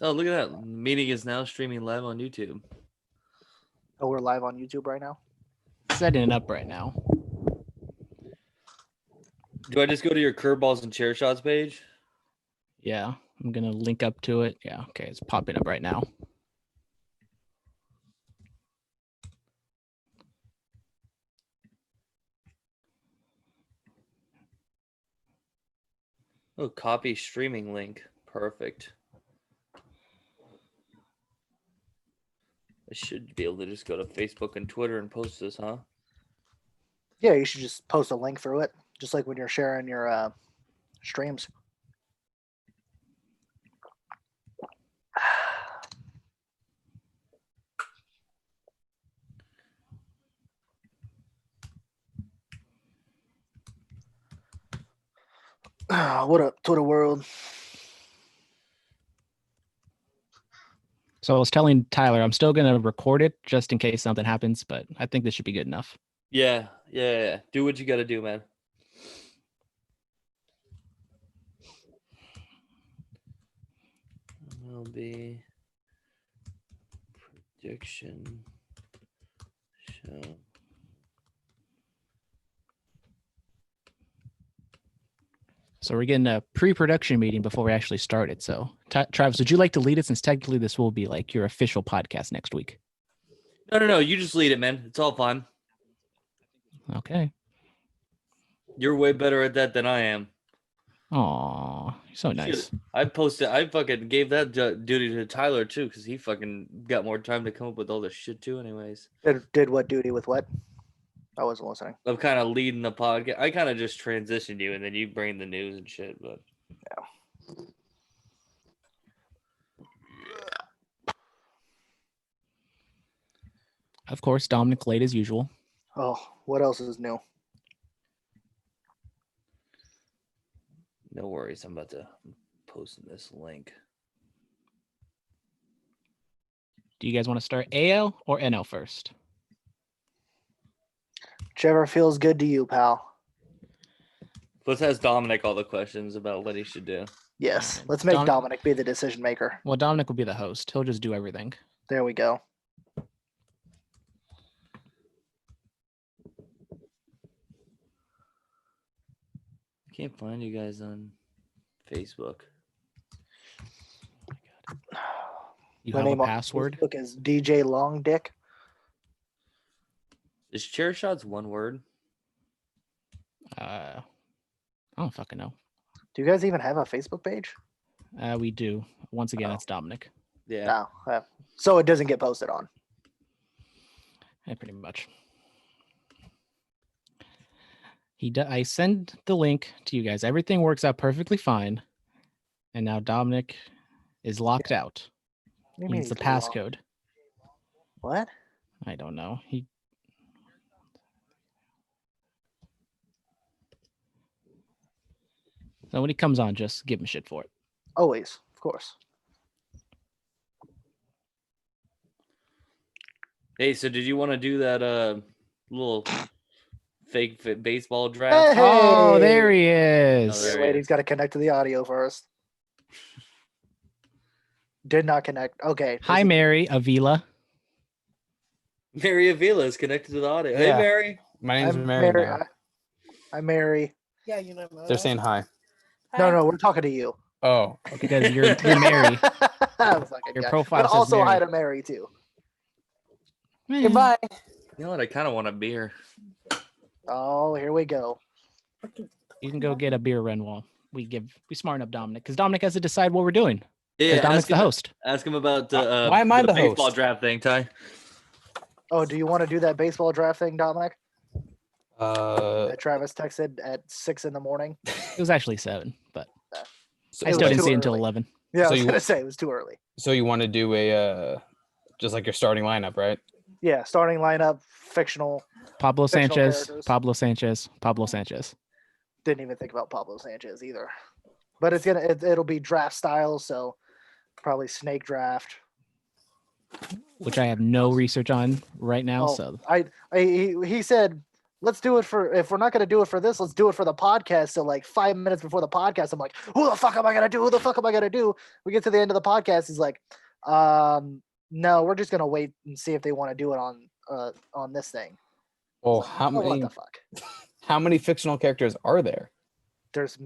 Oh, look at that. Meeting is now streaming live on YouTube. Oh, we're live on YouTube right now. Setting it up right now. Do I just go to your Curveballs and Chair Shots page? Yeah, I'm gonna link up to it. Yeah, okay, it's popping up right now. Oh, copy streaming link. Perfect. I should be able to just go to Facebook and Twitter and post this, huh? Yeah, you should just post a link through it, just like when you're sharing your streams. What up, Twitter world? So I was telling Tyler, I'm still gonna record it just in case something happens, but I think this should be good enough. Yeah. Do what you got to do, man. MLB prediction show. So we're getting a pre-production meeting before we actually start it. So Travis, would you like to lead it, since technically this will be like your official podcast next week? No. You just lead it, man. It's all fine. Okay. You're way better at that than I am. Aw, you're so nice. Shit, I fucking gave that duty to Tyler too, because he fucking got more time to come up with all this shit too. Anyways, Did what duty with what? I wasn't listening. I'm kind of leading the podcast. I kind of just transitioned you, and then you bring the news and shit. But Yeah. Of course, Dominic late as usual. Oh, what else is new? no worries, I'm about to post this link. Do you guys want to start AL or NL first? Whichever feels good to you, pal. Let's ask Dominic all the questions about what he should do. Yes, let's make Dom- Dominic be the decision maker. Well, Dominic will be the host. He'll just do everything. There we go. I can't find you guys on Facebook. You My have a name on password? Facebook is DJ Long Dick. Is chair shots one word? I don't fucking know. Do you guys even have a Facebook page? We do. Once again, Oh. that's Dominic. Yeah. No. So it doesn't get posted on. Yeah, pretty much. I send the link to you guys. Everything works out perfectly fine. And now Dominic is locked out. What do you He mean needs the he's long? passcode. What? I don't know. So when he comes on, just give him shit for it. Always, of course. Hey, so did you want to do that little fake baseball draft? Hey! Oh, there he Oh, is. there he Wait, is. he's got to connect to the audio first. Did not connect. Okay. Hi, Mary Avila. Mary Avila is connected to the audio. Yeah. Hey, Mary. My name's I'm Mary Mary. now. I'm Mary. Yeah, you know. They're saying hi. No, we're talking to you. Oh, Because you're Mary. Fucking Your guy. profile But says also hi Mary. to Mary too. Eh, Goodbye. You know what? I kind of want a beer. Oh, here we go. You can go get a beer run while we smarten up Dominic, because Dominic has to decide what we're doing. Yeah, Because Dominic's ask the him, host. ask him about Why am I the baseball host? draft thing, Ty. Oh, do you want to do that baseball draft thing, Dominic? That Travis texted at 6 a.m. It was actually 7, but so, I It still was didn't too see it until early. 11. Yeah, I So was you- gonna say it was too early. so you want to do a just like your starting lineup, right? Yeah, starting lineup, fictional. Pablo Fictional Sanchez, characters. Pablo Sanchez, Pablo Sanchez. Didn't even think about Pablo Sanchez either. But it'll be draft style, so probably snake draft. Which I have no research on right now. Oh, So he said let's do it for, if we're not going to do it for this, let's do it for the podcast. So like 5 minutes before the podcast, I'm like, who the fuck am I going to do? Who the fuck am I going to do? We get to the end of the podcast. He's like, no, we're just going to wait and see if they want to do it on this thing. Well, Like, oh, what the fuck? how many fictional characters are there? There's,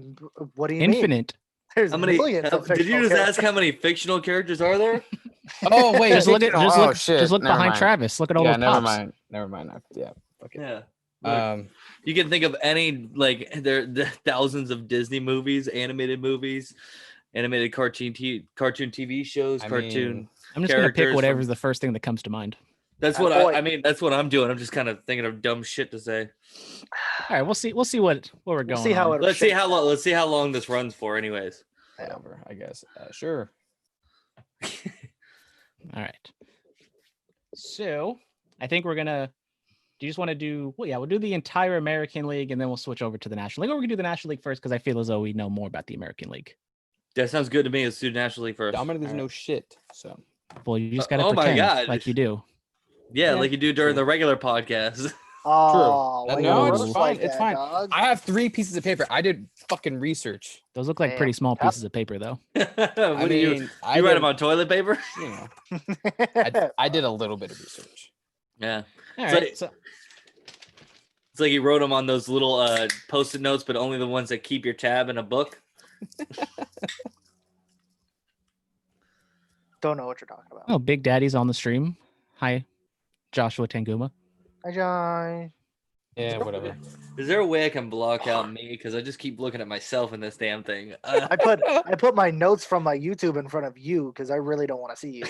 what do you mean? Infinite. There's How many? millions of Did you fictional just characters. ask how many fictional characters are there? Oh wait, Just look at fictional. Oh, shit. just look Never behind mind. Travis. Look at all Yeah, those never pops. mind. Never mind. Yeah. Okay. Yeah. Look, you can think of any, like, there thousands of Disney movies, animated movies, animated cartoon TV shows, I cartoon. mean, I'm just gonna pick characters whatever's from- the first thing that comes to mind. That's what I mean. That's what I'm doing. I'm just kind of thinking of dumb shit to say. All right, we'll see what we're going. We'll see how on. it. Let's see how long. Let's see how long this runs for, anyways. whatever. I guess. Sure. All right. So I think we're gonna. Do you just want to do? Well, yeah, we'll do the entire American League, and then we'll switch over to the National League. Or we can do the National League first because I feel as though we know more about the American League. That sounds good to me. Let's do National League first. Dominic doesn't know shit. So Well, you just gotta oh my pretend God. like you do. Yeah, Yeah, like you do during true. the regular podcast. Oh, That- why no, you it's roast fine, like it's that, fine. dog? I have 3 pieces of paper. I did fucking research. Those look like pretty Damn. small Yep. pieces of paper, though. What I do you? mean, I You write did, them on toilet paper? you know, I did a little bit of research. Yeah. All So- right. So It's like you wrote them on those little post-it notes, but only the ones that keep your tab in a book. Don't know what you're talking about. oh, Big Daddy's on the stream. Hi, Joshua Tanguma. Hi, John. Yeah, whatever. Is there a way I can block out me? Because I just keep looking at myself in this damn thing. I put my notes from my YouTube in front of you because I really don't want to see you.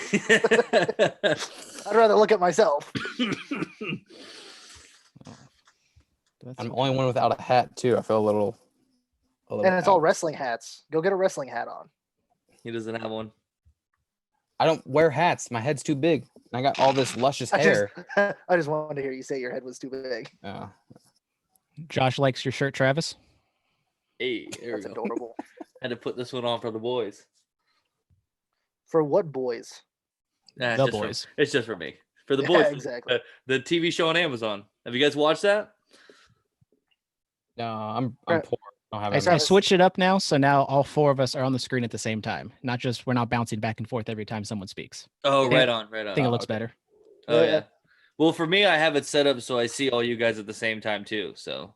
I'd rather look at myself. That's I'm the only one without a hat too. I feel a little And it's all out. wrestling hats. Go get a wrestling hat on. He doesn't have one. I don't wear hats. My head's too big. And I got all this luscious I hair. just wanted to hear you say your head was too big. Josh likes your shirt, Travis. Hey, there we That's go. adorable. Had to put this one on for the boys. For what boys? Nah, The it's just for- boys. it's just for me. For the Yeah, boys. exactly. The TV show on Amazon. Have you guys watched that? No, I'm Right. poor. I don't have Hey, any- sorry. I switched it up now, so now all 4 of us are on the screen at the same time. Not just we're not bouncing back and forth every time someone speaks. Oh, Yeah. right on, right on. I think it looks okay. better. Oh Yeah. yeah. Well, for me, I have it set up so I see all you guys at the same time too. So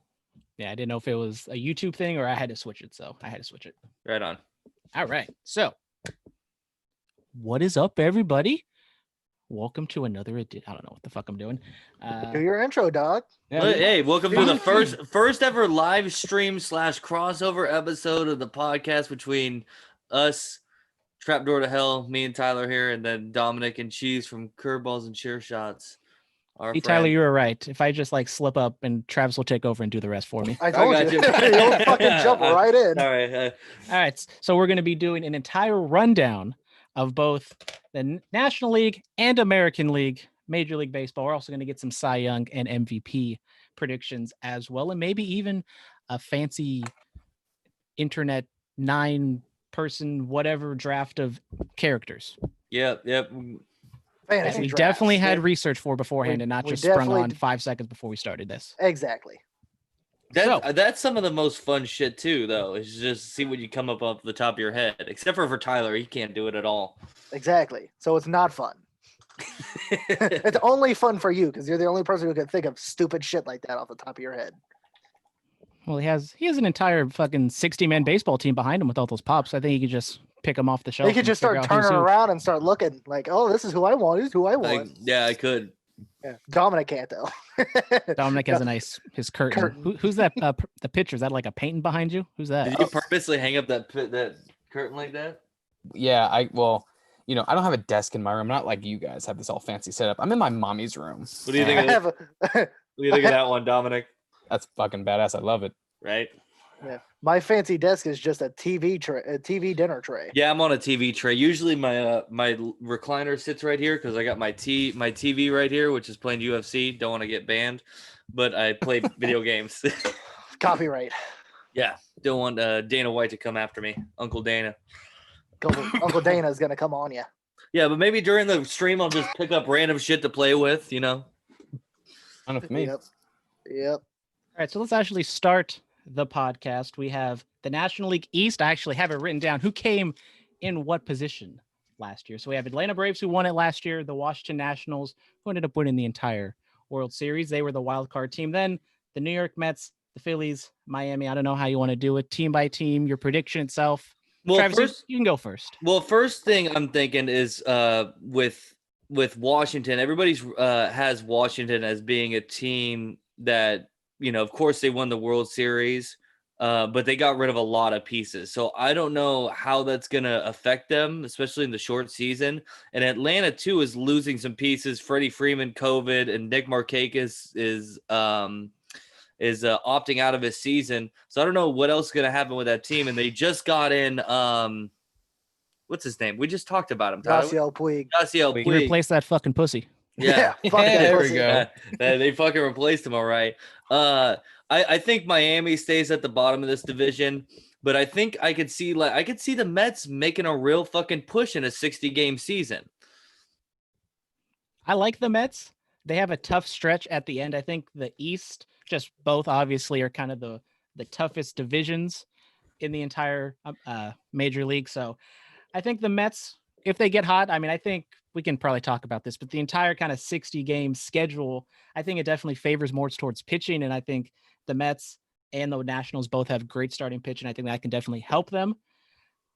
Yeah, I didn't know if it was a YouTube thing or I had to switch it, so I had to switch it. right on. All right. So, what is up, everybody? Welcome to another edition. I don't know what the fuck I'm doing. Do your intro, dog. Yeah, Well, hey, welcome to the Fuck. first ever live stream / crossover episode of the podcast between us, Trapdoor to Hell, me and Tyler here, and then Dominic and Cheese from Curveballs and Cheer Shots. Our Hey, Tyler, friend. you were right. If I just like slip up and Travis will take over and do the rest for me. I told got you. you. You'll fucking jump right in. All right. All right. So we're going to be doing an entire rundown of both the National League and American League, Major League Baseball. We're also going to get some Cy Young and MVP predictions as well, and maybe even a fancy internet 9-person whatever draft of characters. Yep. That Fantasy we drafts. definitely had Yeah, research for beforehand we- and not we just sprung definitely on d- 5 seconds before we started this. Exactly. That's some of the most fun shit too, though. Is just see what you come up off the top of your head. Except for Tyler, he can't do it at all. Exactly. So it's not fun. It's only fun for you because you're the only person who can think of stupid shit like that off the top of your head. Well, he has an entire fucking 60-man baseball team behind him with all those pops. I think he could just pick them off the shelf. You could and just figure start out who's turning who. around and start looking like, oh, this is who I want. This is who I Like, want. yeah, I could. Yeah. Dominic can't though. Dominic has a nice his curtain. Curtain. Who's that? The pitcher? Is that like a painting behind you? Who's that? Did you purposely hang up that curtain like that? Yeah, I don't have a desk in my room. I'm not like you guys have this all fancy setup. I'm in my mommy's room. What do you I think? have a, What do you think of that one, Dominic? That's fucking badass. I love it. Right? yeah. My fancy desk is just a TV dinner tray. Yeah, I'm on a TV tray. Usually my recliner sits right here because I got my TV right here, which is playing UFC. Don't want to get banned, but I play video games. Copyright. Yeah, don't want Dana White to come after me, Uncle Dana. Uncle Dana is gonna come on you. Yeah, but maybe during the stream I'll just pick up random shit to play with. Fine with me. Yep. All right, so let's actually start the podcast. We have the National League East. I actually have it written down. Who came in what position last year? So we have Atlanta Braves, who won it last year, the Washington Nationals, who ended up winning the entire World Series. They were the wild card team. Then the New York Mets, the Phillies, Miami. I don't know how you want to do it, team by team, your prediction itself. Well, Travis, first, you can go first. Well, first thing I'm thinking is with Washington, everybody's has Washington as being a team that, of course they won the World Series, but they got rid of a lot of pieces. So I don't know how that's going to affect them, especially in the short season. And Atlanta too is losing some pieces. Freddie Freeman, COVID, and Nick Markakis is opting out of his season. So I don't know what else is going to happen with that team. And they just got in what's his name? We just talked about him. Yasiel Puig. Yasiel You Puig. replace that fucking pussy. Yeah. Fuck that There we pussy. go. They fucking replaced him, all right. I think Miami stays at the bottom of this division, but I think I could see the Mets making a real fucking push in a 60-game season. I like the Mets. They have a tough stretch at the end. I think the East, just both obviously, are kind of the toughest divisions in the entire major league. So I think the Mets, if they get hot, I mean, I think we can probably talk about this, but the entire kind of 60-game schedule, I think it definitely favors more towards pitching. And I think the Mets and the Nationals both have great starting pitching. I think that can definitely help them.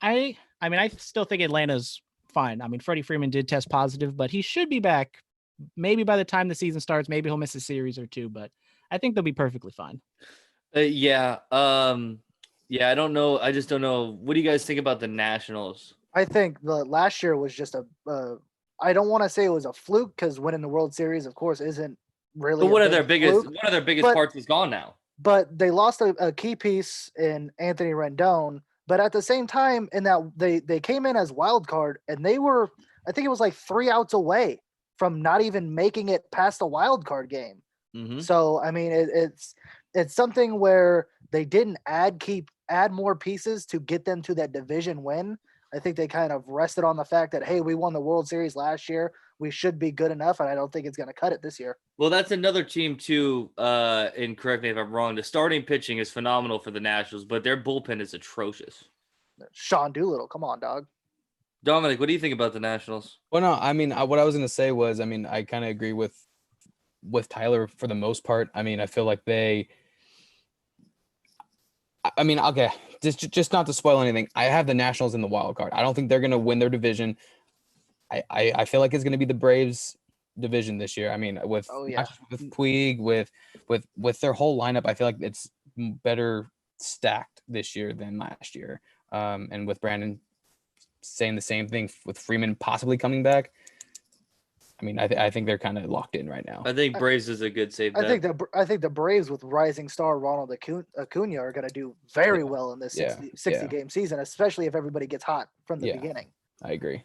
I mean, I still think Atlanta's fine. I mean, Freddie Freeman did test positive, but he should be back maybe by the time the season starts. Maybe he'll miss a series or two, but I think they'll be perfectly fine. Yeah. I don't know. I just don't know. What do you guys think about the Nationals? I think the last year was just I don't want to say it was a fluke because winning the World Series, of course, isn't really. But one of their biggest but- parts is gone now. But they lost a key piece in Anthony Rendon. But at the same time, in that they came in as wild card, and they were, I think it was like 3 outs away from not even making it past the wild card game. Mm-hmm. So I mean, it's something where they didn't add more pieces to get them to that division win. I think they kind of rested on the fact that, hey, we won the World Series last year. We should be good enough, and I don't think it's going to cut it this year. Well, that's another team too. And correct me if I'm wrong. The starting pitching is phenomenal for the Nationals, but their bullpen is atrocious. Sean Doolittle, come on, dog. Dominic, what do you think about the Nationals? Well, no, I mean, what I was going to say was, I mean, I kind of agree with Tyler for the most part. I mean, I feel like okay, just not to spoil anything, I have the Nationals in the wild card. I don't think they're going to win their division. I feel like it's going to be the Braves division this year. I mean, with Puig, with their whole lineup, I feel like it's better stacked this year than last year. And with Brandon saying the same thing, with Freeman possibly coming back, I mean, I think they're kind of locked in right now. I think Braves is a good safe bet. I think the Braves with rising star Ronald Acuna are going to do very well in this 60 game season, especially if everybody gets hot from the beginning. I agree.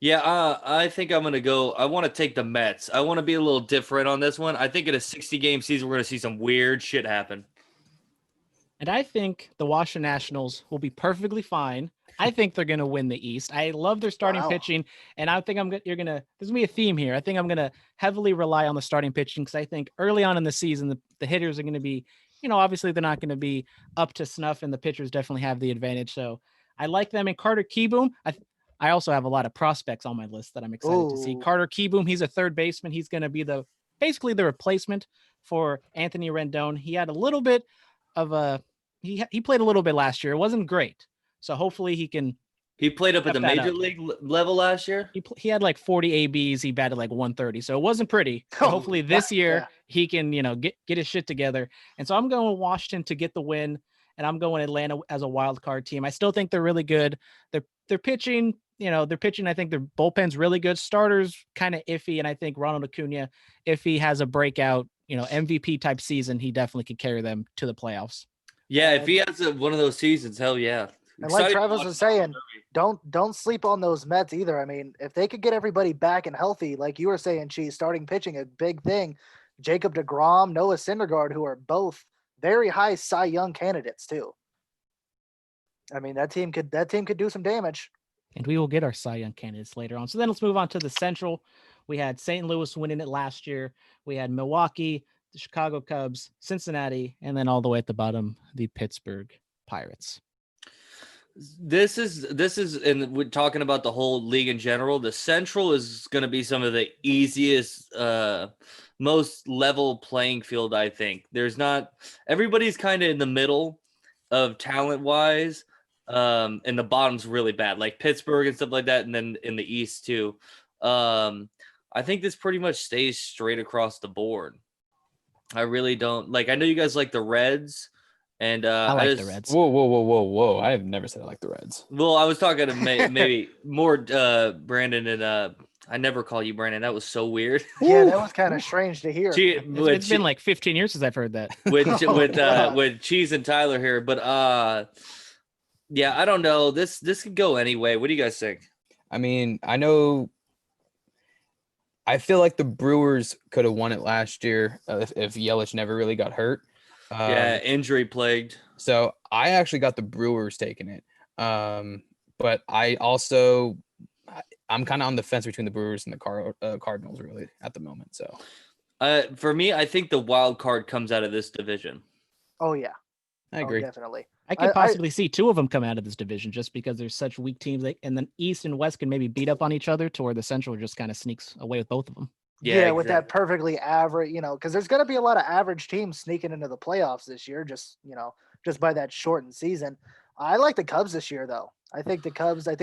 Yeah, I think I'm going to go. I want to take the Mets. I want to be a little different on this one. I think in a 60-game season, we're going to see some weird shit happen. And I think the Washington Nationals will be perfectly fine. I think they're going to win the East. I love their starting pitching, and I think there's going to be a theme here. I think I'm going to heavily rely on the starting pitching because I think early on in the season, the hitters are going to be, obviously they're not going to be up to snuff, and the pitchers definitely have the advantage. So I like them. And Carter Kieboom, I also have a lot of prospects on my list that I'm excited to see. Carter Kieboom, he's a third baseman. He's going to be basically the replacement for Anthony Rendon. He had a little bit of he played a little bit last year. It wasn't great. So hopefully he can. He played up at the major league level last year. He had like 40 ABs. He batted like 130. So it wasn't pretty. But hopefully this year he can, get his shit together. And so I'm going Washington to get the win, and I'm going Atlanta as a wild card team. I still think they're really good. They're pitching. I think their bullpen's really good. Starters kind of iffy, and I think Ronald Acuna, if he has a breakout, MVP type season, he definitely could carry them to the playoffs. Yeah, if he has one of those seasons, hell yeah. And like Travis was saying, don't sleep on those Mets either. I mean, if they could get everybody back and healthy, like you were saying, Cheese, starting pitching, a big thing. Jacob deGrom, Noah Syndergaard, who are both very high Cy Young candidates too. I mean, that team could do some damage. And we will get our Cy Young candidates later on. So then let's move on to the Central. We had St. Louis winning it last year. We had Milwaukee, the Chicago Cubs, Cincinnati, and then all the way at the bottom, the Pittsburgh Pirates. This is, and we're talking about the whole league in general. The Central is going to be some of the easiest, most level playing field. I think everybody's kind of in the middle of talent wise, and the bottom's really bad, like Pittsburgh and stuff like that, and then in the East too. I think this pretty much stays straight across the board. I really don't like. I know you guys like the Reds. And I like the Reds. Whoa! I have never said I like the Reds. Well, I was talking to maybe more Brandon, and I never call you Brandon. That was so weird. Yeah, that was kind of strange to hear. It's been like 15 years since I've heard that. with Cheese and Tyler here, but yeah, I don't know. This could go anyway. What do you guys think? I mean, I feel like the Brewers could have won it last year if Yelich never really got hurt. Yeah, injury plagued. So I actually got the Brewers taking it. But I'm kind of on the fence between the Brewers and the Cardinals really at the moment. So for me, I think the wild card comes out of this division. Oh yeah, I agree. Definitely. I could possibly see two of them come out of this division just because there's such weak teams, and then East and West can maybe beat up on each other to where the Central just kind of sneaks away with both of them. Yeah, exactly. With that perfectly average, because there's going to be a lot of average teams sneaking into the playoffs this year, just by that shortened season. I like the Cubs this year, though. I think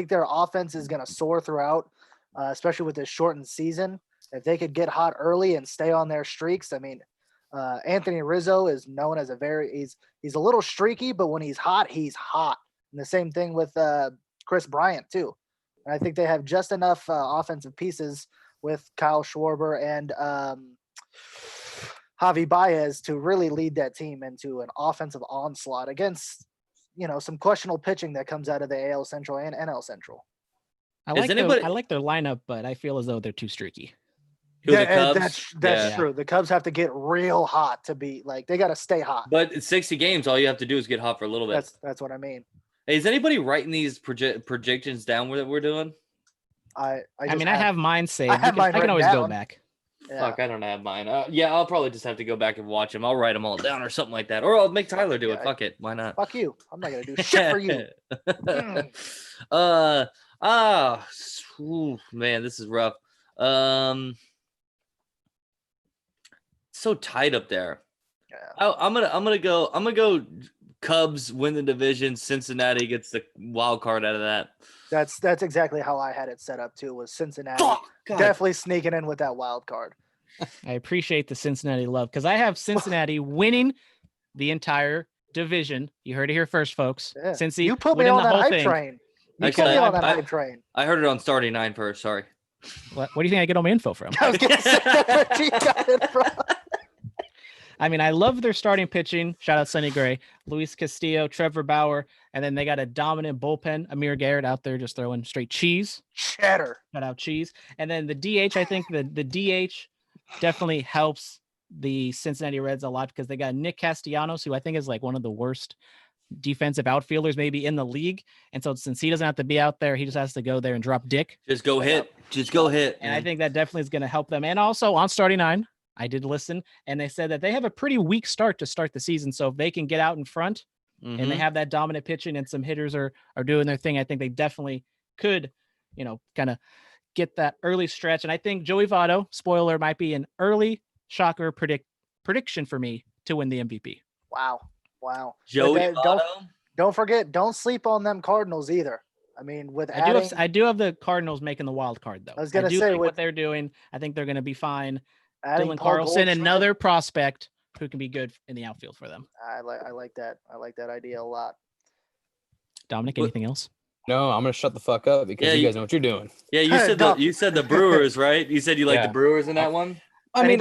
their offense is going to soar throughout, especially with this shortened season. If they could get hot early and stay on their streaks, I mean, Anthony Rizzo is known as he's a little streaky, but when he's hot, he's hot. And the same thing with Chris Bryant, too. And I think they have just enough offensive pieces with Kyle Schwarber and Javi Baez to really lead that team into an offensive onslaught against, some questionable pitching that comes out of the AL Central and NL Central. I like their lineup, but I feel as though they're too streaky. The Cubs? That's true. The Cubs have to get real hot to be they got to stay hot. But it's 60 games. All you have to do is get hot for a little bit. That's what I mean. Hey, is anybody writing these projections down that we're doing? I have mine saved. I can always go back. Yeah. Fuck, I don't have mine. Yeah, I'll probably just have to go back and watch them. I'll write them all down or something like that. Or I'll make Tyler do it. Fuck it. Why not? Fuck you. I'm not going to do shit for you. Man, this is rough. So tight up there. Yeah. I'm gonna go Cubs win the division. Cincinnati gets the wild card out of that. That's exactly how I had it set up too. Was Cincinnati definitely sneaking in with that wild card? I appreciate the Cincinnati love because I have Cincinnati winning the entire division. You heard it here first, folks. Yeah. Cincy, you put me on that hype train. You put me on that hype train. I heard it on Starting 9 first. Sorry. What do you think I get all my info from? I was gonna say that's where you got it from. I mean, I love their starting pitching. Shout out Sonny Gray, Luis Castillo, Trevor Bauer, and then they got a dominant bullpen. Amir Garrett out there just throwing straight cheese. Cheddar. Shout out cheese. And then the DH, I think the DH definitely helps the Cincinnati Reds a lot because they got Nick Castellanos, who I think is like one of the worst defensive outfielders maybe in the league. And so since he doesn't have to be out there, he just has to go there and drop dick. Just go hit. And I think that definitely is going to help them. And also on Starting 9, I did listen, and they said that they have a pretty weak start to start the season. So if they can get out in front and they have that dominant pitching and some hitters are doing their thing, I think they definitely could, kind of get that early stretch. And I think Joey Votto, spoiler, might be an early shocker prediction for me to win the MVP. Wow. Joey Votto? Don't forget, don't sleep on them Cardinals either. I mean, I do have the Cardinals making the wild card, though. I was going to say what they're doing. I think they're going to be fine. Dylan Carlson, another prospect who can be good in the outfield for them. I like that. I like that idea a lot. Dominic, anything else? No, I'm gonna shut the fuck up because you guys know what you're doing. Yeah, you said the Brewers, right? You said you like the Brewers in that one. I mean,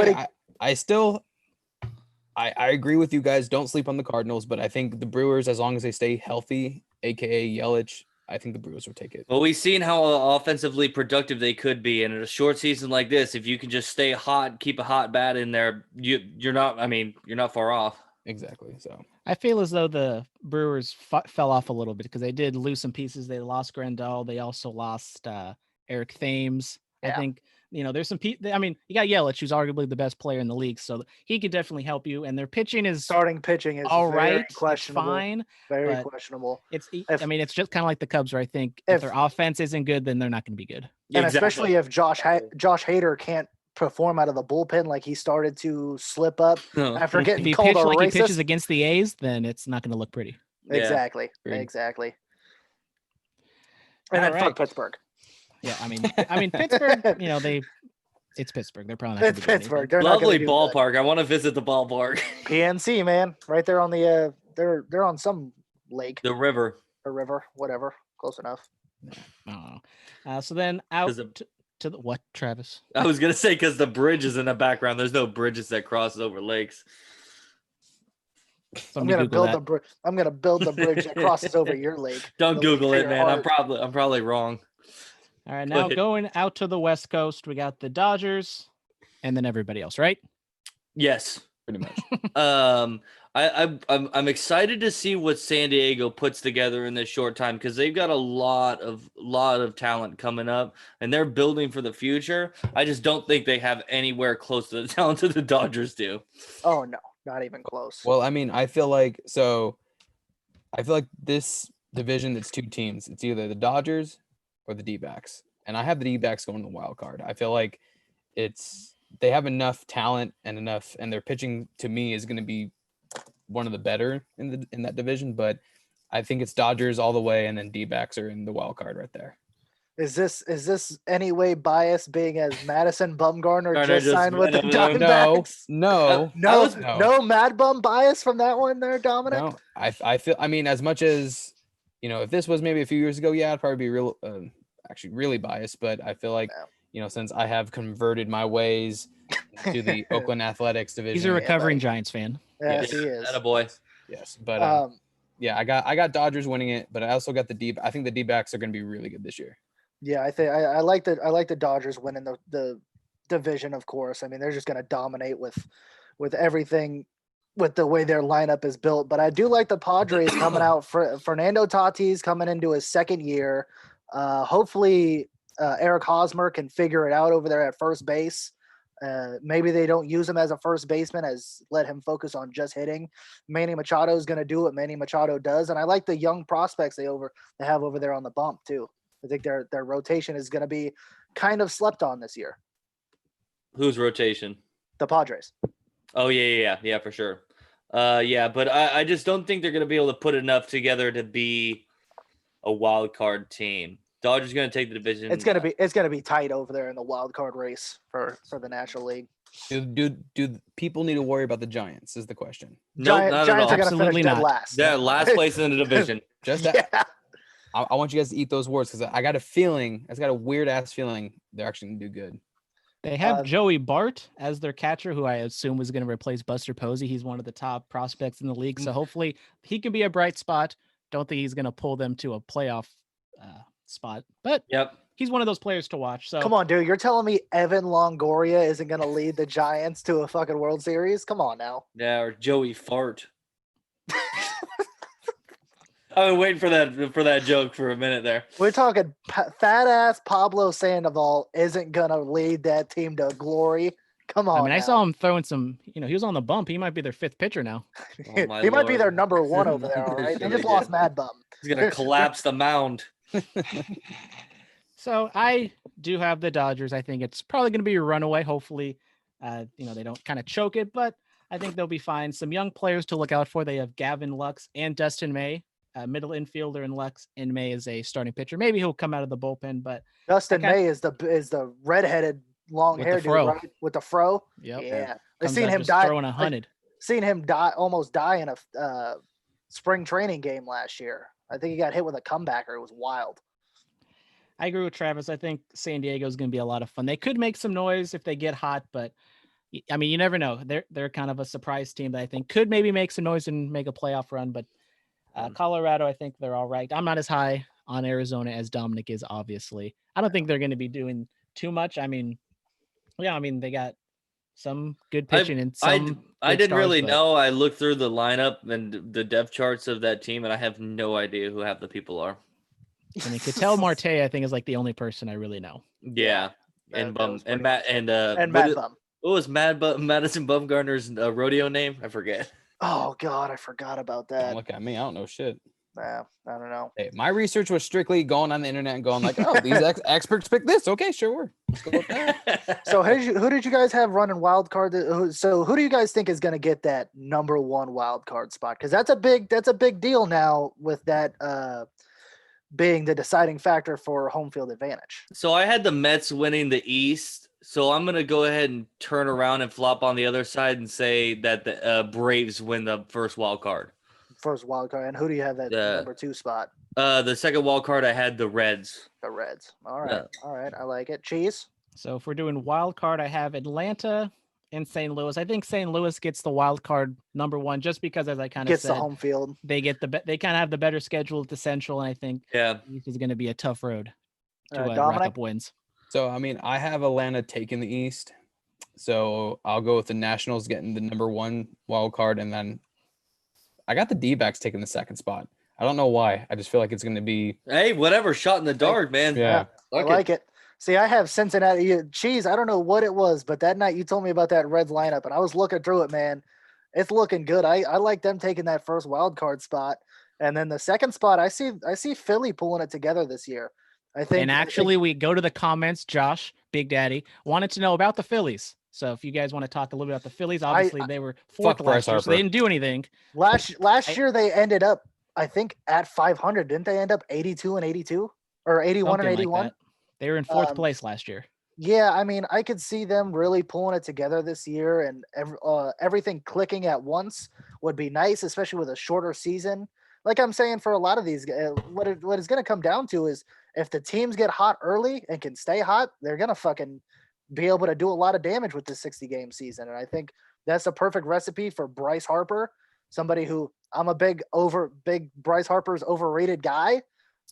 I agree with you guys. Don't sleep on the Cardinals, but I think the Brewers, as long as they stay healthy, aka Yelich, I think the Brewers will take it. Well, we've seen how offensively productive they could be, and in a short season like this, if you can just stay hot, keep a hot bat in there, you're not far off. Exactly. So I feel as though the Brewers fell off a little bit because they did lose some pieces. They lost Grandal. They also lost Eric Thames. I think, there's some people. I mean, you got Yelich, who's arguably the best player in the league, so he could definitely help you. And their pitching is starting pitching is all right, questionable. it's fine, very but questionable. It's just kind of like the Cubs, where I think if their offense isn't good, then they're not going to be good. And especially if Josh Hader can't perform out of the bullpen, like he started to slip up after getting called a racist. He pitches against the A's, then it's not going to look pretty. Exactly. Exactly. And then fuck Pittsburgh. Yeah, I mean Pittsburgh, it's Pittsburgh. They're probably not. It's Pittsburgh. They're lovely ballpark. I want to visit the ballpark. PNC, man, right there on the they're on some lake. The river. A river, whatever. Close enough. So then out to the what, Travis? I was gonna say because the bridge is in the background. There's no bridges that crosses over lakes. I'm gonna build the bridge that crosses over your lake. Don't Google it, man. I'm probably wrong. All right, now going out to the West Coast, we got the Dodgers, and then everybody else, right? Yes, pretty much. I'm excited to see what San Diego puts together in this short time because they've got a lot of talent coming up, and they're building for the future. I just don't think they have anywhere close to the talent that the Dodgers do. Oh no, not even close. Well, I mean, I feel like this division, it's two teams. It's either the Dodgers or the D-backs. And I have the D-backs going to the wild card. I feel like they have enough talent and their pitching to me is going to be one of the better in that division, but I think it's Dodgers all the way, and then D-backs are in the wild card right there. Is this any way biased, being as Madison Bumgarner just signed with the Diamondbacks? No, Mad Bum bias from that one there, Dominic? No, I feel, I mean, as much as, if this was maybe a few years ago, yeah, I'd probably be actually really biased, but I feel like, since I have converted my ways to the Oakland Athletics division. He's a recovering Giants fan. Yes, he is. Attaboy. Yes, but I got Dodgers winning it, but I also got I think the D-backs are going to be really good this year. Yeah, I think I like the Dodgers winning the division, of course. I mean, they're just going to dominate with everything, with the way their lineup is built. But I do like the Padres coming out. Fernando Tatis coming into his second year. Hopefully, Eric Hosmer can figure it out over there at first base. Maybe they don't use him as a first baseman, as let him focus on just hitting. Manny Machado is going to do what Manny Machado does, and I like the young prospects they have over there on the bump too. I think their rotation is going to be kind of slept on this year. Whose rotation? The Padres. Oh yeah, for sure. But I just don't think they're going to be able to put enough together to be a wild card team. Dodgers going to take the division. It's going to be tight over there in the wild card race for the National League. Do people need to worry about the Giants? Is the question. No, nope, not Giants at all. are going to finish dead last. They're last place in the division. Just that. I want you guys to eat those words because I got a weird ass feeling they're actually going to do good. They have Joey Bart as their catcher, who I assume was going to replace Buster Posey. He's one of the top prospects in the league, so hopefully he can be a bright spot. Don't think he's going to pull them to a playoff spot, but he's one of those players to watch. So come on, dude, you're telling me Evan Longoria isn't going to lead the Giants to a fucking World Series? Come on now. Yeah, or Joey Fart. I've been waiting for that joke for a minute there. We're talking fat ass Pablo Sandoval isn't going to lead that team to glory. Come on. I mean, I saw him throwing some, he was on the bump. He might be their fifth pitcher now. Oh, he might be their number one over there. All right. They just lost Mad Bum. He's going to collapse the mound. So I do have the Dodgers. I think it's probably going to be a runaway. Hopefully, they don't kind of choke it, but I think they'll be fine. Some young players to look out for. They have Gavin Lux and Dustin May, middle infielder, and Lux and May is a starting pitcher. Maybe he'll come out of the bullpen, but Dustin May is the redheaded long hair dude, right? With the fro. Yep. Yeah. I've seen him die. Throwing 100. Seen him almost die in a spring training game last year. I think he got hit with a comebacker. It was wild. I agree with Travis. I think San Diego is going to be a lot of fun. They could make some noise if they get hot, but I mean, you never know. They're kind of a surprise team that I think could maybe make some noise and make a playoff run. But Colorado, I think they're all right. I'm not as high on Arizona as Dominic is, obviously. I don't think they're going to be doing too much. I mean, they got some good pitching and some. I didn't really know. I looked through the lineup and the depth charts of that team, and I have no idea who half the people are. I mean, Ketel Marte, I think, is like the only person I really know. Yeah. and That was pretty Matt much it. and And Mad Bum. what was Madison Bumgarner's rodeo name? I forget. Oh God, I forgot about Don't that. look at me. I don't know shit. Nah, I don't know. Hey, my research was strictly going on the internet and going like, oh, these experts pick this. Okay, sure. Let's go with that. So who did you guys have running wild card? So who do you guys think is going to get that number one wild card spot? Because that's a big deal now with that being the deciding factor for home field advantage. So I had the Mets winning the East. So I'm gonna go ahead and turn around and flop on the other side and say that the Braves win the first wild card. First wild card, and who do you have that number 2 spot? The second wild card I had the Reds. The Reds. All right, I like it. Cheese. So if we're doing wild card, I have Atlanta and St. Louis. I think St. Louis gets the wild card number 1 just because, as I kind of Gets said, the home field. they get they kind of have the better schedule at the Central, and I think East is going to be a tough road to rack up wins. So I mean, I have Atlanta taking the East, so I'll go with the Nationals getting the number 1 wild card, and then I got the D-backs taking the second spot. I don't know why. I just feel like it's going to be whatever. Shot in the dark, man. Yeah. I like it. See, I have Cincinnati. Cheese, I don't know what it was, but that night you told me about that Reds lineup, and I was looking through it, man. It's looking good. I like them taking that first wild card spot, and then the second spot, I see Philly pulling it together this year. I think. And actually, we go to the comments. Josh, Big Daddy, wanted to know about the Phillies. So if you guys want to talk a little bit about the Phillies, obviously they were fourth last year, so they didn't do anything. Last year they ended up, I think, at 500. Didn't they end up 82 and 82 or 81 and 81? Like they were in fourth place last year. Yeah, I mean, I could see them really pulling it together this year, and everything clicking at once would be nice, especially with a shorter season. Like I'm saying, for a lot of these, what it's going to come down to is if the teams get hot early and can stay hot, they're going to fucking be able to do a lot of damage with this 60-game season. And I think that's a perfect recipe for Bryce Harper, somebody who I'm a big Bryce Harper's overrated guy.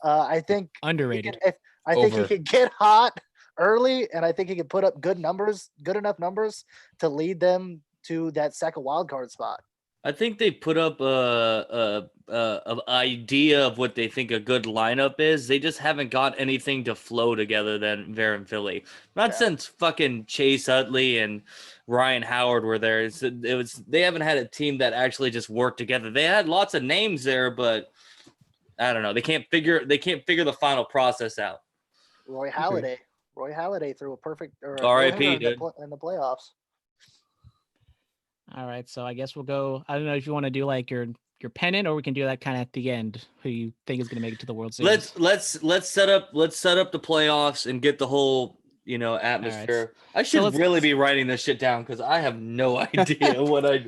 I think underrated. I think he can get hot early, and I think he can put up good enough numbers to lead them to that second wild card spot. I think they put up an idea of what they think a good lineup is. They just haven't got anything to flow together than there in Philly. Not since fucking Chase Utley and Ryan Howard were there. They haven't had a team that actually just worked together. They had lots of names there, but I don't know. They can't figure the final process out. Roy Halladay threw a perfect R.I.P. in the playoffs. All right, so I guess we'll go. I don't know if you want to do like your pennant, or we can do that kind of at the end. Who you think is going to make it to the World Series? Let's set up the playoffs and get the whole atmosphere. Right. I should really be writing this shit down because I have no idea what I.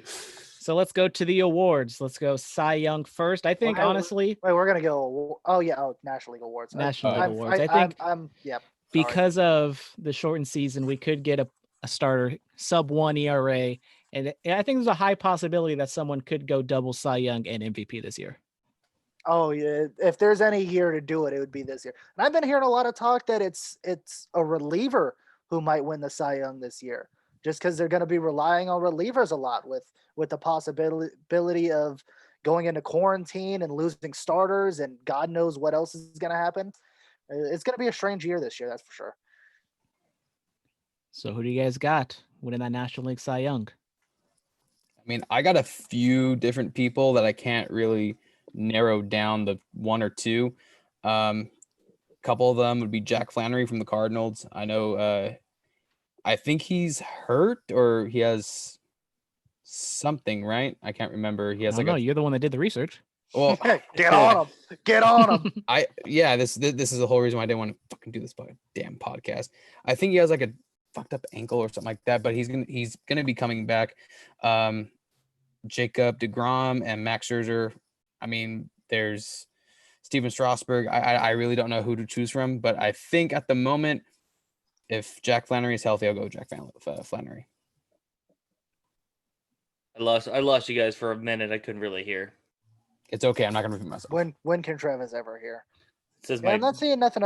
So let's go to the awards. Let's go Cy Young first. I think honestly, we're gonna go. National League awards. National League awards. I think. Because of the shortened season, we could get a starter sub-1 ERA. And I think there's a high possibility that someone could go double Cy Young and MVP this year. Oh yeah, if there's any year to do it, it would be this year. And I've been hearing a lot of talk that it's a reliever who might win the Cy Young this year, just because they're going to be relying on relievers a lot with the possibility of going into quarantine and losing starters, and God knows what else is going to happen. It's going to be a strange year this year, that's for sure. So who do you guys got winning that National League Cy Young? I mean, I got a few different people that I can't really narrow down the one or two. Couple of them would be Jack Flannery from the Cardinals. I know, I think he's hurt or he has something, right? I can't remember. He has you're the one that did the research. Well, get on him. This is the whole reason why I didn't want to fucking do this damn podcast. I think he has like a fucked up ankle or something like that, but he's gonna be coming back. Jacob deGrom and Max Scherzer. I mean, there's Steven Strasburg. I really don't know who to choose from, but I think at the moment, if Jack Flannery is healthy, I'll go Jack Flannery. I lost you guys for a minute. I couldn't really hear. It's okay. I'm not gonna repeat myself. When can Travis ever hear? I'm not seeing nothing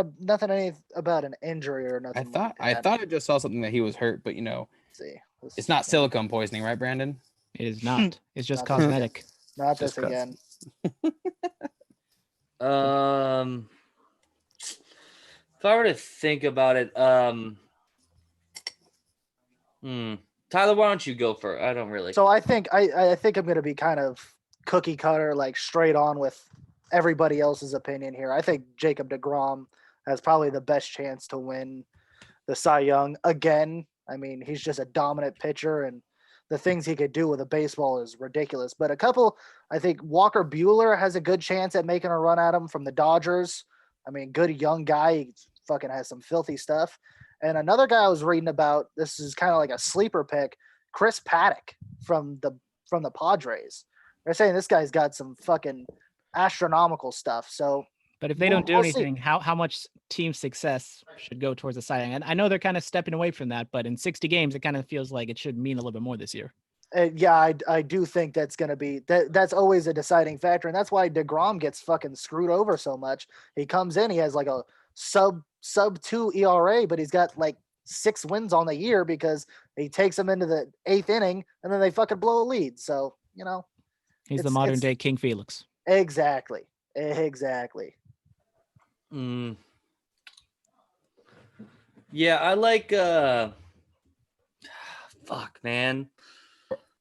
about an injury or nothing. I thought I just saw something that he was hurt, but it's not silicone poisoning, right, Brandon? It is not. It's just cosmetic. Not this again. If I were to think about it, Tyler, why don't you go for it? I don't really. So I think I think I'm gonna be kind of cookie cutter, like straight on with everybody else's opinion here. I think Jacob deGrom has probably the best chance to win the Cy Young again. I mean, he's just a dominant pitcher, and the things he could do with a baseball is ridiculous. But I think Walker Buehler has a good chance at making a run at him from the Dodgers. I mean, good young guy. He fucking has some filthy stuff. And another guy I was reading about, this is kind of like a sleeper pick, Chris Paddock from the Padres. They're saying this guy's got some fucking astronomical stuff. So, but if they don't do anything, how much team success should go towards the Cy Young? And I know they're kind of stepping away from that, but in 60 games, it kind of feels like it should mean a little bit more this year. Yeah, I do think that's going to be that's always a deciding factor, and that's why DeGrom gets fucking screwed over so much. He comes in, he has like a sub 2 ERA, but he's got like 6 wins on the year because he takes them into the 8th inning and then they fucking blow a lead. So, he's the modern day King Felix. Exactly. Yeah, I like fuck, man.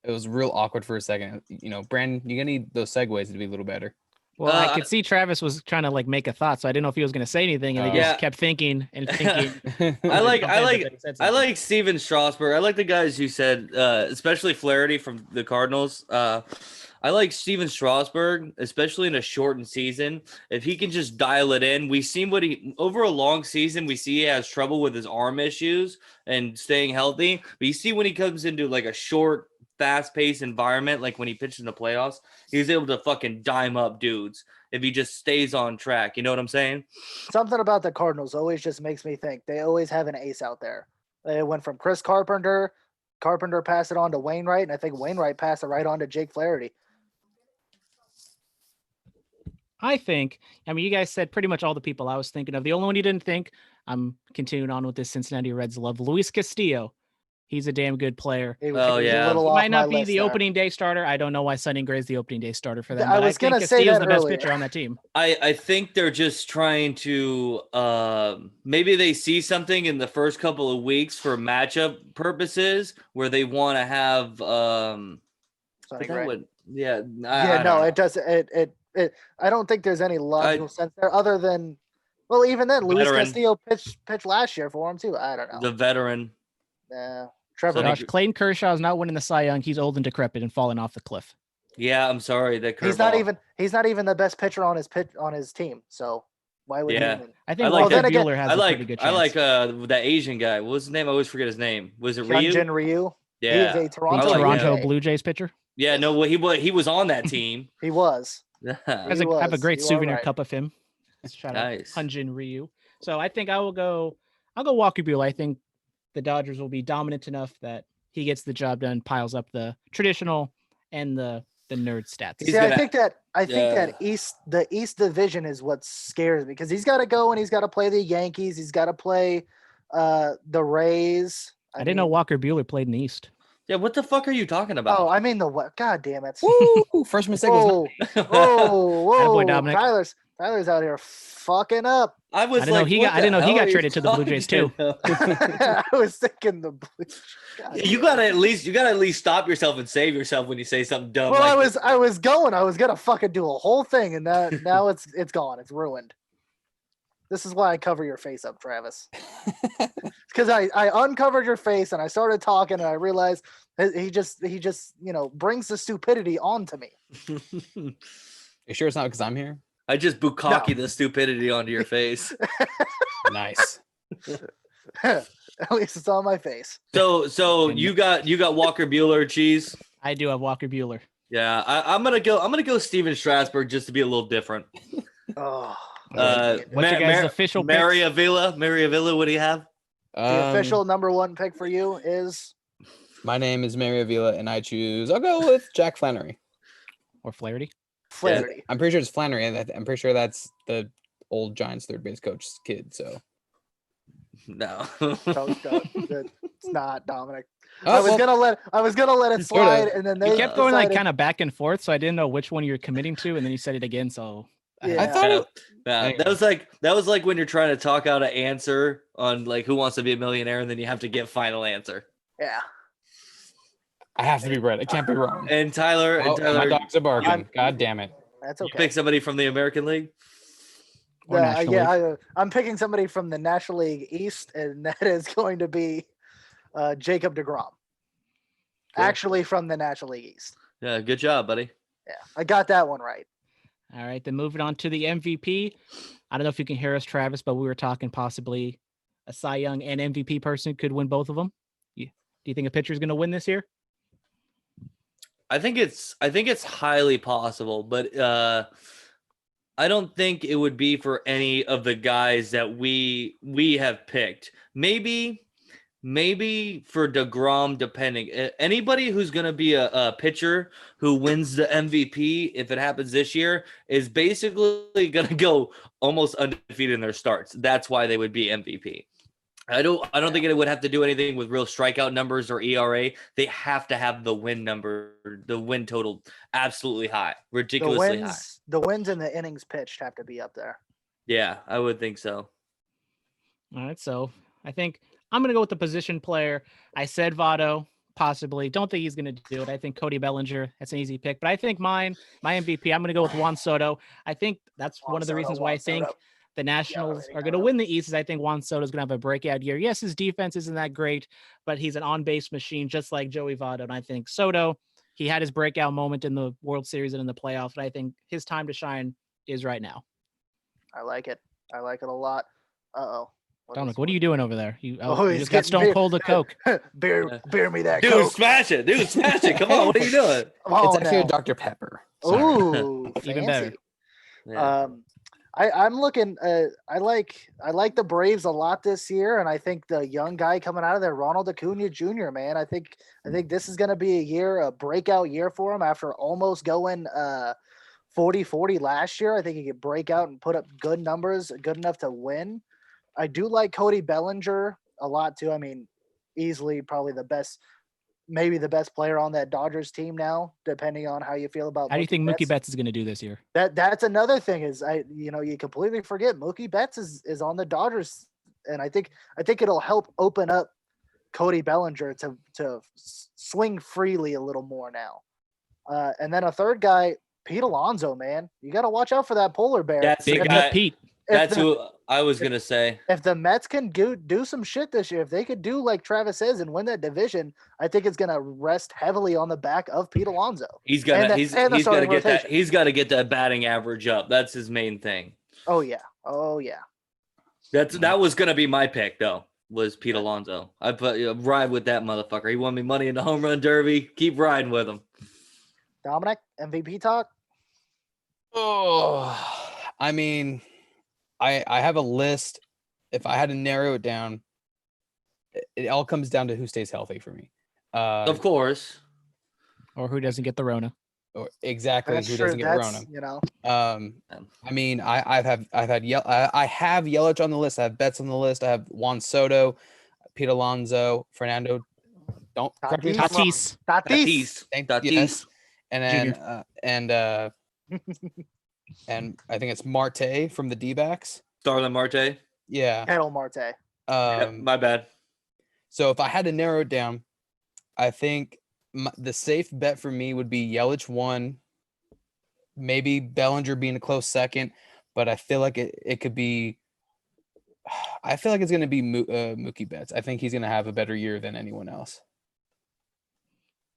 It was real awkward for a second. Brandon, you're gonna need those segues to be a little better. Well, I could see Travis was trying to like make a thought, so I didn't know if he was going to say anything, and he just kept thinking and thinking. I like Steven Strasburg. I like the guys who said, especially Flaherty from the Cardinals. I like Steven Strasburg, especially in a shortened season. If he can just dial it in, we've seen over a long season, we see he has trouble with his arm issues and staying healthy. But you see when he comes into like a short, fast-paced environment, like when he pitched in the playoffs, he was able to fucking dime up dudes if he just stays on track. You know what I'm saying? Something about the Cardinals always just makes me think they always have an ace out there. They went from Chris Carpenter. Carpenter passed it on to Wainwright, and I think Wainwright passed it right on to Jake Flaherty. I mean, you guys said pretty much all the people I was thinking of. The only one you didn't think, I'm continuing on with this Cincinnati Reds love, Luis Castillo. He's a damn good player. He might not be the opening day starter. I don't know why Sonny Gray's the opening day starter for them. I was going to say that the best pitcher on that team. I think they're just trying to maybe they see something in the first couple of weeks for matchup purposes where they want to have Sonny Gray. It doesn't. I don't think there's any logical sense there other than, well, even then, Luis Castillo pitched last year for him too. I don't know. The veteran. Trevor. Gosh, Clayton Kershaw is not winning the Cy Young. He's old and decrepit and falling off the cliff. Yeah, I'm sorry. He's not even the best pitcher on his team. So why would he win? I think Buehler has a pretty good chance. I like that Asian guy. What was his name? I always forget his name. Was it Ryu? Hyunjin Ryu. Yeah. He is a Toronto Blue Jays pitcher. Yeah, no, well, he was on that team. He was. I have a great souvenir cup of him. Shout out Nice. Hyunjin Ryu. So I think I'll go Walker Buehler. I think the Dodgers will be dominant enough that he gets the job done, piles up the traditional and the nerd stats. I think that the East Division is what scares me because he's got to go and he's got to play the Yankees. He's got to play the Rays. I didn't know Walker Buehler played in the East. Yeah, what the fuck are you talking about? Oh, I mean what? God damn it! Woo! First mistake was whoa! Attaboy, Dominic. Tyler's out here fucking up. I didn't know he got traded to the Blue Jays too. I was thinking the Blue Jays. You gotta at least stop yourself and save yourself when you say something dumb. Well, I was gonna fucking do a whole thing, and now it's gone. It's ruined. This is why I cover your face up, Travis. Because I uncovered your face and I started talking and I realized he just brings the stupidity onto me. You sure it's not because I'm here? I just bukkake the stupidity onto your face. Nice. At least it's on my face. So you got Walker Buehler, cheese. I do have Walker Buehler. Yeah, I'm gonna go Steven Strasburg just to be a little different. Oh. What's your guys' official Maria Villa? What do you have? The official number 1 pick for you is? My name is Mario Villa, and I'll go with Jack Flannery. Or Flaherty? Flaherty. Yeah, I'm pretty sure it's Flannery, and I'm pretty sure that's the old Giants third base coach's kid, so. No. It's not, Dominic. I was gonna let it slide, and then they kept going like kind of back and forth, so I didn't know which one you were committing to, and then you said it again, so. Yeah. I thought that was like when you're trying to talk out an answer on like Who Wants to Be a Millionaire, and then you have to get final answer. Yeah. I have to be right. I can't be wrong. And Tyler, Oh, my dogs are barking. God damn it. That's you okay. pick somebody from the American League. Or National League. I'm picking somebody from the National League East, and that is going to be Jacob deGrom. Cool. Actually, from the National League East. Yeah, good job, buddy. Yeah, I got that one right. All right, then moving on to the MVP. I don't know if you can hear us, Travis, but we were talking possibly a Cy Young and MVP person could win both of them. Do you think a pitcher is going to win this year? I think it's highly possible, but I don't think it would be for any of the guys that we have picked. Maybe for DeGrom, depending. Anybody who's going to be a pitcher who wins the MVP, if it happens this year, is basically going to go almost undefeated in their starts. That's why they would be MVP. I don't think it would have to do anything with real strikeout numbers or ERA. They have to have the win total absolutely high, ridiculously high. The wins and the innings pitched have to be up there. Yeah, I would think so. All right, so I think I'm going to go with the position player. I said Votto, possibly. Don't think he's going to do it. I think Cody Bellinger, that's an easy pick. But I think my MVP, I'm going to go with Juan Soto. I think that's one of the reasons why I think the Nationals are going to win the East is I think Juan Soto is going to have a breakout year. Yes, his defense isn't that great, but he's an on-base machine just like Joey Votto. And I think Soto, he had his breakout moment in the World Series and in the playoffs. And I think his time to shine is right now. I like it. I like it a lot. Uh-oh. Dominic, what are you doing over there? You he's just got Stone Cold to Coke. beer me that Dude, Coke. smash it. Come on, what are you doing? Oh, It's actually a Dr. Pepper. Ooh, Even better. Yeah. I'm looking. I like the Braves a lot this year, and I think the young guy coming out of there, Ronald Acuna Jr. Man, I think this is going to be a breakout year for him after almost going 40-40 last year. I think he could break out and put up good numbers, good enough to win. I do like Cody Bellinger a lot too. I mean, easily probably maybe the best player on that Dodgers team now, depending on how you feel about. How do you think Mookie Betts is going to do this year? That's another thing is you completely forget Mookie Betts is on the Dodgers, and I think it'll help open up Cody Bellinger to swing freely a little more now. And then a third guy, Pete Alonso, man, you got to watch out for that polar bear. That's Big Nut Pete. That's who I was going to say. If the Mets can do some shit this year, if they could do like Travis says and win that division, I think it's going to rest heavily on the back of Pete Alonso. He's got to get that batting average up. That's his main thing. Oh yeah. That was going to be my pick though. Was Pete Alonso. I put ride with that motherfucker. He won me money in the home run derby. Keep riding with him. Dominic, MVP talk? Oh, I mean, I have a list. If I had to narrow it down, it all comes down to who stays healthy for me. Of course. Or who doesn't get the Rona. Or exactly That's who true. doesn't get Rona. You know. I mean, I have Yelich on the list. I have Betts on the list. I have Juan Soto, Pete Alonso, Fernando. Don't correct me. Tatis. Tatis. And then and I think it's Marte from the D-backs. Starlin Marte. Yeah. Kettle Marte. My bad. So if I had to narrow it down, I think the safe bet for me would be Yelich 1, maybe Bellinger being a close second, but I feel like it could be. I feel like it's going to be Mookie Betts. I think he's going to have a better year than anyone else.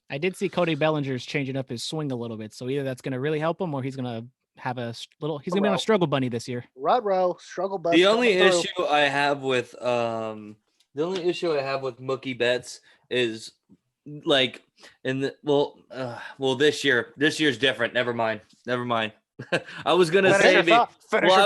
I did see Cody Bellinger's changing up his swing a little bit, so either that's going to really help him, or he's going to have he's going to be on a struggle bunny this year. Rut-row, struggle bus. The only issue I have with Mookie Betts is like this year's different. Never mind. I was gonna Finish your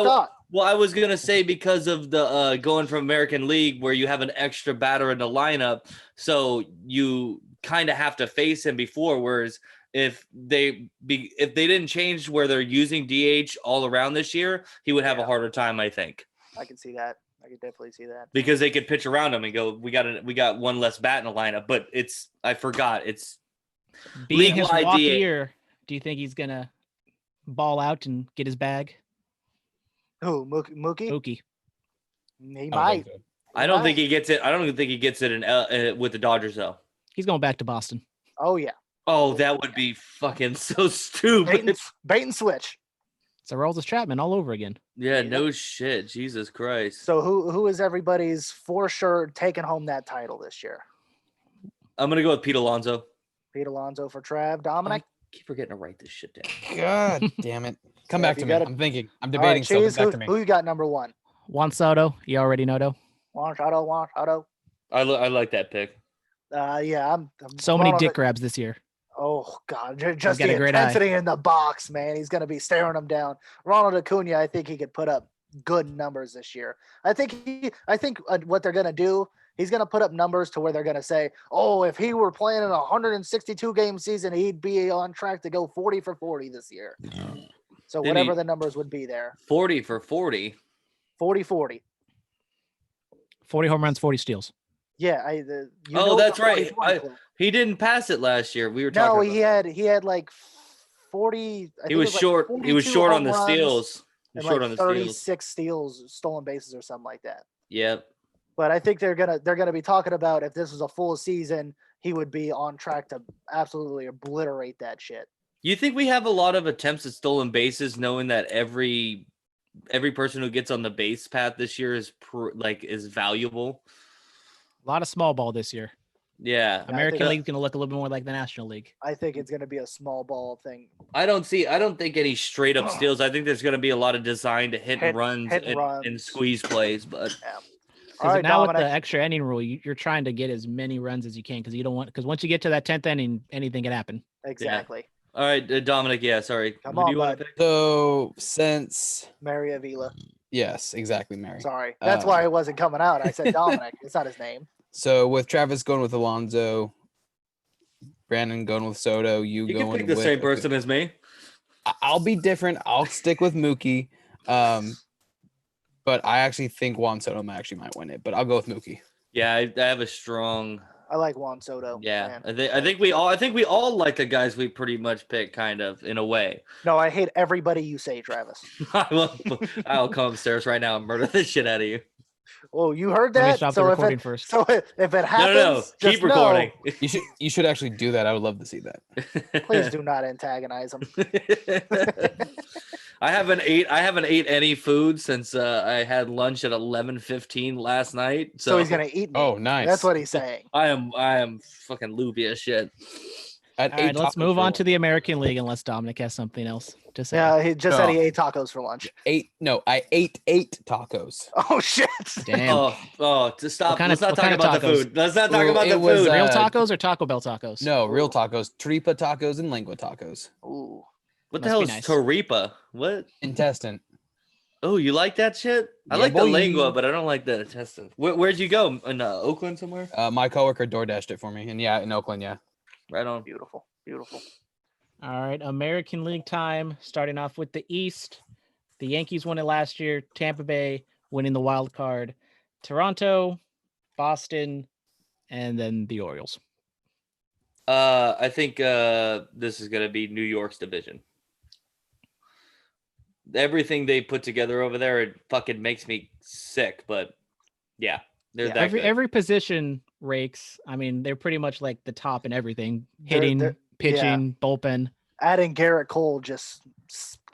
thought. Well, I was gonna say because of the going from American League where you have an extra batter in the lineup, so you kind of have to face him before. Whereas if they didn't change where they're using DH all around this year, he would have a harder time, I think. I can see that. I could definitely see that. Because they could pitch around him and go, we got one less bat in the lineup, but it's being his walk year. Do you think he's gonna ball out and get his bag? Who, Mookie? Mookie. He might. I don't think he gets it. I don't think he gets it with the Dodgers though. He's going back to Boston. Oh yeah. Oh, that would be fucking so stupid. Bait and switch. So Rolls Chapman all over again. Yeah, no shit. Jesus Christ. So who is everybody's for sure taking home that title this year? I'm gonna go with Pete Alonso. Pete Alonso for Trav. Dominic? I keep forgetting to write this shit down. God damn it. Come Yeah, back if to you me. gotta- I'm thinking. I'm All right, debating still. Cheese, Come back to me. who you got number one? Juan Soto. You already know, though. Juan Soto. I like that pick. Yeah, I'm So many Ronald- dick grabs this year. Oh God, just got the a great eye. intensity in the box, man. He's gonna be staring him down. Ronald Acuna, I think he could put up good numbers this year. I think what they're gonna do, he's gonna put up numbers to where they're gonna say, oh, if he were playing in a 162 game season, he'd be on track to go 40 for 40 this year. So Did whatever he- the numbers would be there, 40 for 40. 40. 40 home runs, 40 steals. Yeah, That's the right. 40-40 club. He didn't pass it last year. We were talking No, about he had like 40. I he think it was like short. He was 42 short on home the runs steals. He was and short like on the steals. 36 steals, stolen bases, or something like that. Yep. But I think they're gonna be talking about if this was a full season, he would be on track to absolutely obliterate that shit. You think we have a lot of attempts at stolen bases, knowing that every person who gets on the base path this year is valuable? A lot of small ball this year. Yeah. American think- League's going to look a little bit more like the National League. I think it's gonna be a small ball thing. I don't think any straight up steals. I think there's going to be a lot of design to hit runs and runs. squeeze plays, but All right, now with Dominic. the extra inning rule, you're trying to get as many runs as you can because you don't want because once you get to that 10th inning, anything can happen. Exactly. all right, Dominic. Yeah, sorry. Come Who on, do you want bud. to pick? So since Mary Avila. yes, exactly, Mary. Sorry, that's why it wasn't coming out. I said Dominic. It's not his name. So with Travis going with Alonso, Brandon going with Soto, you You going can pick the with same person as me. I'll be different. I'll stick with Mookie. But I actually think Juan Soto might win it. But I'll go with Mookie. Yeah, I have a strong. I like Juan Soto. Yeah, man. I think we all like the guys we pretty much pick, kind of in a way. No, I hate everybody you say, Travis. I'll come upstairs right now and murder the shit out of you. Oh, you heard Let me that? stop the recording first. So if it happens, No, keep just know, recording. You should actually do that. I would love to see that. please do not antagonize him. I haven't ate any food since I had lunch at 11:15 last night. So he's gonna eat me. Oh, nice. That's what he's saying. I am fucking loopy as shit. At All right, let's tacos move for on lunch. to the American League unless Dominic has something else to say. Yeah, he just said he No. ate tacos for lunch. I ate 8 tacos. Oh shit! Damn. To stop. What kind Let's of- not what talk kind of about the tacos? food. Let's not talk Well, about the it was, food. Real uh, tacos or Taco Bell tacos? No, real tacos. Tripa tacos and lengua tacos. Ooh, What the must hell be is nice. Taripa? What? Intestine. Oh, you like that shit? I Yeah, like the boy. lingua, but I don't like the intestine. Where'd you go? In Oakland somewhere? My coworker DoorDashed it for me. And yeah, in Oakland, yeah. Right on. beautiful. All right, American League time. Starting off with the East. The Yankees won it last year. Tampa Bay winning the wild card. Toronto, Boston, and then the Orioles. I think this is gonna be New York's division. Everything they put together over there, it fucking makes me sick. But yeah, they're that good. Every position rakes. I mean, they're pretty much like the top in everything: They're- hitting, they're- pitching, bullpen. Adding Garrett Cole just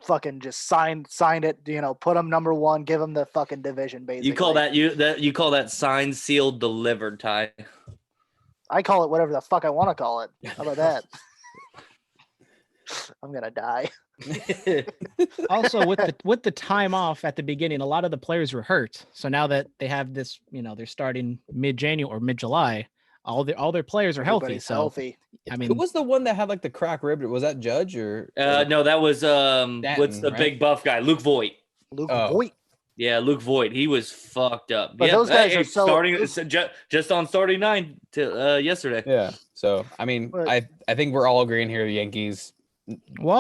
fucking just signed it. You know, put him number one. Give him the fucking division. Basically, You call that signed, sealed, delivered, Ty. I call it whatever the fuck I want to call it. How about that? I'm gonna die. Also, with the time off at the beginning, a lot of the players were hurt. So now that they have this, they're starting mid-January or mid-July. All their players are healthy. Everybody's So healthy. I Who mean, was the one that had like the crack rib? Was that Judge or? No, that was what's the right? big buff guy? Luke Voigt. Luke Oh. Voigt. Yeah, Luke Voigt. He was fucked up. But Yeah, those guys hey, are so- starting just on starting 9 till yesterday. Yeah. So I mean, But- I think we're all agreeing here. The Yankees. whoa.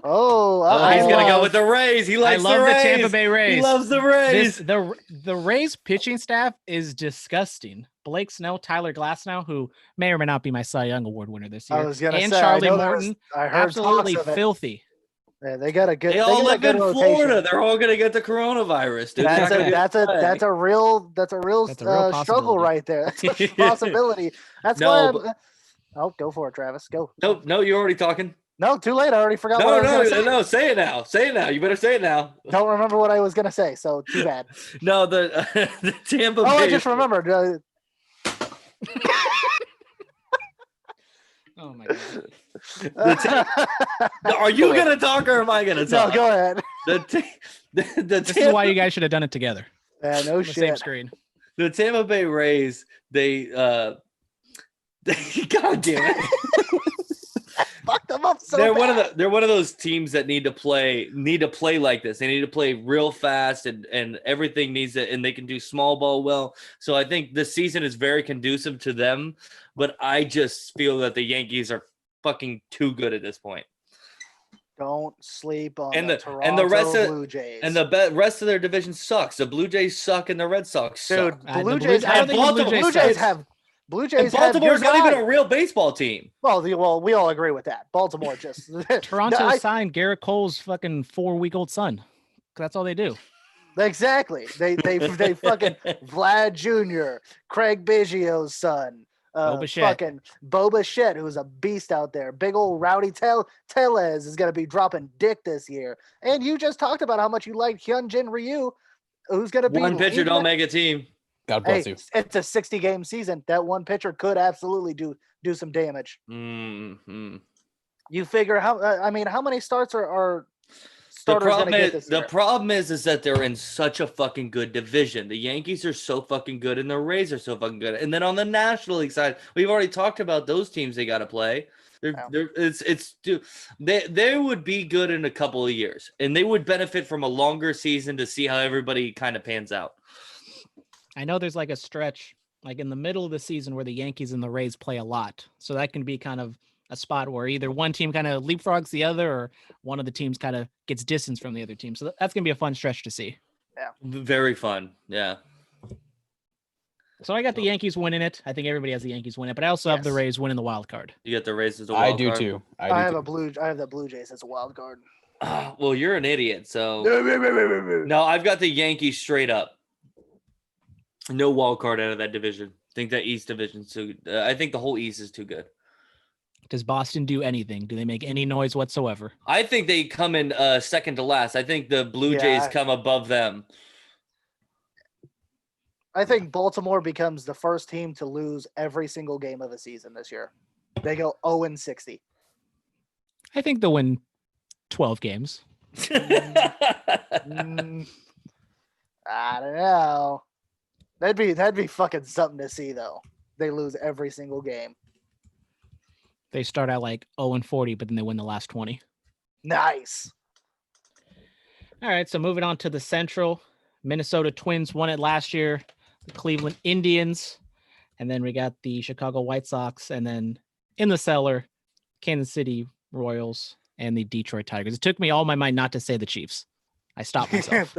Oh, Oh, he's gonna go with the Rays. He I likes love the the Rays. Tampa Bay Rays. He loves the Rays. The Rays pitching staff is disgusting. Blake Snell, Tyler Glasnow, who may or may not be my Cy Young Award winner this year, I was gonna and say, I Charlie know there was- Morton, I heard absolutely talks of it. filthy. Yeah, they got a good. They all got a live good in rotation. Florida. They're all gonna get the coronavirus, dude. That's a real struggle possibility. right there. That's a possibility. That's why I'm. Oh, go for it, Travis. Go. No, you're already talking. No, too late. I already forgot what I was gonna say. No. Say it now. Say it now. You better say it now. Don't remember what I was gonna say, so too bad. No, the Tampa Bay. I just remembered. Oh my god. Are you gonna talk or am I gonna talk? No, go ahead. This is why you guys should have done it together. Yeah, no On the same shit. screen. The Tampa Bay Rays, they God damn it. Fucked them up so They're bad. one of those teams that need to play like this. They need to play real fast and everything needs it, and they can do small ball well. So I think this season is very conducive to them, but I just feel that the Yankees are fucking too good at this point. Don't sleep on And the the- Toronto and the rest of- Blue Jays. And the rest of their division sucks. The Blue Jays suck and the Red Sox Dude, suck. The Blue Blue- Jays. I don't have- think the Blue Jays suck. Blue And Jays have your Baltimore's not guy. even a real baseball team. Well, we all agree with that. Baltimore just Toronto I- signed Garrett Cole's fucking 4-week-old son. That's all they do. exactly. They fucking Vlad Jr., Craig Biggio's son, Boba Fett. fucking Boba Shett, who's a beast out there. Big old Rowdy Tellez is gonna be dropping dick this year. And you just talked about how much you like Hyunjin Ryu, who's gonna be One pitcher leading don't the- make a team. God bless you. It's a 60-game season. That one pitcher could absolutely do some damage. Mm-hmm. You figure how many starts are starters going to get this year? The problem is that they're in such a fucking good division. The Yankees are so fucking good, and the Rays are so fucking good. And then on the National League side, we've already talked about those teams they got to play. They would be good in a couple of years, and they would benefit from a longer season to see how everybody kind of pans out. I know there's like a stretch like in the middle of the season where the Yankees and the Rays play a lot. So that can be kind of a spot where either one team kind of leapfrogs the other or one of the teams kind of gets distance from the other team. So that's going to be a fun stretch to see. Yeah. Very fun. Yeah. So I got the Yankees winning it. I think everybody has the Yankees win it, but I also have the Yes. Rays winning the wild card. You get the Rays as a I wild do card? too. I have the Blue Jays as a wild card. Well, you're an idiot. So no, I've got the Yankees straight up. No wild card out of that division. I think that East division too. I think the whole East is too good. Does Boston do anything? Do they make any noise whatsoever? I think they come in second to last. I think the Blue Jays come above them. I think Baltimore becomes the first team to lose every single game of the season this year. They go 0-60. I think they'll win 12 games. Mm, I don't know. That'd be fucking something to see though. They lose every single game. They start out like 0-40, but then they win the last 20. Nice. All right, so moving on to the Central. Minnesota Twins won it last year. The Cleveland Indians. And then we got the Chicago White Sox. And then in the cellar, Kansas City Royals and the Detroit Tigers. It took me all my mind not to say the Chiefs. I stopped myself.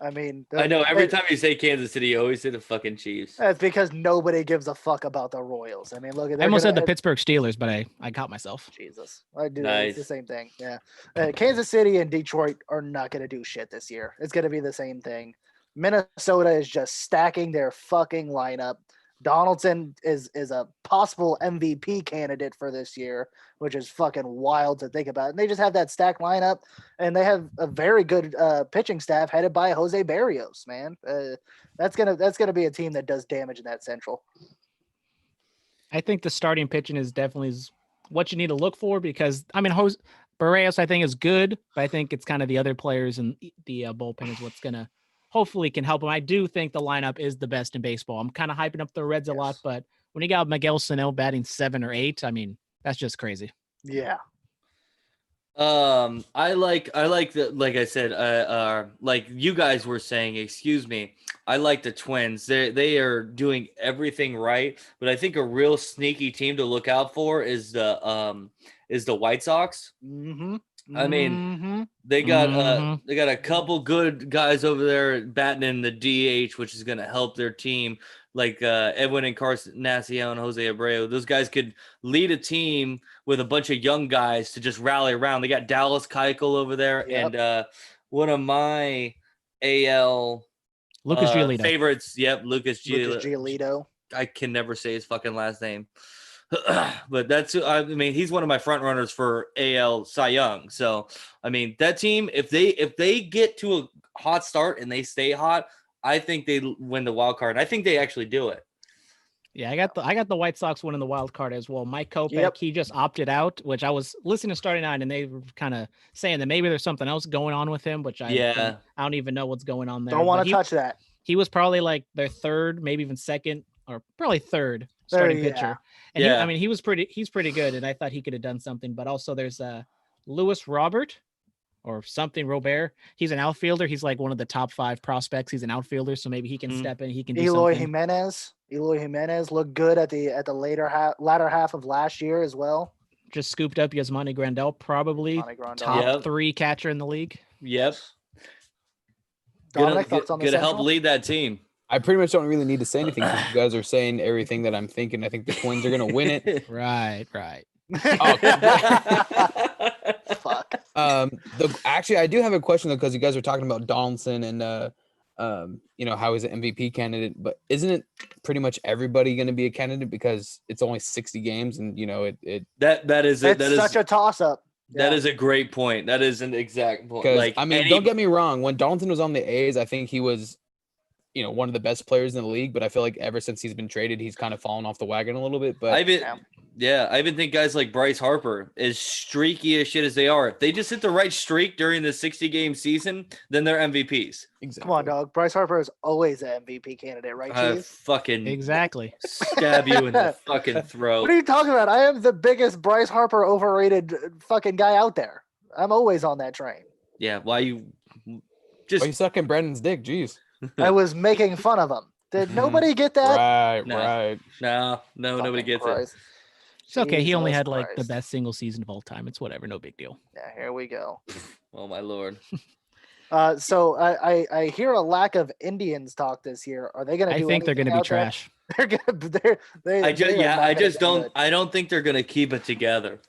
I mean, I know every time you say Kansas City, you always say the fucking Chiefs. That's because nobody gives a fuck about the Royals. I mean, look at I almost said the Pittsburgh Steelers, but I caught myself. Jesus, I do. Nice. It's the same thing. Yeah, Kansas City and Detroit are not going to do shit this year. It's going to be the same thing. Minnesota is just stacking their fucking lineup. Donaldson is a possible MVP candidate for this year, which is fucking wild to think about. And they just have that stacked lineup, and they have a very good pitching staff headed by Jose Barrios. Man, that's gonna be a team that does damage in that Central. I think the starting pitching is definitely what you need to look for because I mean Jose Barrios I think is good, but I think it's kind of the other players and the bullpen is what's gonna hopefully can help him. I do think the lineup is the best in baseball. I'm kind of hyping up the Reds a lot, but when you got Miguel Sano batting 7 or 8, I mean, that's just crazy. Yeah. I like the, like I said, like you guys were saying, excuse me, I like the Twins. They are doing everything right, but I think a real sneaky team to look out for is the White Sox. Mm-hmm. I mean, they got a couple good guys over there batting in the DH, which is going to help their team. like Edwin Encarnacion, Jose Abreu. Those guys could lead a team with a bunch of young guys to just rally around. They got Dallas Keuchel over there, Yep. and one of my AL Lucas Giolito. favorites. Yep, Lucas Giolito. I can never say his fucking last name. But that's, I mean, he's one of my front runners for AL Cy Young. So, I mean, that team, if they get to a hot start and they stay hot, I think they win the wild card. I think they actually do it. Yeah, I got the White Sox winning the wild card as well. Mike Kopech, Yep. he just opted out, which I was listening to Starting Nine, and they were kind of saying that maybe there's something else going on with him, which I don't even know what's going on there. Don't want to touch that. He was probably like their third, maybe even second, or probably third starting pitcher. And he's pretty good, and I thought he could have done something. But also there's Lewis Robert or something Robert. He's an outfielder. He's like one of the top 5 prospects. He's an outfielder, so maybe he can step in. He can do Eloy something. Jimenez looked good at the latter half of last year as well. Just scooped up Yasmani Grandal, probably top 3 catcher in the league. Yep. Dominic, thoughts on the Gonna help Central? lead that team. I pretty much don't really need to say anything. You guys are saying everything that I'm thinking. I think the Twins are gonna win it. Right. Fuck. Actually, I do have a question though, because you guys are talking about Donaldson and how he's an MVP candidate, but isn't it pretty much everybody going to be a candidate because it's only 60 games and that is such a toss up. That is a great point. That is an exact point. Like, I mean, don't get me wrong. When Donaldson was on the A's, I think he was, one of the best players in the league. But I feel like ever since he's been traded, he's kind of fallen off the wagon a little bit. But I even think guys like Bryce Harper, as streaky as shit as they are, if they just hit the right streak during the 60-game season, then they're MVPs. Exactly. Come on, dog. Bryce Harper is always an MVP candidate, right, Chief? Fucking exactly stab you in the fucking throat. What are you talking about? I am the biggest Bryce Harper overrated fucking guy out there. I'm always on that train. Yeah, why you sucking Brandon's dick? Jeez. I was making fun of him. Did nobody get that? Right. No, nobody gets it. It's okay. He only had like Christ. the best single season of all time. It's whatever. No big deal. Yeah, here we go. Oh my lord. So I hear a lack of Indians talk this year. Are they going to? I think they're going to be trash. They're gonna. I don't think they're going to keep it together.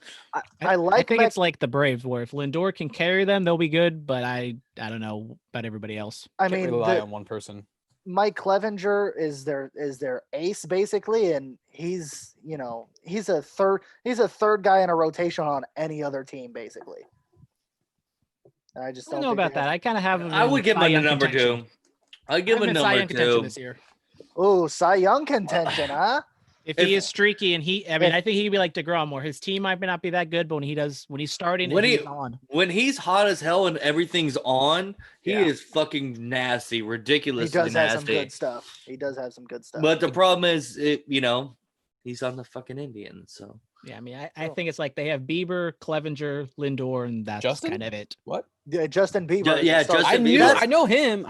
I think it's like the Braves, where if Lindor can carry them, they'll be good. But I don't know about everybody else. I Can't mean, rely on one person. Mike Clevenger is their ace basically, and he's a third guy in a rotation on any other team basically. I just don't know about that. I kind of have. I would give him a number 2. I'd give him a number 2 this year. Oh, Cy Young contention, huh? If he is streaky and I think he'd be like DeGrom, where his team might not be that good, but when he's starting, he's on. When he's hot as hell and everything's on, he is fucking nasty, ridiculously nasty. He does have some good stuff. But the problem is, he's on the fucking Indians, so. Yeah, I mean, I think it's like they have Bieber, Clevenger, Lindor, and that's kind of it. What? Yeah, Justin Bieber. Justin Bieber. I know him.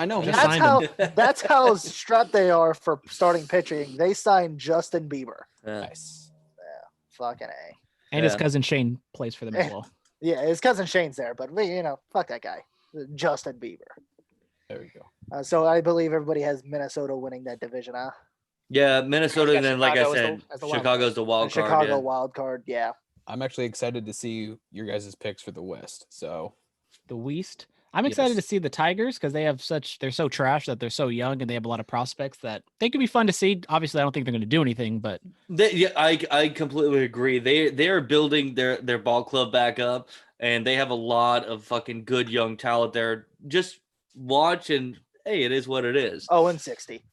That's how strapped they are for starting pitching. They signed Justin Bieber. Nice. Yeah, fucking A. And his cousin Shane plays for them as well. Yeah, his cousin Shane's there, but fuck that guy, Justin Bieber. There we go. So I believe everybody has Minnesota winning that division, huh? Yeah, Minnesota, and then like I said, Chicago's the wild card. Chicago wild card, yeah. I'm actually excited to see your guys' picks for the West. So the West. I'm excited to see the Tigers because they're so trash that they're so young and they have a lot of prospects that they could be fun to see. Obviously, I don't think they're going to do anything, but I completely agree. They are building their ball club back up, and they have a lot of fucking good young talent there. Just watch and hey, it is what it is. 0-60.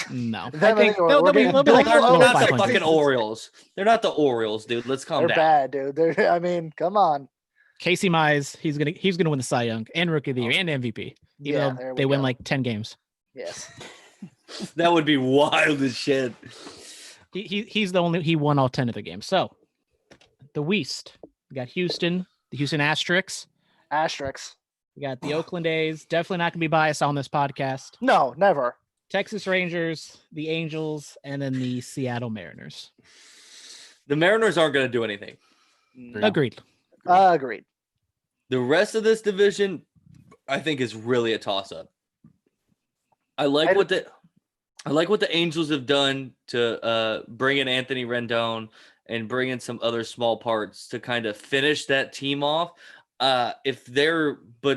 No, I think they'll be like they're not the 500. fucking Orioles. They're not the Orioles, dude. Let's calm down. They're bad, dude. I mean, come on. Casey Mize, he's gonna win the Cy Young and Rookie of the Year and MVP. Even though they win like 10 games. Yes. That would be wild as shit. He won all 10 of the games. So the West, we got Houston, the Houston Asterix. We got the Oakland A's. Definitely not gonna be biased on this podcast. No, never. Texas Rangers, the Angels, and then the Seattle Mariners. The Mariners aren't going to do anything. Agreed. Agreed. The rest of this division, I think, is really a toss-up. I like I like what the Angels have done to bring in Anthony Rendon and bring in some other small parts to kind of finish that team off. But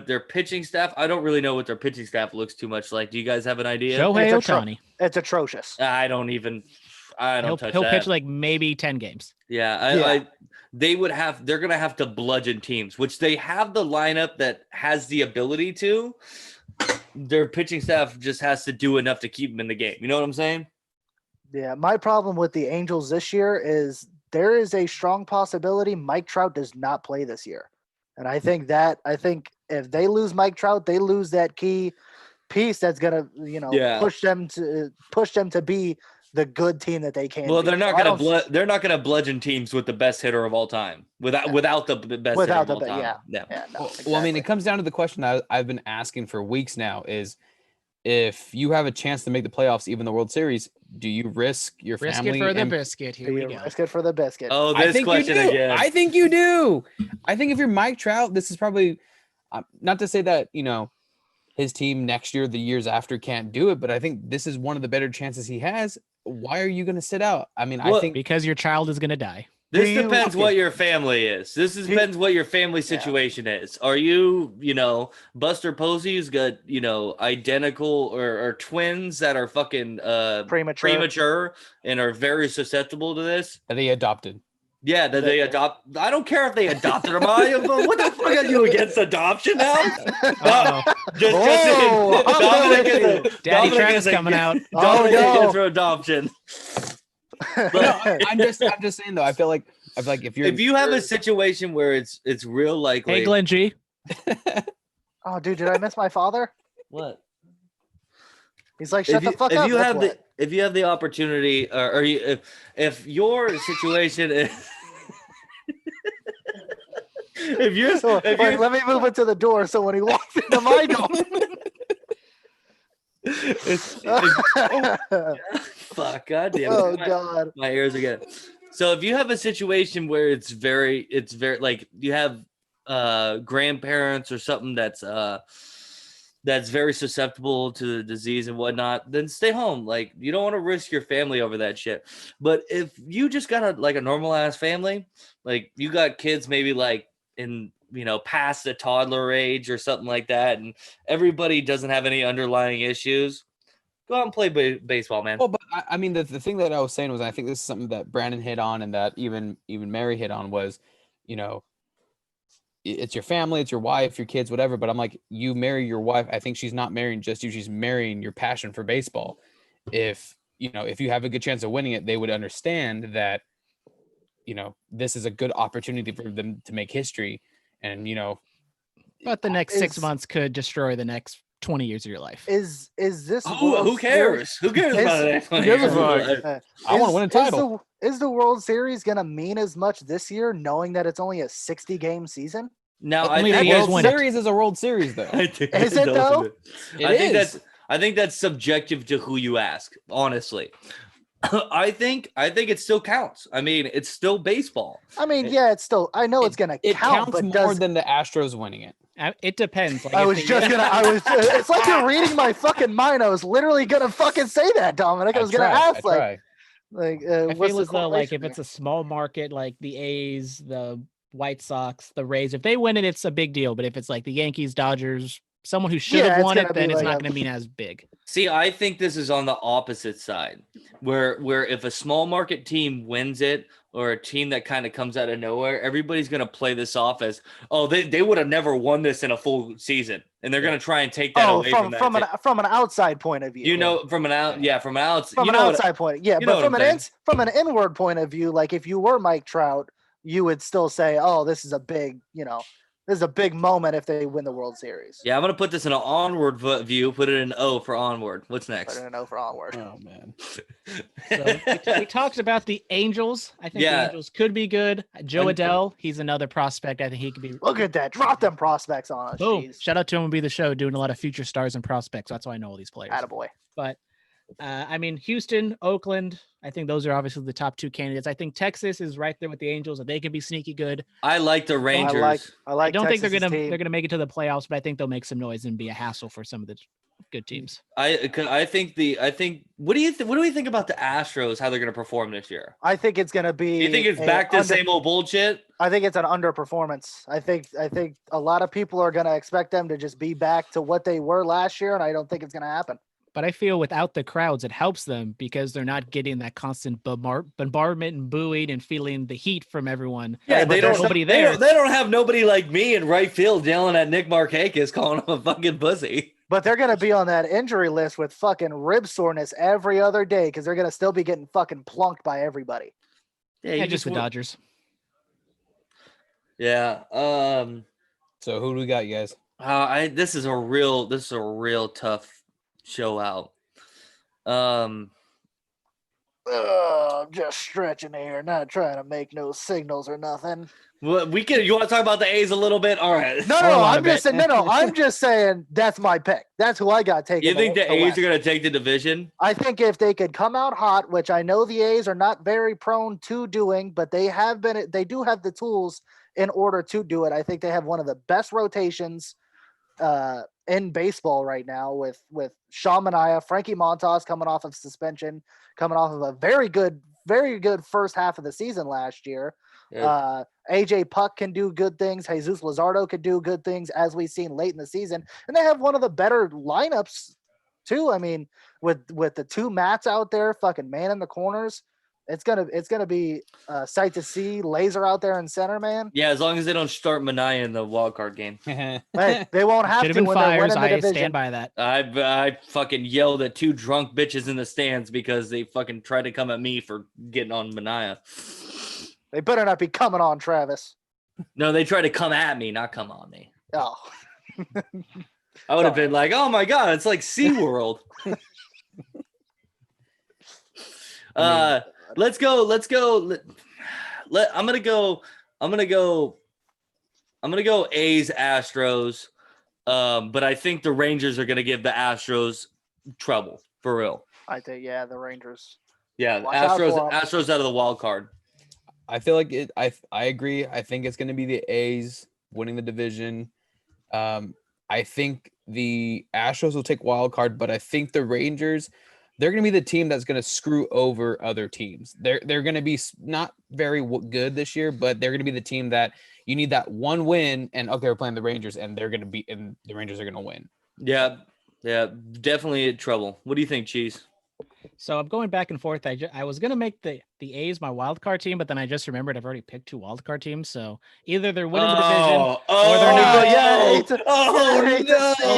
their pitching staff, I don't really know what their pitching staff looks too much like. Do you guys have an idea? Shohei It's Ohtani. It's atrocious. I don't touch He'll that. pitch like maybe 10 games. Yeah, they're gonna have to bludgeon teams, which they have the lineup that has the ability to. Their pitching staff just has to do enough to keep them in the game. You know what I'm saying? Yeah, my problem with the Angels this year is there is a strong possibility Mike Trout does not play this year. And I think if they lose Mike Trout, they lose that key piece that's gonna, push them to be the good team that they can. Well, be. they're not gonna bludgeon teams with the best hitter of all time without the best hitter of all time. No, exactly. Well, I mean, it comes down to the question I've been asking for weeks now is, if you have a chance to make the playoffs, even the World Series, do you risk your family? Risk it for the biscuit. Here we go. Risk it for the biscuit. Oh, this question again. I think you do. I think if you're Mike Trout, this is probably not to say that, his team next year, the years after can't do it, but I think this is one of the better chances he has. Why are you going to sit out? I mean, I think because your child is going to die. This depends what your family is. Depends what your family situation is. Are you, Buster Posey's got, identical or twins that are fucking premature and are very susceptible to this? Are they adopted? Yeah, that they adopt. I don't care if they adopted them. What the fuck are you against adoption now? Daddy Travis coming out. Dominic for adoption. But I'm just saying though. I feel like if you have a situation where it's real likely. Hey, Glenn G. Oh, dude, did I miss my father? What? He's like, shut the fuck up. If you have the opportunity, if your situation is. Let me move it to the door so when he walks into my door. Fuck, goddamn. Oh God, my ears again. So if you have a situation where it's very like you have grandparents or something that's very susceptible to the disease and whatnot, then stay home. Like, you don't want to risk your family over that shit. But if you just got a normal ass family, like you got kids maybe like in past the toddler age or something like that, and everybody doesn't have any underlying issues, go out and play baseball, man. Well, but I mean, the thing that I was saying was, I think this is something that Brandon hit on and that even Mary hit on was, it's your family, it's your wife, your kids, whatever. But I'm like, you marry your wife. I think she's not marrying just you. She's marrying your passion for baseball. If you have a good chance of winning it, they would understand that, this is a good opportunity for them to make history. And, but the next 6 months could destroy the next 20 years of your life. Is this? Who cares? Who cares about it? I want to win a title. Is the World Series gonna mean as much this year, knowing that it's only a 60-game season? No, I think World Series is a World Series, though. Is it though? I think that's subjective to who you ask. Honestly, I think it still counts. I mean, it's still baseball. I mean, it's still. I know it's gonna count, but more than the Astros winning it. It depends. Like, it's like you're reading my fucking mind. I was literally gonna fucking say that, Dominic. I was gonna ask I feel as though, like, if it's a small market, like the A's, the White Sox, the Rays, if they win it, it's a big deal. But if it's like the Yankees, Dodgers, someone who should have won it, then it's not going to mean as big. See, I think this is on the opposite side, where if a small market team wins it, or a team that kind of comes out of nowhere, everybody's going to play this off as, oh, they would have never won this in a full season, and they're going to try and take that away from that. From an outside point of view. From an outside point. Yeah, but from an inward point of view, like if you were Mike Trout, you would still say, oh, this is a big, this is a big moment if they win the World Series. Yeah, I'm going to put this in an onward view, put it in O for onward. What's next? Put it in O for onward. Oh, man. So we talked about the Angels. I think the Angels could be good. Joe Adell, he's another prospect. I think he could be. Look at that. Drop them prospects on us. Boom. Shout out to him and be the show, doing a lot of future stars and prospects. That's why I know all these players. Attaboy. But I mean, Houston, Oakland, I think those are obviously the top two candidates. I think Texas is right there with the Angels, and they can be sneaky good. I like the Rangers. I like. I don't Texas's think they're team. gonna make it to the playoffs, but I think they'll make some noise and be a hassle for some of the good teams. I think what do we think about the Astros? How they're going to perform this year? I think it's going to be. You think it's back to the same old bullshit? I think it's an underperformance. I think a lot of people are going to expect them to just be back to what they were last year, and I don't think it's going to happen. But I feel without the crowds, it helps them because they're not getting that constant bombardment and booing and feeling the heat from everyone. Yeah, they don't. Nobody there. They don't have nobody like me in right field yelling at Nick Markakis, calling him a fucking pussy. But they're going to be on that injury list with fucking rib soreness every other day because they're going to still be getting fucking plunked by everybody. Yeah, just the Dodgers. Yeah. So who do we got, you guys? This is a real tough show out. I'm just stretching here, not trying to make no signals or nothing. Well, you want to talk about the A's a little bit? All right. No, I'm just saying that's my pick. That's who I got taken. You think the A's are going to take the division? I think if they could come out hot, which I know the A's are not very prone to doing, but they do have the tools in order to do it. I think they have one of the best rotations in baseball right now with Sean Manaea, Frankie Montas coming off of suspension, coming off of a very good first half of the season last year. Yeah. AJ Puck can do good things. Jesus Luzardo could do good things, as we've seen late in the season. And they have one of the better lineups too. I mean, with the two Matts out there, fucking man in the corners, it's gonna be a sight to see. Laser out there in center, man. Yeah, as long as they don't start Manaea in the wild card game. Hey, they won't have to when they're winning the division. I stand by that. I fucking yelled at two drunk bitches in the stands because they fucking tried to come at me for getting on Manaea. They better not be coming on Travis. No, they tried to come at me, not come on me. Oh. I would have been like, oh my God, it's like SeaWorld. Let's go. I'm gonna go A's Astros. But I think the Rangers are gonna give the Astros trouble for real. I think the Rangers. Yeah, Astros out of the wild card. I feel like it. I agree. I think it's going to be the A's winning the division. I think the Astros will take wild card, but I think the Rangers, they're going to be the team that's going to screw over other teams. They're going to be not very good this year, but they're going to be the team that you need that one win. And okay, we're playing the Rangers, and they're going to be, and the Rangers are going to win. Yeah, definitely in trouble. What do you think, Cheese? So I'm going back and forth. I was gonna make the A's my wild card team, but then I just remembered I've already picked two wild card teams. So either they're winning the division or they're not.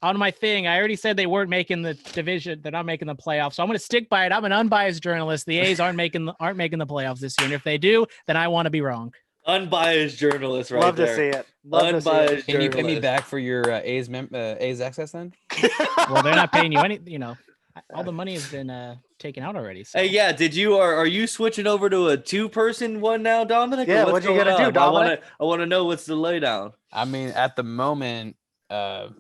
On my thing, I already said they weren't making the division. They're not making the playoffs. So I'm gonna stick by it. I'm an unbiased journalist. The A's aren't making the playoffs this year, and if they do, then I want to be wrong. Unbiased journalist, right? Love there. to see it. Unbiased. Can you pay me back for your A's access then? Well, they're not paying you any. All the money has been taken out already. So. Hey, yeah. Are you switching over to a 2-person one now, Dominic? Yeah. What you gonna do, Dominic? I want to know what's the laydown. I mean, at the moment,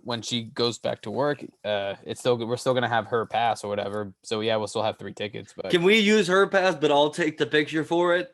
when she goes back to work, we're still gonna have her pass or whatever. So yeah, we'll still have 3 tickets. But can we use her pass? But I'll take the picture for it.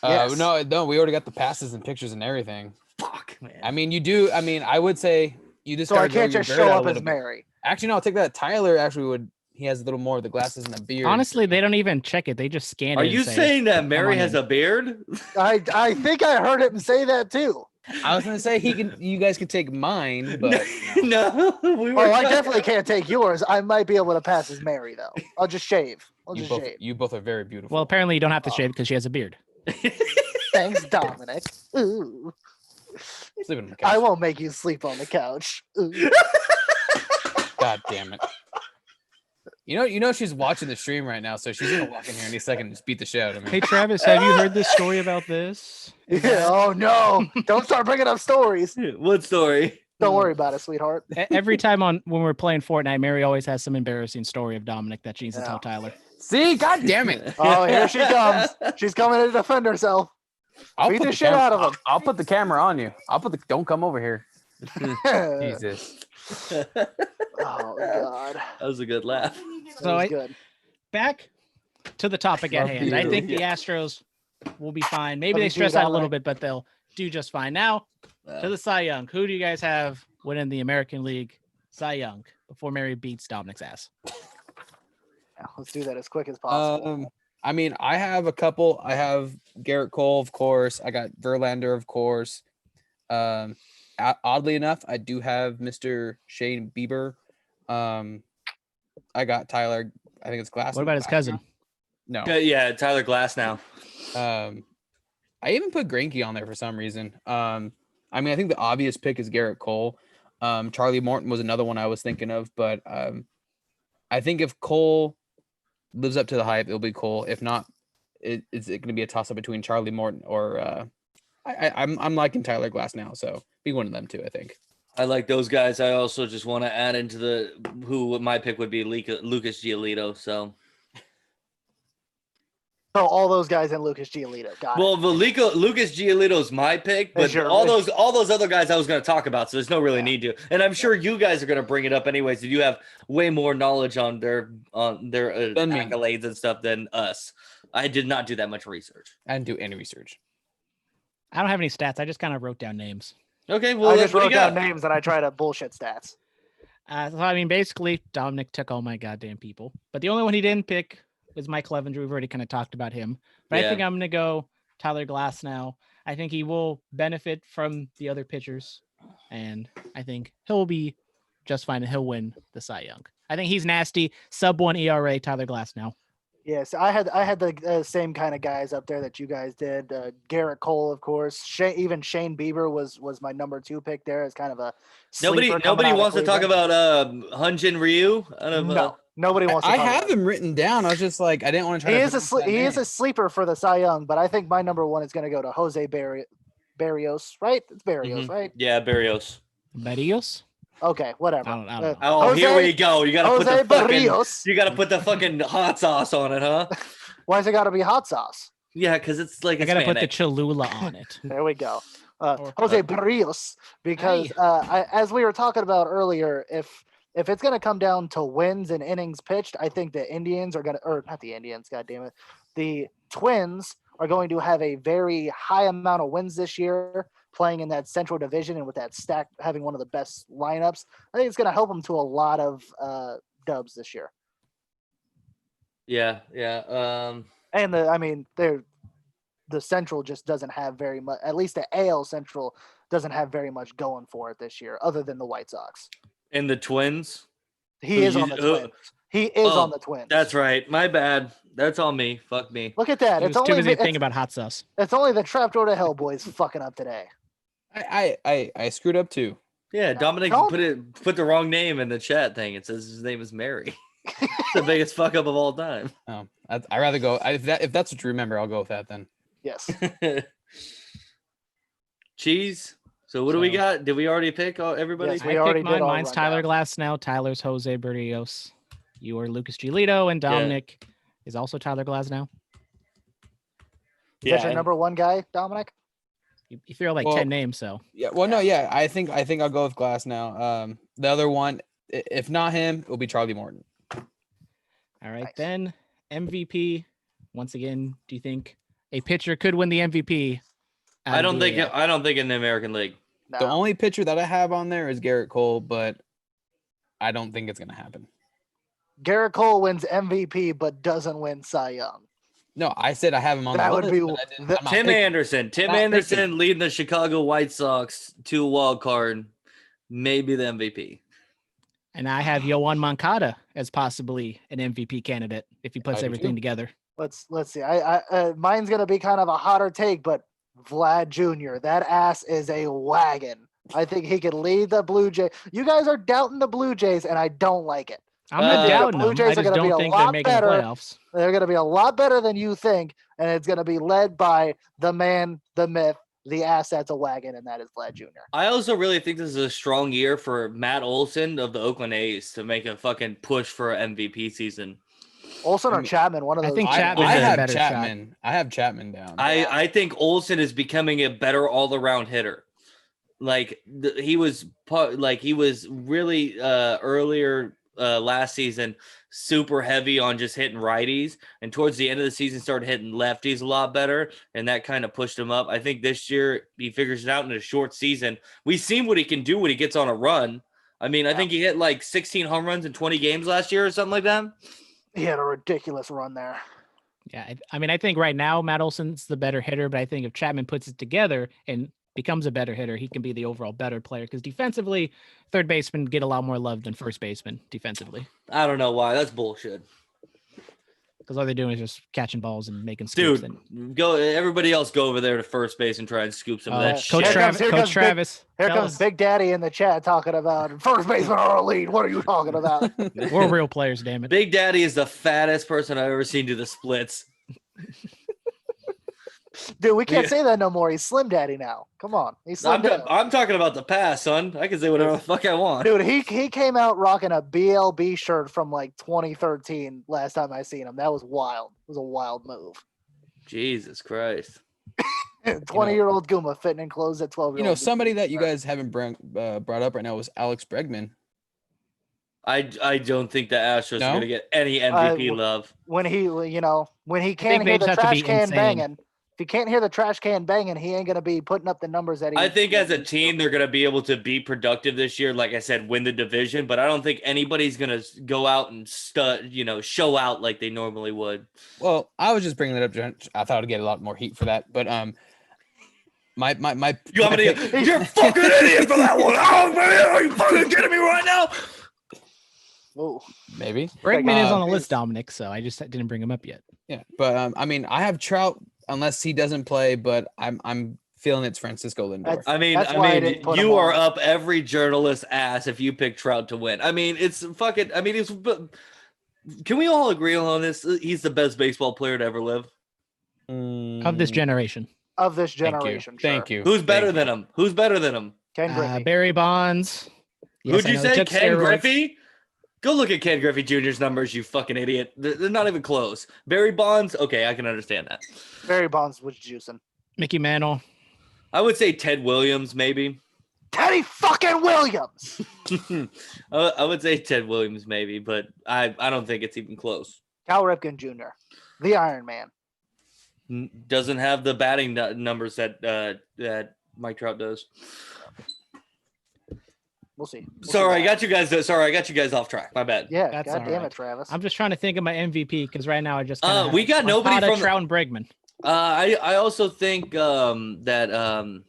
Yes. No, we already got the passes and pictures and everything. Fuck, man. I mean, you do. I mean, I would say you just. So I can't just show up as Mary. Actually, no, I'll take that. Tyler actually would. He has a little more of the glasses and the beard. Honestly, they don't even check it. They just scan it. Are you saying that Mary has a beard? I think I heard him say that too. I was gonna say you guys can take mine, but no. I definitely can't take yours. I might be able to pass as Mary though. I'll just shave. Shave. You both are very beautiful. Well, apparently you don't have to shave because she has a beard. Thanks, Dominic. Ooh. Sleep on the couch. I won't make you sleep on the couch. God damn it. You know she's watching the stream right now, so she's gonna walk in here any second and just beat the shit out of me. Hey Travis, have you heard this story about this? Yeah, oh no. Don't start bringing up stories. What story? Don't worry about it, sweetheart. Every time when we're playing Fortnite, Mary always has some embarrassing story of Dominic that she needs to tell Tyler. See, god damn it. Oh, here she comes. She's coming to defend herself. Beat the shit out of him. I'll put the camera on you. Don't come over here. Jesus. Oh god. That was a good laugh. So good. Back to the topic at hand. I think the Astros will be fine. Maybe they stress out a little bit, but they'll do just fine. Now to the Cy Young. Who do you guys have winning the American League Cy Young before Mary beats Dominic's ass? Yeah, let's do that as quick as possible. I mean, I have a couple. I have Garrett Cole, of course. I got Verlander, of course. Oddly enough, I do have Mr. Shane Bieber. I got Tyler. I think it's Glass. What about his cousin? No. Yeah, Tyler Glass now. I even put Greinke on there for some reason. I mean, I think the obvious pick is Garrett Cole. Charlie Morton was another one I was thinking of, but I think if Cole lives up to the hype, it'll be Cole. If not, it's going to be a toss up between Charlie Morton or I'm liking Tyler Glass now, so be one of them too. I think. I like those guys. I also just want to add into who my pick would be Lucas Giolito. So all those guys and Lucas Giolito. Got it. Lucas Giolito's my pick, but all those other guys I was going to talk about, so there's no really need to. And I'm sure you guys are going to bring it up anyways. So you have way more knowledge on their accolades and stuff than us. I did not do that much research. I didn't do any research. I don't have any stats. I just kind of wrote down names. Okay, well, I just wrote down names and I try to bullshit stats. So I mean, basically, Dominic took all my goddamn people, but the only one he didn't pick was Mike Clevenger. We've already kind of talked about him, but I think I'm going to go Tyler Glass now. I think he will benefit from the other pitchers, and I think he'll be just fine and he'll win the Cy Young. I think he's nasty. Sub-1 ERA, Tyler Glass now. Yes, I had the same kind of guys up there that you guys did. Garrett Cole, of course. Even Shane Bieber was my number 2 pick there as kind of a nobody wants to talk about Hyun-Jin Ryu. No, nobody wants to. I have him written down. I was just like, I didn't want to try. He is a sleeper for the Cy Young, but I think my number 1 is going to go to Jose Barrios. Right? It's Barrios, right? Yeah, Barrios. Okay, whatever. I don't know. Oh, here we go. You gotta put the fucking hot sauce on it, huh? Why has it got to be hot sauce? Yeah, because it's like I gotta put the Cholula on it. There we go. Jose Barrios, because as we were talking about earlier, if it's gonna come down to wins and innings pitched, I think the Indians are gonna, or not the Indians, goddammit, the Twins are going to have a very high amount of wins this year, playing in that Central Division and with that stack having one of the best lineups. I think it's going to help them to a lot of dubs this year. Yeah. And the Central just doesn't have very much. At least the AL Central doesn't have very much going for it this year, other than the White Sox. And the Twins. He is on the Twins. He is on the Twins. That's right. My bad. That's on me. Fuck me. Look at that. It's only too busy thinking about hot sauce. It's only the Trapdoor to Hell boys fucking up today. I screwed up too. Yeah, Dominic put the wrong name in the chat thing. It says his name is Mary. It's the biggest fuck up of all time. Oh, I'd rather go. If that's what you remember, I'll go with that then. Yes. Cheese. So what do we got? Did we already pick everybody? Yes, I picked mine. Mine's Tyler Glass now. Tyler's Jose Barrios. You are Lucas Giolito, and Dominic is also Tyler Glass now. Is that your number 1 guy, Dominic? You throw like 10 names, so. Yeah. Well, no. Yeah. I think I'll go with Glass now. The other one, if not him, it will be Charlie Morton. All right, then MVP. Once again, do you think a pitcher could win the MVP? I don't think in the American League. No. The only pitcher that I have on there is Garrett Cole, but I don't think it's going to happen. Garrett Cole wins MVP, but doesn't win Cy Young. No, I said I have him on that the would list. Be Tim Anderson. Tim Anderson leading the Chicago White Sox to a wild card, maybe the MVP. And I have Yoan Moncada as possibly an MVP candidate if he puts everything together. Let's see. I mine's gonna be kind of a hotter take, but Vlad Jr. That ass is a wagon. I think he could lead the Blue Jays. You guys are doubting the Blue Jays, and I don't like it. I'm not doubting them. I just don't think they're making the playoffs. They're going to be a lot better than you think, and it's going to be led by the man, the myth, the ass that's a wagon, and that is Vlad Jr. I also really think this is a strong year for Matt Olson of the Oakland A's to make a fucking push for an MVP season. Olson or Chapman, one of those. I think Chapman. I have Chapman down. I think Olson is becoming a better all-around hitter. Like he was really earlier last season super heavy on just hitting righties, and towards the end of the season started hitting lefties a lot better, and that kind of pushed him up. I think this year he figures it out in a short season. We've seen what he can do when he gets on a run. I mean, I think he hit like 16 home runs in 20 games last year or something like that. He had a ridiculous run there. Yeah, I mean, I think right now Matt Olson's the better hitter, but I think if Chapman puts it together and becomes a better hitter, he can be the overall better player. Because defensively, third baseman get a lot more love than first baseman defensively. I don't know why. That's bullshit. Because all they're doing is just catching balls and making scoops. Dude, go. Everybody else go over there to first base and try and scoop some of that Coach shit. Travis. Here comes Big Daddy in the chat talking about first baseman are elite. What are you talking about? We're real players, damn it. Big Daddy is the fattest person I've ever seen do the splits. Dude, we can't say that no more. He's Slim Daddy now. Come on. He's Slim Daddy. I'm talking about the past, son. I can say whatever the fuck I want. Dude, he came out rocking a BLB shirt from like 2013 last time I seen him. That was wild. It was a wild move. Jesus Christ. 20-year-old Guma fitting in clothes at 12-year-old. Somebody that you guys haven't brought up right now was Alex Bregman. I don't think the Astros are going to get any MVP love. When he can't hear the trash can banging. If he can't hear the trash can banging, he ain't going to be putting up the numbers that he. I think as a team, they're going to be able to be productive this year. Like I said, win the division, but I don't think anybody's going to go out and show out like they normally would. Well, I was just bringing that up. I thought I'd get a lot more heat for that, but my you're a fucking idiot for that one. Oh man, are you fucking kidding me right now? Ooh. Maybe Bregman is on the list, Dominic. So I just didn't bring him up yet. Yeah, but I mean, I have Trout unless he doesn't play, but I'm feeling it's Francisco Lindor. I mean, you are up every journalist's ass if you pick Trout to win. I mean, it's fucking. I mean, can we all agree on this? He's the best baseball player to ever live Of this generation. Thank you. Who's better than him? Ken Griffey. Barry Bonds. Who'd you say? Ken Griffey? Go look at Ken Griffey Jr.'s numbers, you fucking idiot. They're not even close. Barry Bonds, okay, I can understand that. Barry Bonds was juicing. Mickey Mantle. I would say Ted Williams, maybe. Teddy fucking Williams! I would say Ted Williams, maybe, but I don't think it's even close. Cal Ripken Jr., the Iron Man. Doesn't have the batting numbers that Mike Trout does. We'll see. I got you guys off track. My bad. Yeah, That's God damn right. it, Travis. I'm just trying to think of my MVP because right now I just we got nobody from Trout and Bregman. I also think that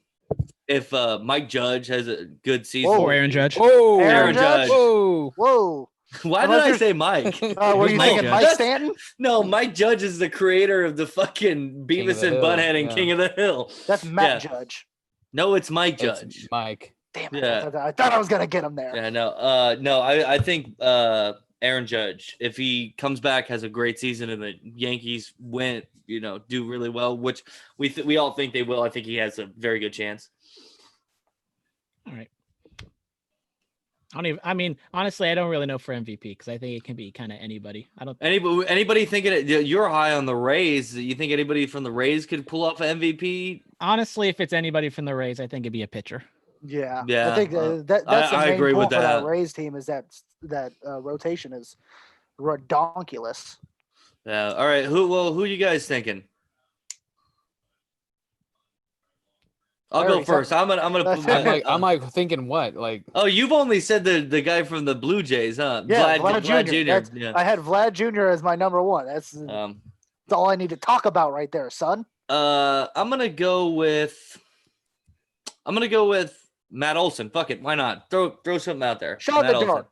if Mike Judge has a good season, or Aaron Judge. Oh, Aaron Judge. Whoa. Why did I say Mike? Were you thinking Mike Stanton? No, Mike Judge is the creator of the fucking Beavis and Butthead and King of the Hill. That's Matt Judge. No, it's Mike Judge. It's Mike. Damn it! Yeah. I thought I was gonna get him there. Yeah, no. I think Aaron Judge, if he comes back, has a great season, and the Yankees do really well, which we all think they will. I think he has a very good chance. All right. Honestly, I don't really know for MVP because I think it can be kind of anybody. Anybody thinking you're high on the Rays. You think anybody from the Rays could pull off an MVP? Honestly, if it's anybody from the Rays, I think it'd be a pitcher. Yeah. I think that's the main agree point with that. For that Rays team is that rotation is redonkulous. Yeah. All right. Who you guys thinking? I'll go first. I'm gonna. I'm like thinking what like. Oh, you've only said the guy from the Blue Jays, huh? Yeah, Vlad Jr. Yeah. I had Vlad Jr. as my number one. That's all I need to talk about right there, son. I'm gonna go with Matt Olson. Fuck it, why not? Throw something out there. Shut the door.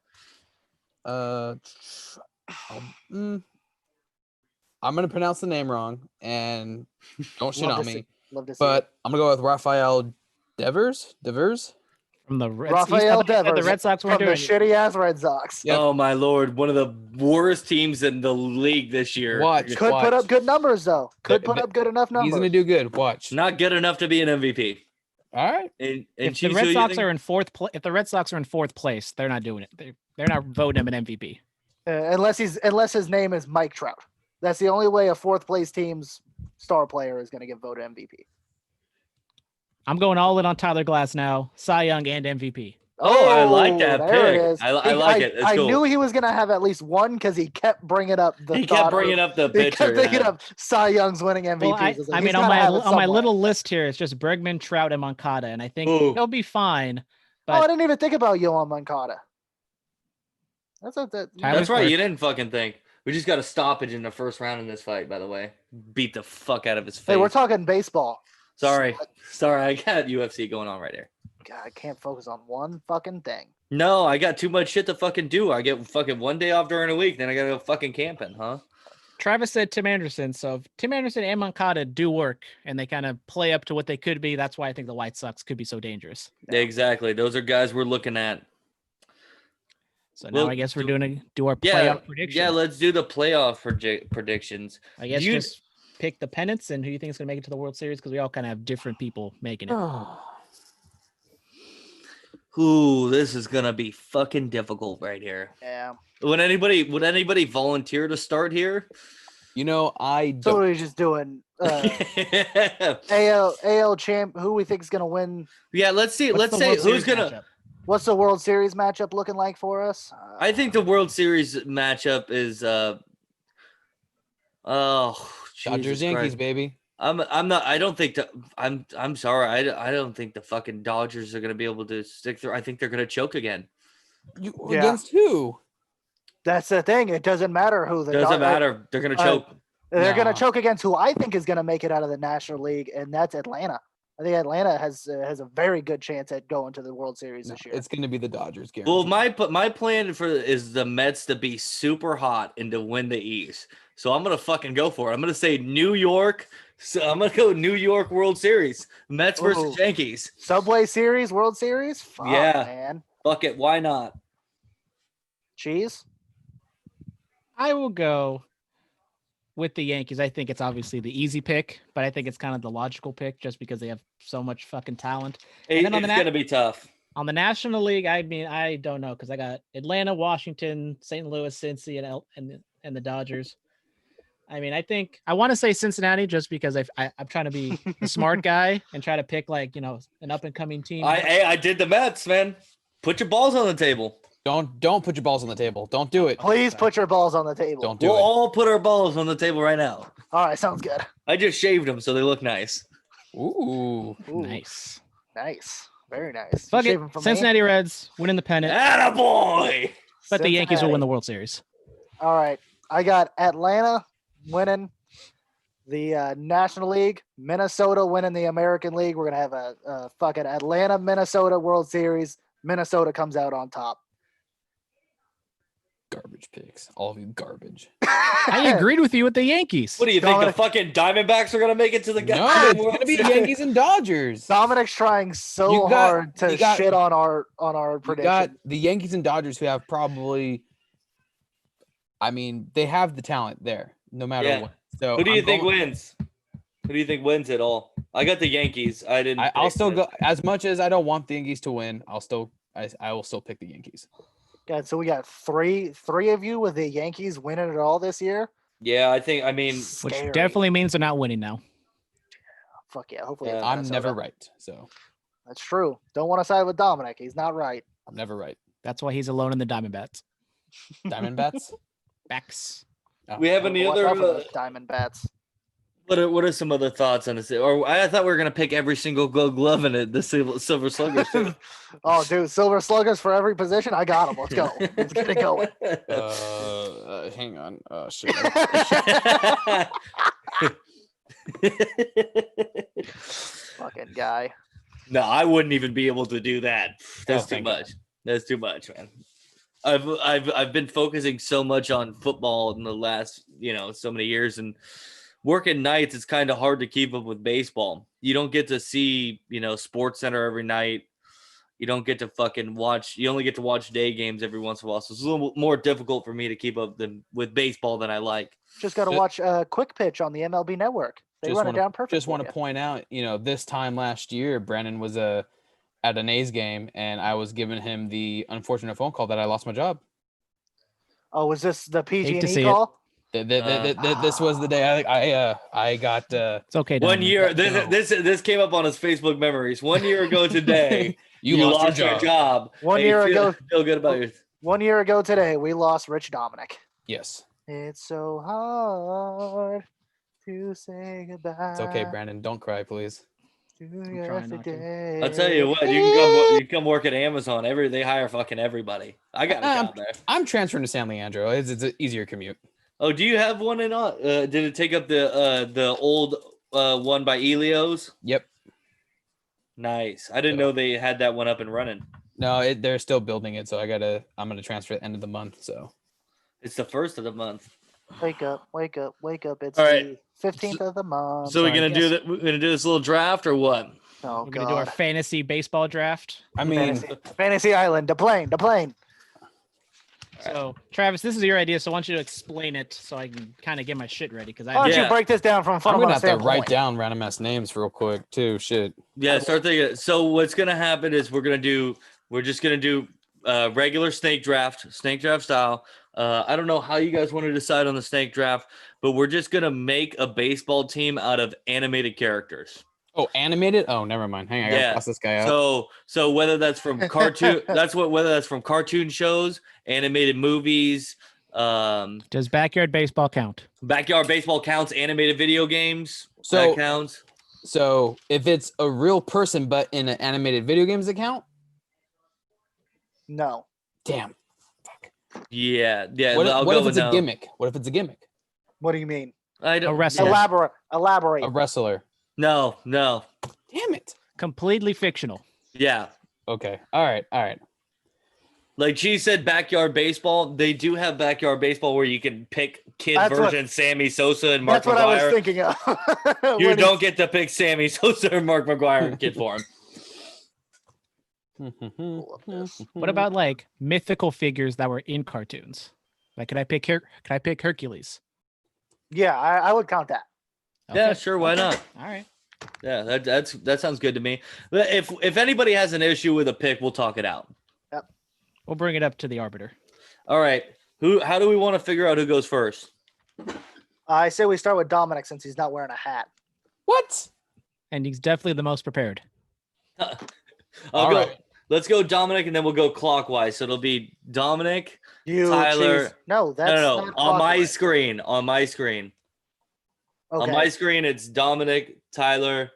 I'm gonna pronounce the name wrong, and don't shit on me. But I'm gonna go with Rafael Devers. From the Rafael Devers. The Red Sox from the shitty ass Red Sox. Yep. Oh my lord, one of the worst teams in the league this year. Could put up good numbers though. Could put up good enough numbers. He's gonna do good. Watch. Not good enough to be an MVP. All right. If the Red Sox are in fourth place, they're not doing it. They're not voting him an MVP. Unless his name is Mike Trout. That's the only way a fourth place team's star player is going to get voted MVP. I'm going all in on Tyler Glass now, Cy Young and MVP. Oh, I like that pick. I like it. It's I cool. knew he was going to have at least one because he kept bringing up the He kept bringing up the pitcher. He kept thinking of Cy Young's winning MVP. Well, on my little list here, it's just Bregman, Trout, and Moncada, and I think they'll be fine. But I didn't even think about Yohan Moncada. That's a, that, Time That's is right. worth. You didn't fucking think. We just got a stoppage in the first round in this fight, by the way. Beat the fuck out of his face. Hey, we're talking baseball. Sorry. I got UFC going on right here. God, I can't focus on one fucking thing. No, I got too much shit to fucking do. I get fucking 1 day off during a week, then I gotta go fucking camping, huh? Travis said Tim Anderson. So if Tim Anderson and Moncada do work and they kind of play up to what they could be, that's why I think the White Sox could be so dangerous. Yeah. Exactly. Those are guys we're looking at. So now Well, I guess we're do our playoff predictions. Yeah, let's do the playoff predictions. I guess just pick the pennants and who you think is going to make it to the World Series, because we all kind of have different people making it. Ooh, this is gonna be fucking difficult right here. Yeah. Would anybody volunteer to start here? You know, I So don't. we're just doing AL champ. Who we think is gonna win? Yeah, let's see. What's Let's the say World who's Series gonna. matchup? What's the World Series matchup looking like for us? I think the World Series matchup is Dodgers Yankees, baby. I'm not. I don't think I'm sorry. I don't think the fucking Dodgers are gonna be able to stick through. I think they're gonna choke again. Yeah. Against who? That's the thing. It doesn't matter who the Doesn't matter. They're gonna choke. They're gonna Nah. choke against who I think is gonna make it out of the National League, and that's Atlanta. I think Atlanta has a very good chance at going to the World Series No, this year. it's going to be the Dodgers. Guaranteed. Well, my plan is the Mets to be super hot and to win the East. So I'm gonna fucking go for it. I'm gonna say New York. So I'm gonna go New York World Series. Mets versus Ooh. Yankees. Subway Series, World Series. Fuck, Yeah. man. Fuck it. Why not? Cheese. I will go with the Yankees. I think it's obviously the easy pick, but I think it's kind of the logical pick just because they have so much fucking talent. And then on It's the gonna be tough. On the National League, I mean, I don't know because I got Atlanta, Washington, St. Louis, Cincy, and the Dodgers. I mean, I think I want to say Cincinnati just because I'm trying to be the smart guy and try to pick an up and coming team. I did the Mets, man. Put your balls on the table. Don't put your balls on the table. Don't do it. Please put your balls on the table. Don't do We'll it. all put our balls on the table right now. All right, sounds good. I just shaved them so they look nice. Ooh. Ooh, Nice. Nice. Very nice. Fuck You it. shaving from me? Cincinnati Reds winning the pennant, Attaboy! but the Yankees will win the Cincinnati. World Series. All right. I got Atlanta winning the National League, Minnesota winning the American League. We're going to have a fucking Atlanta, Minnesota World Series. Minnesota comes out on top. Garbage picks. All of you garbage. I agreed with you with the Yankees. What do you think? Dominic- The fucking Diamondbacks are gonna make it to the No, goddamn it's World gonna be Series? Yankees and Dodgers. Dominic's trying so You got- hard to you got- shit on our You prediction. got the Yankees and Dodgers who have probably. I mean, they have the talent there, no matter Yeah. what. So Who do you I'm think going- wins? Who do you think wins it all? I got the Yankees. I didn't. I'll pick still the- go as much as I don't want the Yankees to win. I will still pick the Yankees. God, so we got three of you with the Yankees winning it all this year. Yeah, I think. I mean, Which Scary. definitely means they're not winning now. Fuck yeah. Hopefully Yeah. it's I'm Minnesota. never right, so That's true. Don't want to side with Dominic. He's not right. I'm never right. That's why he's alone in the Diamondbacks. Diamondbacks. Backs. Oh. we have any Watch other? out for those Diamond Bats. What are some other thoughts on this? Or I thought we were gonna pick every single Gold Glove in it. The Silver Sluggers. too. Oh, dude, Silver Sluggers for every position. I got him. Let's go. Let's get it going. Hang on. Shit. Fucking guy. No, I wouldn't even be able to do that. That's too thank God. much. That's too much, man. I've been focusing so much on football in the last, so many years, and working nights, it's kind of hard to keep up with baseball. You don't get to see, Sports Center every night. You don't get to fucking watch. You only get to watch day games every once in a while. So it's a little more difficult for me to keep up with baseball than I like. Just got to watch Quick Pitch on the MLB Network. They run it down perfect. Just for want you. to point out, this time last year, Brandon was at an A's game, and I was giving him the unfortunate phone call that I lost my job. Oh, was this the Hate to PG&E see it. call? This was the day I got. It's okay. One Dominic. year, this came up on his Facebook memories. 1 year ago today, you lost your job. One and you year feel, ago. feel good about your. 1 year ago today, we lost Rich Dominic. Yes, It's so hard to say goodbye. it's okay, Brandon. Don't cry, please. trying not to. I'll tell you what, you can come work at Amazon. They hire fucking everybody. I got a job there. I'm transferring to San Leandro. It's an easier commute. Oh, do you have one in? Did it take up the old one by Elio's? Yep. Nice. I didn't know they had that one up and running. No, they're still building it, so I'm gonna transfer at the end of the month. So it's the first of the month. Wake up! It's all right. The 15th of the month. So we're gonna do that. We're gonna do this little draft or what? Oh, we're gonna do our fantasy baseball draft. I mean, fantasy Island, the plane. So Travis, this is your idea, so I want you to explain it so I can kind of get my shit ready. Because why don't you break this down from front I'm of gonna us? have to write down random ass names real quick too. Shit. Yeah, start thinking. So what's gonna happen is we're just gonna do regular snake draft style. I don't know how you guys want to decide on the snake draft, but we're just gonna make a baseball team out of animated characters. Oh, animated? Oh, never mind. Hang on, I gotta pass this guy out. So whether that's from cartoon, whether that's from cartoon shows, animated movies. Does backyard baseball count? Backyard baseball counts. Animated video games. So that counts. So if it's a real person but in an animated video games account? No. Damn. Fuck. Yeah. What if it's a gimmick? What if it's a gimmick? What do you mean? A wrestler. Elaborate. A wrestler. No. Damn it. Completely fictional. Yeah. Okay. All right. Like she said, backyard baseball. They do have backyard baseball where you can pick version Sammy Sosa and Mark McGwire. That's what I was thinking of. You don't get to pick Sammy Sosa or Mark McGwire and kid for him. What about like mythical figures that were in cartoons? Like, could I pick Hercules? Yeah, I would count that. Okay. Yeah, sure. Why not? All right. Yeah, that sounds good to me. If anybody has an issue with a pick, we'll talk it out. Yep. We'll bring it up to the arbiter. All right. How do we want to figure out who goes first? I say we start with Dominic since he's not wearing a hat. What? And he's definitely the most prepared. Right. Let's go Dominic, and then we'll go clockwise. So it'll be Dominic, Tyler. Choose. No, that's no. not On my clockwise. screen. Okay. On my screen, it's Dominic, Tyler,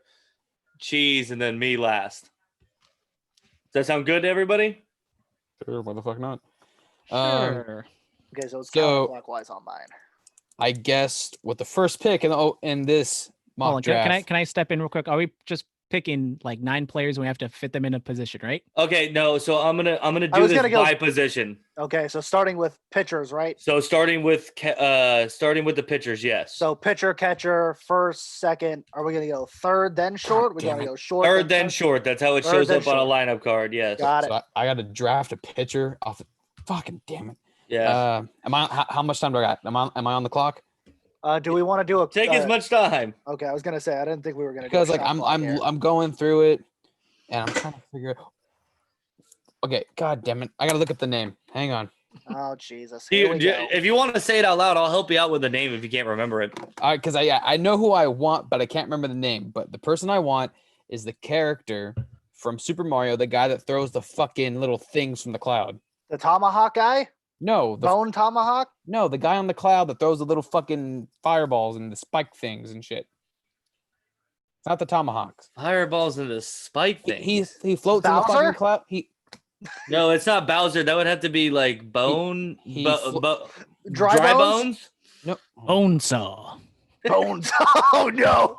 Cheese, and then me last. Does that sound good to everybody? Sure, why the fuck not? Sure. Okay, so it's counterclockwise on mine. I guessed with the first pick in this mock draft. Can I step in real quick? Are we just picking like 9 players and we have to fit them in a position, right? Okay, no. So I'm gonna do this by position. Okay, so starting with pitchers, right? So starting with the pitchers, yes. So pitcher, catcher, first, second. Are we gonna go third then short? We're gonna go short. Third then short. That's how it shows up on a lineup card. Yes. Got it. So I got to draft a pitcher off. Fucking damn it. Yeah. How much time do I got? Am I on the clock? Do we want to do a take as much time? Okay, I was gonna say I didn't think we were gonna because like I'm going through it and I'm trying to figure it. Okay, god damn it! I gotta look at the name. Hang on. Oh Jesus! If you want to say it out loud, I'll help you out with the name if you can't remember it. All right, because I know who I want, but I can't remember the name. But the person I want is the character from Super Mario, the guy that throws the fucking little things from the cloud. The tomahawk guy? No, Bone tomahawk? No, the guy on the cloud that throws the little fucking fireballs and the spike things and shit. It's not the tomahawks. Fireballs and the spike things. He floats Bowser? in the fucking cloud. No, it's not Bowser. That would have to be like Bone. Dry Bones? No. Bone saw. Bones. Oh no.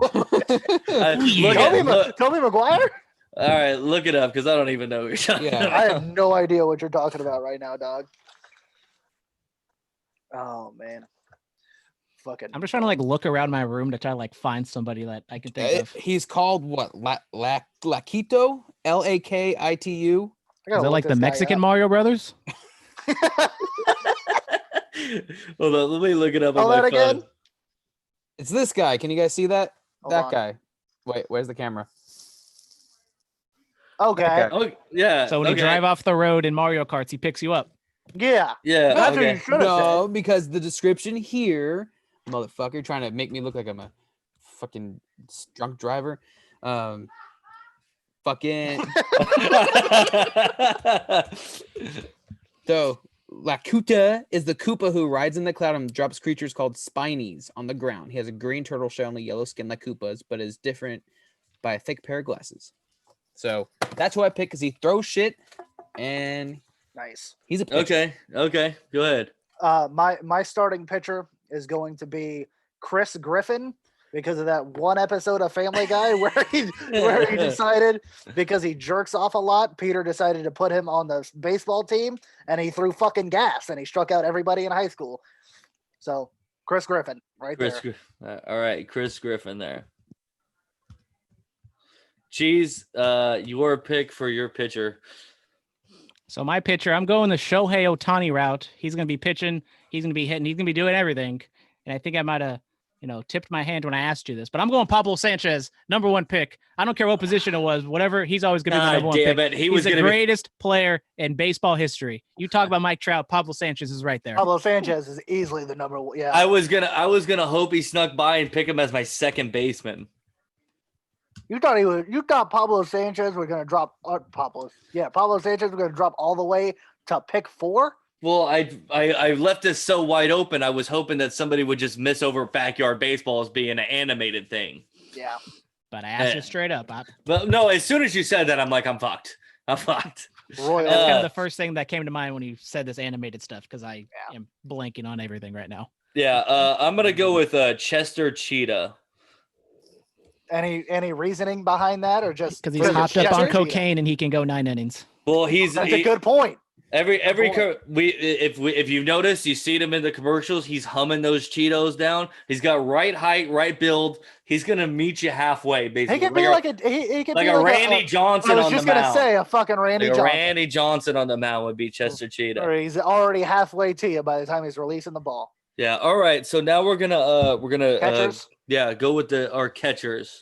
Tobey Maguire? All right, look it up because I don't even know who you're talking about. I have no idea what you're talking about right now, dog. Oh man. Fucking. I'm just trying to like look around my room to try to like find somebody that I can think of. He's called what? Lakitu? Lakitu? Is it like the Mexican Mario Brothers? Hold on, let me look it up on my phone. Again? It's this guy. Can you guys see that? Hold that on. Guy. Wait, where's the camera? Okay. Oh, yeah. So when you drive off the road in Mario Karts, he picks you up. Yeah. Yeah. That's what you should have No, because the description here, motherfucker, trying to make me look like I'm a fucking drunk driver. Fucking. So Lakuta is the Koopa who rides in the cloud and drops creatures called Spinies on the ground. He has a green turtle shell and a yellow skin like Koopas, but is different by a thick pair of glasses. So that's who I pick because he throws shit and Nice. he's a pitcher. Okay. Go ahead. My starting pitcher is going to be Chris Griffin because of that one episode of Family Guy where he decided, because he jerks off a lot, Peter decided to put him on the baseball team, and he threw fucking gas and he struck out everybody in high school. So Chris Griffin, there. All right, Chris Griffin there. Cheese, your pick for your pitcher. So my pitcher, I'm going the Shohei Ohtani route. He's going to be pitching. He's going to be hitting. He's going to be doing everything. And I think I might have, tipped my hand when I asked you this. But I'm going Pablo Sanchez, number one pick. I don't care what position it was. Whatever, he's always going to be the number one pick. He's the greatest player in baseball history. You talk about Mike Trout, Pablo Sanchez is right there. Pablo Sanchez is easily the number one. Yeah. I was gonna hope he snuck by and pick him as my second baseman. You thought Pablo Sanchez was going to drop Pablo Sanchez was going to drop all the way to pick 4? Well, I left this so wide open. I was hoping that somebody would just miss over backyard baseball as being an animated thing. Yeah. But I asked you straight up. But no, as soon as you said that, I'm like, I'm fucked. That's kind of the first thing that came to mind when you said this animated stuff, because I am blanking on everything right now. Yeah, I'm going to go with Chester Cheetah. Any reasoning behind that, or just because he's hopped up on cocaine and he can go 9 innings? Well, that's a good point. If you notice, you see him in the commercials. He's humming those Cheetos down. He's got right height, right build. He's gonna meet you halfway. Basically, he could be like a Randy Johnson. I was just gonna say a fucking Randy Johnson. Randy Johnson on the mound would be Chester Cheetah. Or he's already halfway to you by the time he's releasing the ball. Yeah. All right. So now we're gonna catchers. Go with our catchers.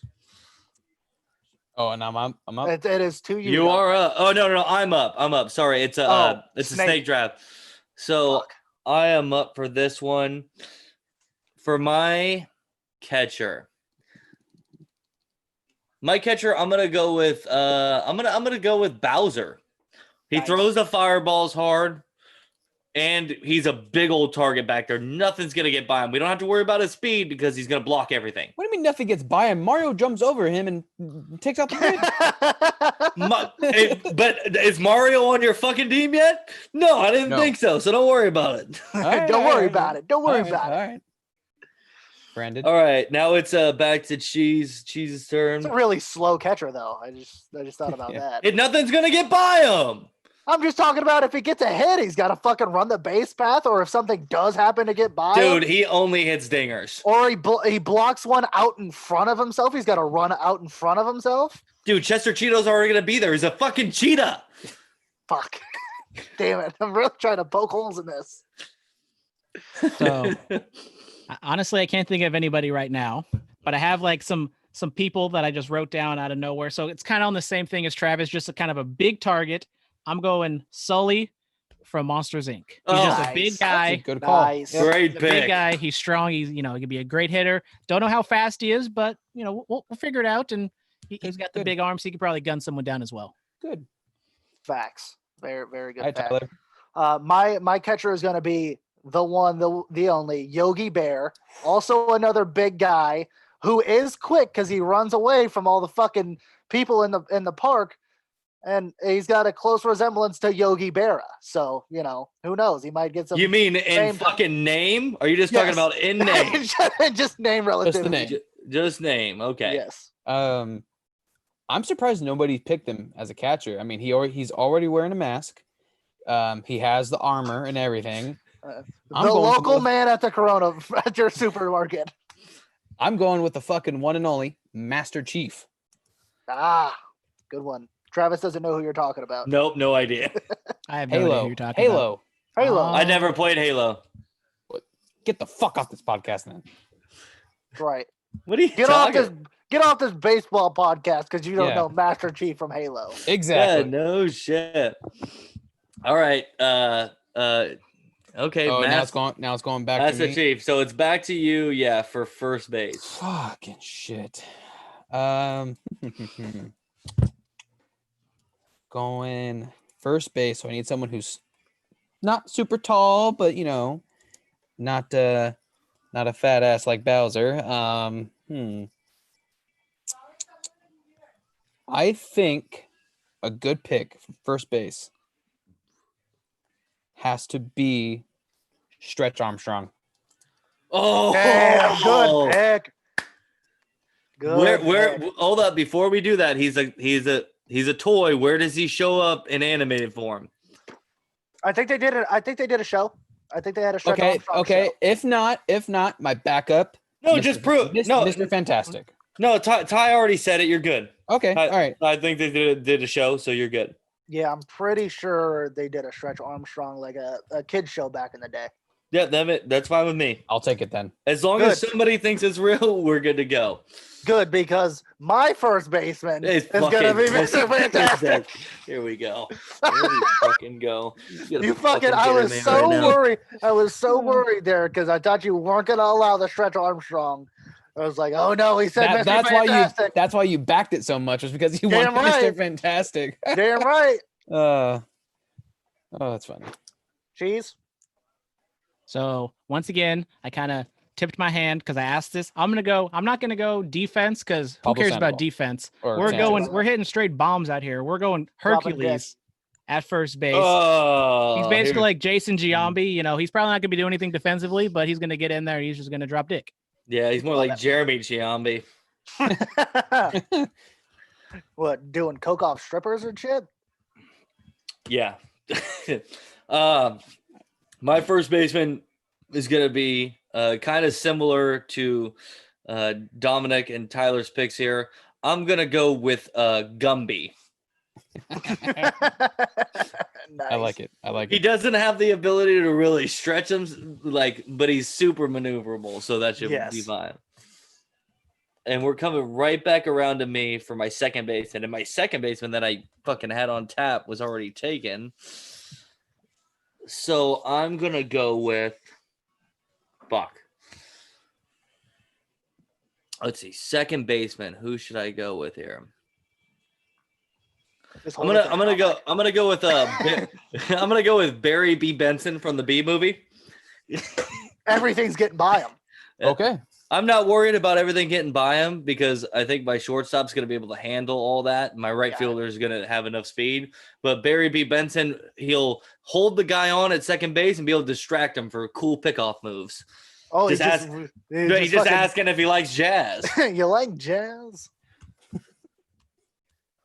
Oh, and I'm up. It is to you. You are up. Oh no, I'm up. Sorry, it's a snake draft. So I am up for this one. For my catcher, I'm gonna go with Bowser. He throws the fireballs hard. And he's a big old target back there. Nothing's going to get by him. We don't have to worry about his speed because he's going to block everything. What do you mean nothing gets by him? Mario jumps over him and takes out the bridge. But is Mario on your fucking team yet? No, I didn't think so. So don't worry about it. Don't worry about it. All right. Brandon. All right. Now it's back to Cheese's turn. It's a really slow catcher, though. I just thought about that. Nothing's going to get by him. I'm just talking about if he gets a hit, he's got to fucking run the base path, or if something does happen to get by him. Dude, him, he only hits dingers. Or he blocks one out in front of himself. He's got to run out in front of himself. Dude, Chester Cheetah's already going to be there. He's a fucking cheetah. Fuck. Damn it. I'm really trying to poke holes in this. So, honestly, I can't think of anybody right now, but I have like some people that I just wrote down out of nowhere. So it's kind of on the same thing as Travis, just a kind of a big target. I'm going Sully from Monsters Inc. He's just a big guy. Good call. Nice. Great pick. Big guy. He's strong. He's he can be a great hitter. Don't know how fast he is, but we'll figure it out. And he's got the big arms. He could probably gun someone down as well. Good. Facts. Very, very good. Hi, Tyler. My catcher is going to be the one, the only Yogi Bear. Also another big guy who is quick because he runs away from all the fucking people in the park. And he's got a close resemblance to Yogi Berra. So, who knows? He might get some. You mean in fucking name? Or are you just talking about in name? Just name relative. Just the name. Just name. Okay. Yes. I'm surprised nobody picked him as a catcher. I mean, he's already wearing a mask. He has the armor and everything. The local man at at your supermarket. I'm going with the fucking one and only Master Chief. Ah, good one. Travis doesn't know who you're talking about. Nope, no idea. I have no idea who you're talking about. Halo. I never played Halo. Get the fuck off this podcast, man. Right. What are you Get off this baseball podcast because you don't know Master Chief from Halo. Exactly. Yeah, no shit. All right. Okay. Oh, now it's going back to me. Master Chief. So it's back to you, for first base. Fucking shit. Going first base, so I need someone who's not super tall, but not a fat ass like Bowser. I think a good pick for first base has to be Stretch Armstrong. Oh, Damn, good pick. Good. Where? pick. Hold up! Before we do that, he's a toy. Where does he show up in animated form? I think they did it. I think they did a show. I think they had a Stretch Okay, Armstrong okay. show. If not, my backup. No, just prove. No, Mr. Fantastic. No, Ty already said it. You're good. Okay, all right. I think they did a show, so you're good. Yeah, I'm pretty sure they did a Stretch Armstrong, like a kid show back in the day. Yeah, that's fine with me. I'll take it then. As long as somebody thinks it's real, we're good to go. Good, because my first baseman It's is gonna be Mr. Fantastic. Here we go. Here we fucking go. I was so worried. I was so worried there because I thought you weren't gonna allow the Stretch Armstrong. I was like, oh no, he said Mr. Fantastic. That's why you backed it so much, was because you Damn wanted right. Mr. Fantastic. Damn right. Oh, that's funny. Cheese. So once again, I kind of tipped my hand because I asked this. I'm not gonna go defense because who Pablo cares Sandoval. about defense? Or We're hitting straight bombs out here. We're going Hercules at first base. Oh, He's basically like Jason Giambi. You know, he's probably not gonna be doing anything defensively, but he's gonna get in there and he's just gonna drop dick. Yeah, he's more like Jeremy Giambi. What, doing coke off strippers and shit? Yeah. My first baseman is going to be kind of similar to Dominic and Tyler's picks here. I'm going to go with Gumby. Nice. I like it. He doesn't have the ability to really stretch him, but he's super maneuverable, so that should be fine. And we're coming right back around to me for my second baseman. And my second baseman that I fucking had on tap was already taken. So I'm going to go with Let's see. Second baseman. Who should I go with here? I'm gonna go with I'm gonna go with Barry B. Benson from the B movie. Everything's getting by him. Okay. I'm not worried about everything getting by him because I think my shortstop's going to be able to handle all that. My right fielder is going to have enough speed. But Barry B. Benson, he'll hold the guy on at second base and be able to distract him for cool pickoff moves. Oh, he's just asking if he likes jazz. You like jazz?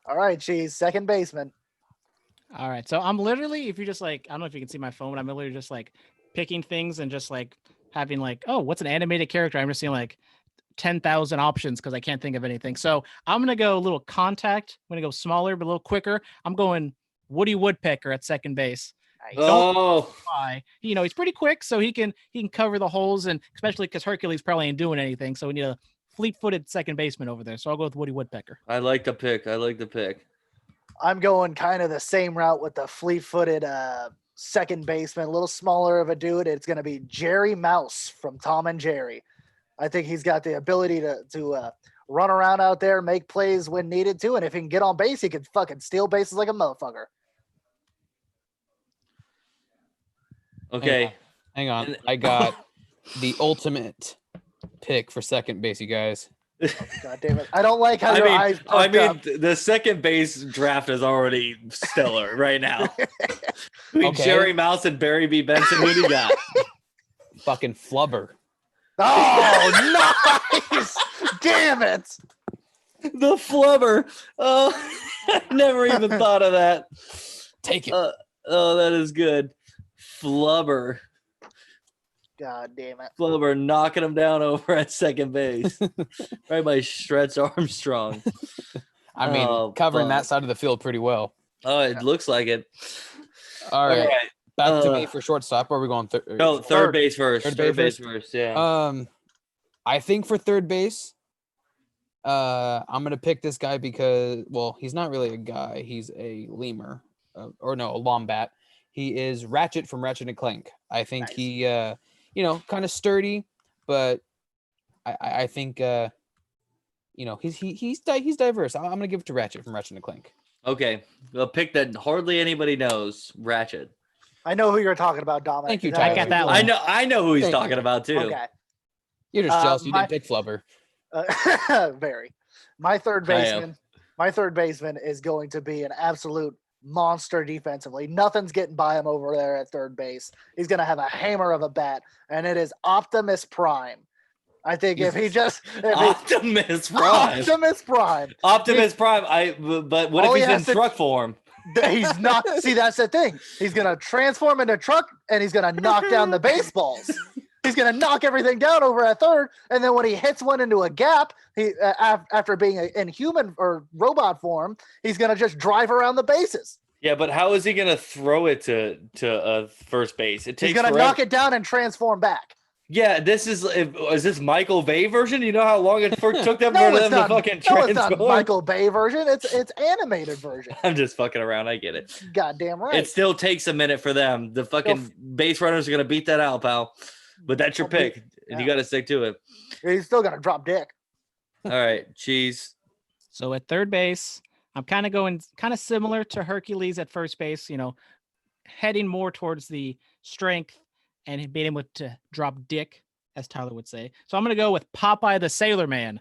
All right, Cheese, second baseman. All right. So I'm literally, if you just like, I don't know if you can see my phone, but I'm literally just like picking things and just like having like, oh, what's an animated character? I'm just seeing like 10,000 options because I can't think of anything. So I'm going to go a little contact. I'm going to go smaller, but a little quicker. I'm going Woody Woodpecker at second base. Oh, you know, he's pretty quick, so he can cover the holes, and especially because Hercules probably ain't doing anything. So we need a fleet-footed second baseman over there. So I'll go with Woody Woodpecker. I like the pick. I'm going kind of the same route with the fleet-footed second baseman, a little smaller of a dude. It's going to be Jerry Mouse from Tom and Jerry. I think he's got the ability to run around out there, make plays when needed to, and if he can get on base, he can fucking steal bases like a motherfucker. Okay. Hang on. I got the ultimate pick for second base, you guys. God damn it. I don't like how your eyes perked up. The second base draft is already stellar right now. Between Jerry Mouse and Barry B. Benson, who do you got? Fucking Flubber. Oh, nice! Damn it! The Flubber. Oh, I never even thought of that. Take it. Oh, that is good. Flubber. God damn it. Flubber knocking him down over at second base. Right by Stretch Armstrong. I mean, covering that side of the field pretty well. Oh, it looks like it. All right. Back to me for shortstop. Or are we going third base first. Third base first, yeah. I think for third base, I'm going to pick this guy because, well, he's not really a guy. He's a lemur. A wombat. He is Ratchet from Ratchet and Clank. I think nice. he, kind of sturdy, but I think, he's diverse. I'm gonna give it to Ratchet from Ratchet and Clank. Okay, a pick that hardly anybody knows. Ratchet. I know who you're talking about, Dominic. Thank you, Tyler. I got that one. I know who he's talking about too. Okay. You're just jealous you didn't pick Flubber. Very. My third baseman My third baseman is going to be an absolute monster defensively. Nothing's getting by him over there at third base. He's going to have a hammer of a bat, and it is Optimus Prime. I think if he just Optimus Prime. Optimus Prime. But what if he's in truck form? He's not. See, that's the thing. He's gonna transform into truck, and he's gonna knock down the baseballs. He's gonna knock everything down over at third, and then when he hits one into a gap, he after being in human or robot form, he's gonna just drive around the bases. Yeah, but how is he gonna throw it to first base? It takes. He's gonna knock it down and transform back. Yeah, is this Michael Bay version? You know how long it took them for them to fucking transform? No, it's not Michael Bay version. It's animated version. I'm just fucking around. I get it. Goddamn right. It still takes a minute for them. The fucking base runners are gonna beat that out, pal. But that's your pick, and you got to stick to it. He's still gonna drop dick. All right, Cheese. So at third base, I'm kind of going similar to Hercules at first base. Heading more towards the strength and being able to drop dick, as Tyler would say. So I'm going to go with Popeye the Sailor Man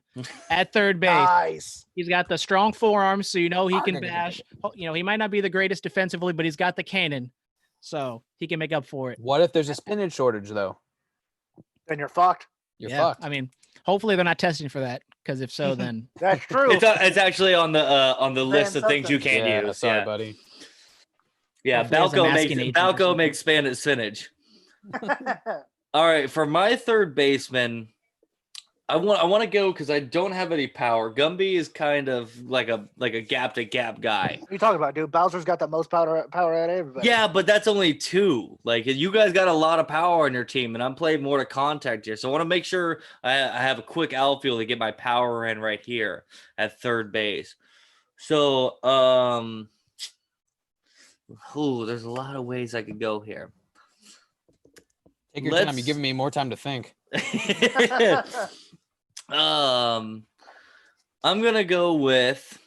at third base. Nice. He's got the strong forearms, so he can bash. He might not be the greatest defensively, but he's got the cannon, so he can make up for it. What if there's a spinach shortage, though? Then you're fucked. You're fucked. I mean, hopefully they're not testing for that, because if so, then that's true. It's actually on the list of things you can't use. Sorry, buddy. Yeah, Balco makes spinach. All right, for my third baseman, I want to go because I don't have any power. Gumby is kind of like a gap to gap guy. What are you talking about, dude? Bowser's got the most power out of everybody. Yeah, but that's only two. Like, you guys got a lot of power on your team, and I'm playing more to contact here. So I want to make sure I have a quick outfield to get my power in right here at third base. So, there's a lot of ways I could go here. Take your time. You're giving me more time to think. I'm gonna go with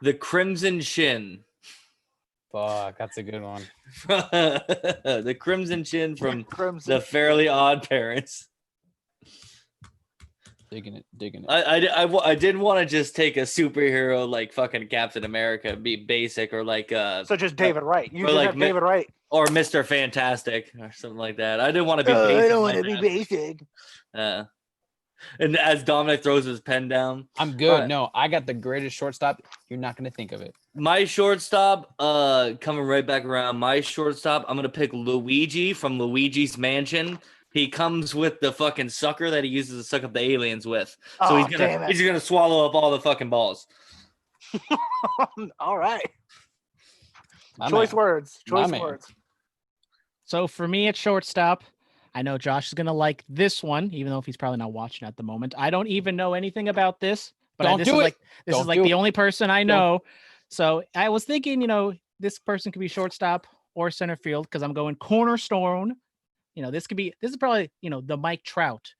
the Crimson Shin. Fuck, that's a good one. The Crimson Shin from the Fairly Odd Parents. Digging it. I didn't want to just take a superhero like fucking Captain America, be basic, or like such as David Wright. You like David Wright or Mr. Fantastic or something like that. I didn't want to be. I don't want to be basic. And as Dominic throws his pen down, I'm good. No, I got the greatest shortstop. You're not gonna think of it. My shortstop, coming right back around. My shortstop, I'm gonna pick Luigi from Luigi's Mansion. He comes with the fucking sucker that he uses to suck up the aliens with. So he's gonna swallow up all the fucking balls. All right. Choice words. So for me at shortstop, I know Josh is gonna like this one, even though if he's probably not watching at the moment. I don't even know anything about this, but this is the only person I know. So I was thinking, this person could be shortstop or center field because I'm going cornerstone. This is probably, the Mike Trout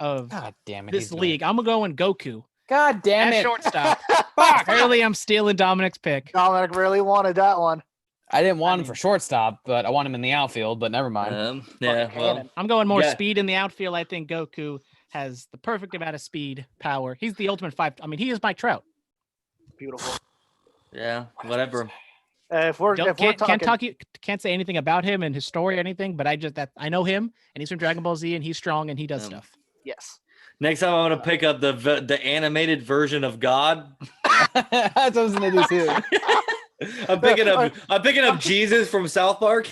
of this league. I'm going Goku. God damn it. Shortstop. Apparently I'm stealing Dominic's pick. Dominic really wanted that one. I didn't want him for shortstop, but I want him in the outfield, but never mind. I'm going more speed in the outfield. I think Goku has the perfect amount of speed, power. He's the ultimate he is Mike Trout. Beautiful. Yeah, whatever. If we're talking, can't say anything about him and his story or anything, but I know him and he's from Dragon Ball Z and he's strong and he does stuff. Yes. Next time I'm gonna pick up the animated version of God. That's what I was gonna do too. I'm picking up Jesus from South Park.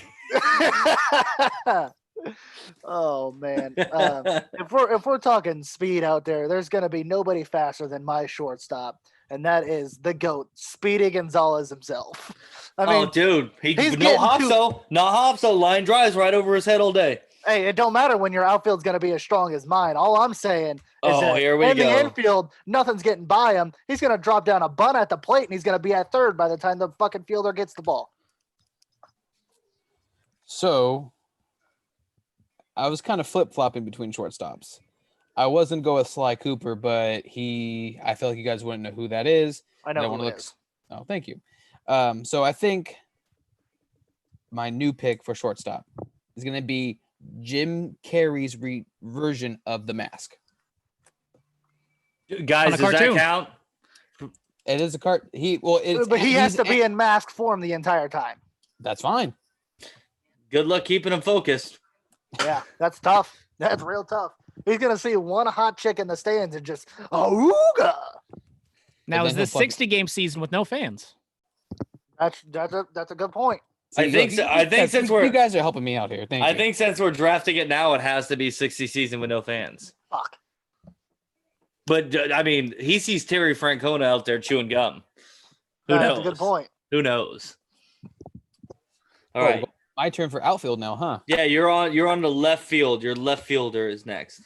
Oh man. If we're talking speed out there, there's gonna be nobody faster than my shortstop. And that is the GOAT, Speedy Gonzalez himself. I mean, dude, no hops though. Line drives right over his head all day. Hey, it don't matter when your outfield's going to be as strong as mine. All I'm saying is that in the infield, nothing's getting by him. He's going to drop down a bunt at the plate, and he's going to be at third by the time the fucking fielder gets the ball. So, I was kind of flip-flopping between shortstops. I wasn't going with Sly Cooper, but I feel like you guys wouldn't know who that is. I know who it is. Oh, thank you. So I think my new pick for shortstop is going to be Jim Carrey's version of The Mask. Guys, On a does that cartoon. count? It is a cart. But he has to be in mask form the entire time. That's fine. Good luck keeping him focused. Yeah, that's tough. That's real tough. He's gonna see one hot chick in the stands and just ooga. Now, And is then this he'll plug- 60-game season with no fans? That's a good point. I think so. I think since you guys are helping me out here. Thank you. I think since we're drafting it now, it has to be 60 season with no fans. Fuck. But I mean, he sees Terry Francona out there chewing gum. Who knows? That's a good point. Who knows? All Oh, right. my turn for outfield now, huh? Yeah, you're on the left field. Your left fielder is next.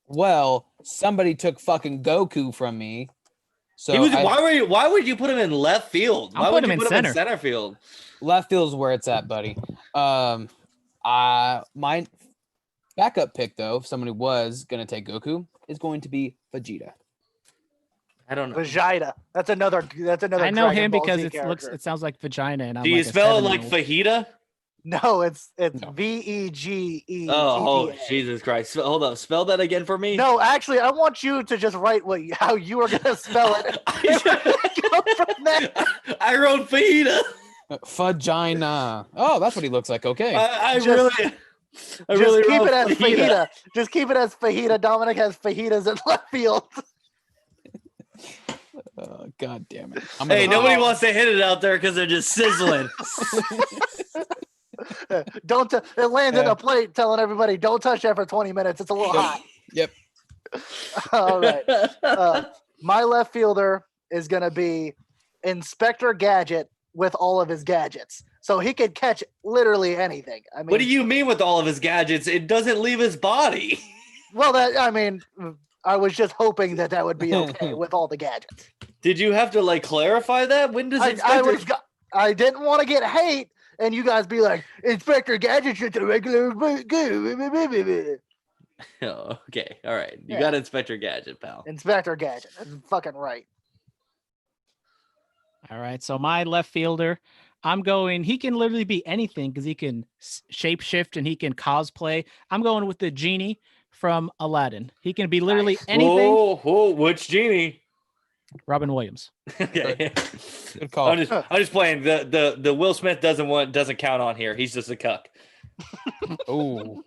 Well, somebody took fucking Goku from me. So why would you put him in left field? I'll Why put would him you in put him in center. center field? left field's where it's at, buddy. My backup pick, though, if somebody was gonna take Goku, is going to be Vegeta. I don't know. Vegeta. That's another. I know Dragon him Ball because Z it character. sounds like vagina, and I'm Do you like a spell it like 7-year-old. fajita? No, it's No. VEGE. Oh, Jesus Christ! Hold up, spell that again for me. No, actually, I want you to just write how you are gonna spell it. Go from there. I wrote fajita. Vagina. Oh, that's what he looks like. Okay. I Just- really Just keep wrote it as fajita. Just keep it as fajita. Dominic has fajitas in left field. God damn it. Hey, nobody wants to hit it out there because they're just sizzling. Don't. It lands in Yeah. a plate, telling everybody, "Don't touch that for 20 minutes. It's a little hot." Yep. All right. My left fielder is gonna be Inspector Gadget with all of his gadgets, so he could catch literally anything. I mean, What do you mean with all of his gadgets? It doesn't leave his body. Well, I was just hoping that would be okay with all the gadgets. Did you have to clarify that? When does I didn't want to get hate, and you guys be like, Inspector Gadget's just a regular. Oh, okay, all right. You Yeah. got Inspector Gadget, pal. Inspector Gadget. That's fucking right. All right, so my left fielder, I'm going. He can literally be anything because he can shapeshift and he can cosplay. I'm going with the genie from Aladdin. He can be literally anything. Oh, which genie? Robin Williams. Okay. Good call. I'm just playing. The Will Smith doesn't count on here. He's just a cuck. Oh.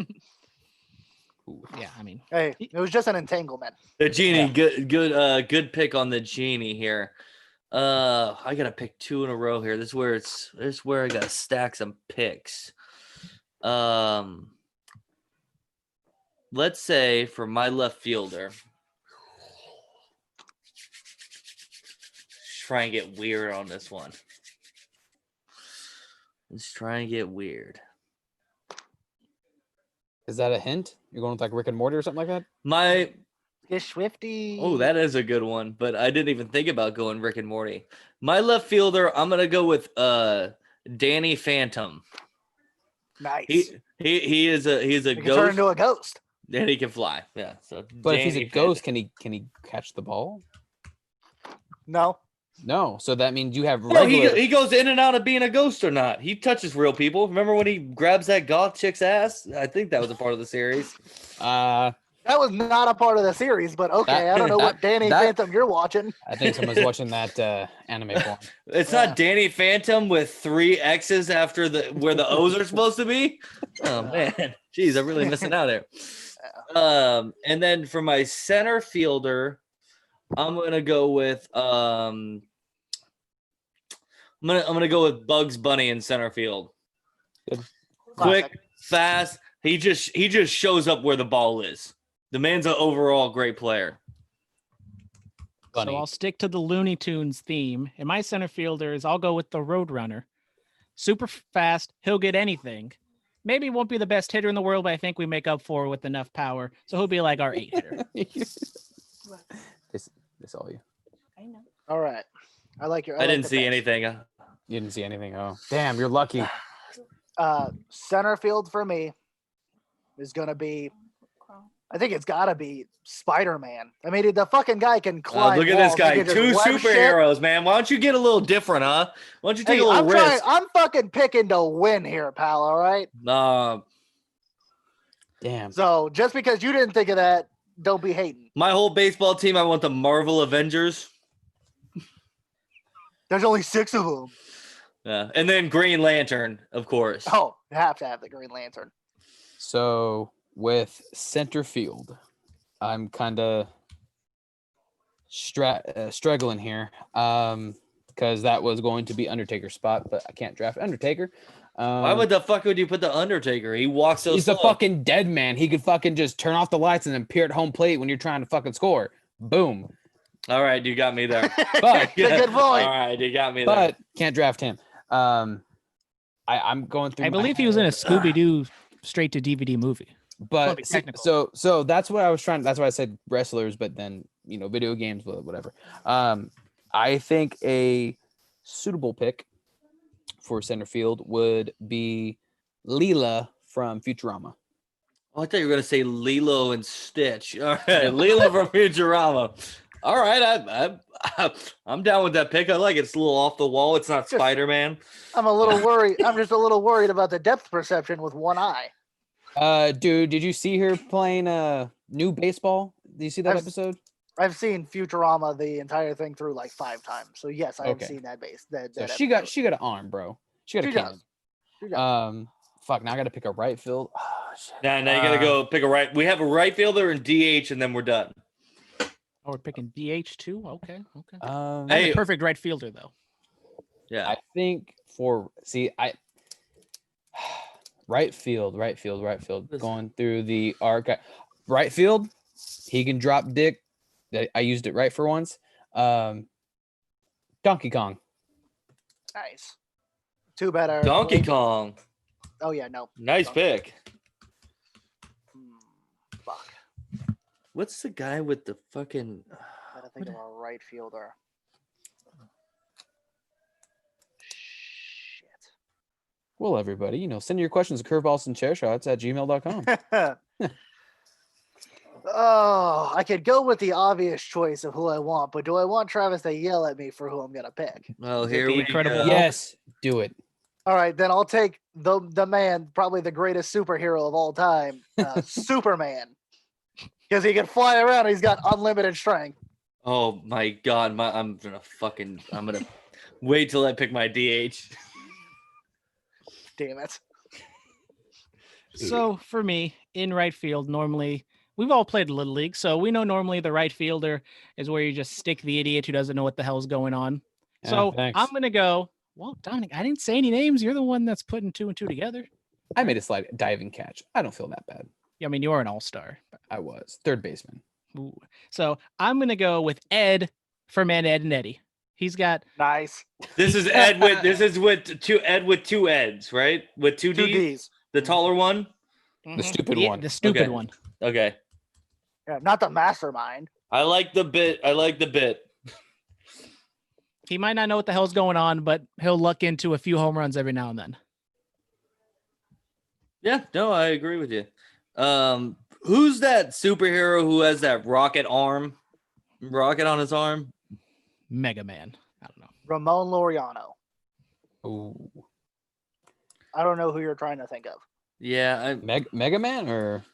Yeah, I mean, Hey, it was just an entanglement. The genie, good pick on the genie here. I gotta pick two in a row here. This is where I gotta stack some picks. Let's say for my left fielder, try and get weird on this one. Let's try and get weird. Is that a hint? You're going with Rick and Morty or something like that? Get Swifty. Oh, that is a good one, but I didn't even think about going Rick and Morty. My left fielder, I'm gonna go with Danny Phantom. Nice. He is a He can turn ghost into a ghost. and he can fly. Yeah. So But if he's a Danny ghost, Phantom. can he catch the ball? No. No. So that means you have No, regular. he goes in and out of being a ghost or not. He touches real people. Remember when he grabs that goth chick's ass? I think that was a part of the series. That was not a part of the series, but okay. I don't know what Danny Phantom you're watching. I think someone's watching that anime porn. It's Yeah. not Danny Phantom with 3 X's after where the O's are supposed to be. Oh man, jeez, I'm really missing out there. And then for my center fielder, I'm gonna go with I'm gonna go with Bugs Bunny in center field. Good. Quick, Classic. fast. He just shows up where the ball is. The man's an overall great player. Bunny. so I'll stick to the Looney Tunes theme. And my center fielder is I'll go with the Roadrunner. Super fast. He'll get anything. Maybe he won't be the best hitter in the world, but I think we make up for it with enough power. So he'll be like our 8 hitter. This all you. All right. I like your. I like didn't the see picks. anything. You didn't see anything. Oh, damn! You're lucky. Center field for me is gonna be. I think it's gotta be Spider-Man. I mean, the fucking guy can climb. Look at this walls. He guy. can just 2 web shit. superheroes, man. Why don't you get a little different, huh? Why don't you take Hey, a little risk? I'm fucking picking to win here, pal. All right. Damn. So just because you didn't think of that Don't be hating. My whole baseball team, I want the Marvel Avengers. There's only 6 of them. Yeah, and then Green Lantern, of course. Oh, you have to have the Green Lantern. So with center field, I'm kind of struggling here because that was going to be Undertaker's spot, but I can't draft Undertaker. Why would the fuck would you put the Undertaker? He walks so He's slow. a fucking dead man. He could fucking just turn off the lights and then appear at home plate when you're trying to fucking score. Boom. All right, you got me there. But That's a good point. All right, you got me there. but can't draft him. I'm going through. I believe he was in a Scooby-Doo straight to DVD movie. Well, be But technical. so that's what I was trying. That's why I said wrestlers, but then video games, whatever. I think a suitable pick for center field would be Leela from Futurama. Oh, I thought you were gonna say Lilo and Stitch. All right, Lilo from Futurama. All right, I'm down with that pick. I like it. It's a little off the wall. It's not Spider-Man. I'm a little worried. I'm just a little worried about the depth perception with one eye. Dude, did you see her playing new baseball? Did you see that episode? I've seen Futurama the entire thing through like 5 times. So yes, I have Okay. seen that base. So she got an arm, bro. She got a She cannon. does. She does. Fuck. Now I got to pick a right field. Oh, shit. Now you gotta go pick a right. We have a right fielder and DH, and then we're done. Oh, we're picking DH too. Okay. Um, Hey. Hey, perfect right fielder though. Yeah. I think right field. Going through the arc. Right field, he can drop dick. I used it right for once. Donkey Kong. Nice. Too bad. Donkey Kong. Oh yeah, no. Nice pick. Fuck. What's the guy with the fucking? Gotta think of a right fielder. Shit. Well, everybody, send your questions to curveballs@gmail.com. Oh, I could go with the obvious choice of who I want, but do I want Travis to yell at me for who I'm gonna pick? Well, Is it here the we Incredible go. Hulk? Yes, do it. All right, then I'll take the man, probably the greatest superhero of all time, Superman, because he can fly around. And he's got unlimited strength. Oh my god, I'm gonna wait till I pick my DH. Damn it. So for me, in right field, normally we've all played Little League, so we know normally the right fielder is where you just stick the idiot who doesn't know what the hell's going on. Yeah, So thanks. I'm gonna go. Well, Dominic, I didn't say any names. You're the one that's putting 2 and 2 together. I made a slight diving catch. I don't feel that bad. Yeah, I mean, you're an all-star. I was third baseman. Ooh. So I'm gonna go with Ed from Ed and Eddie. He's got Nice. This is with two Eds, right? With two 2 Ds. Ds. The taller one. The stupid one. The stupid Okay. one. Okay. Yeah, not the mastermind. I like the bit. He might not know what the hell's going on, but he'll luck into a few home runs every now and then. Yeah, no, I agree with you. Who's that superhero who has that rocket on his arm? Mega Man. I don't know. Ramon Laureano. Ooh. I don't know who you're trying to think of. Yeah, Mega Man or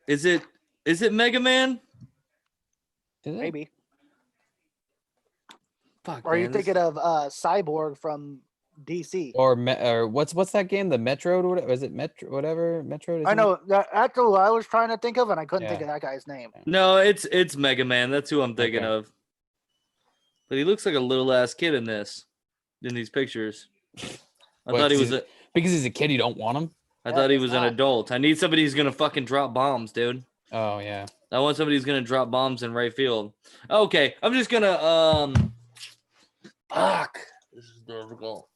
is it Mega Man? is it? Maybe. Fuck. Or are you man, this- thinking of Cyborg from DC? Or what's that game? The Metro or whatever? Is it Metro? Whatever Metro. I know that's who I was trying to think of, and I couldn't think Yeah. of that guy's name. No, it's Mega Man. That's who I'm thinking Okay. of. But he looks like a little ass kid in these pictures. I What, thought he 'cause was because he's a kid. You don't want him. I Yeah, thought he he's was an not. adult. I need somebody who's gonna fucking drop bombs, dude. Oh yeah. I want somebody who's gonna drop bombs in right field. Okay, I'm just gonna fuck. This is difficult.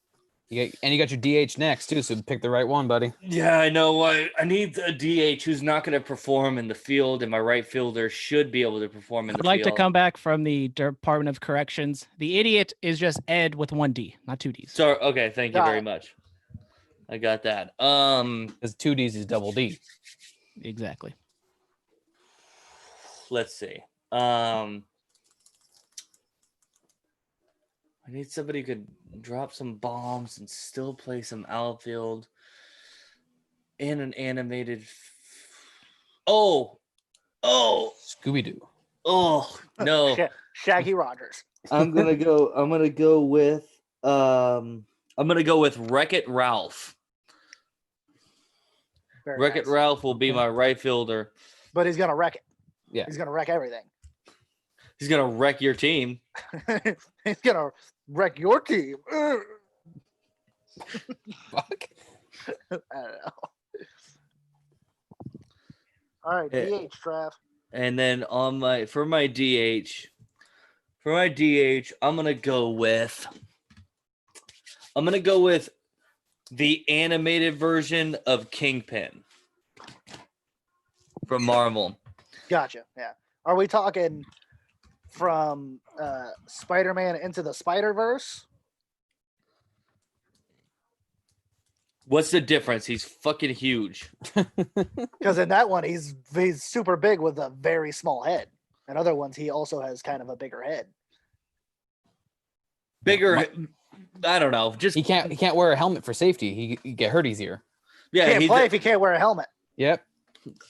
You got your DH next too, so pick the right one, buddy. Yeah, I know. I need a DH who's not gonna perform in the field, and my right fielder should be able to perform in the I'd like field. to come back from the Department of Corrections. The idiot is just Ed with 1 D, not 2 Ds. So okay, thank you Got very it. much. I got that. Because 2Ds is double D. Exactly. Let's see. I need somebody who could drop some bombs and still play some outfield in an animated. Oh, Scooby Doo. no. Shaggy Rogers. I'm gonna go with Wreck-It Ralph. Very Wreck-It nice. Ralph will be Okay. my right fielder. But he's gonna wreck it. Yeah. He's gonna wreck everything. He's gonna wreck your team. He's gonna wreck your team. Fuck. I don't know. All right, Yeah. DH Trav. And then for my DH, I'm gonna go with the animated version of Kingpin from Marvel. Gotcha. Yeah. Are we talking from Spider-Man into the Spider-Verse? What's the difference? He's fucking huge. Because in that one, he's super big with a very small head. In other ones, he also has kind of a bigger head. Bigger. I don't know. Just He can't wear a helmet for safety. He get hurt easier. yeah. Can't play if he can't wear a helmet. Yep.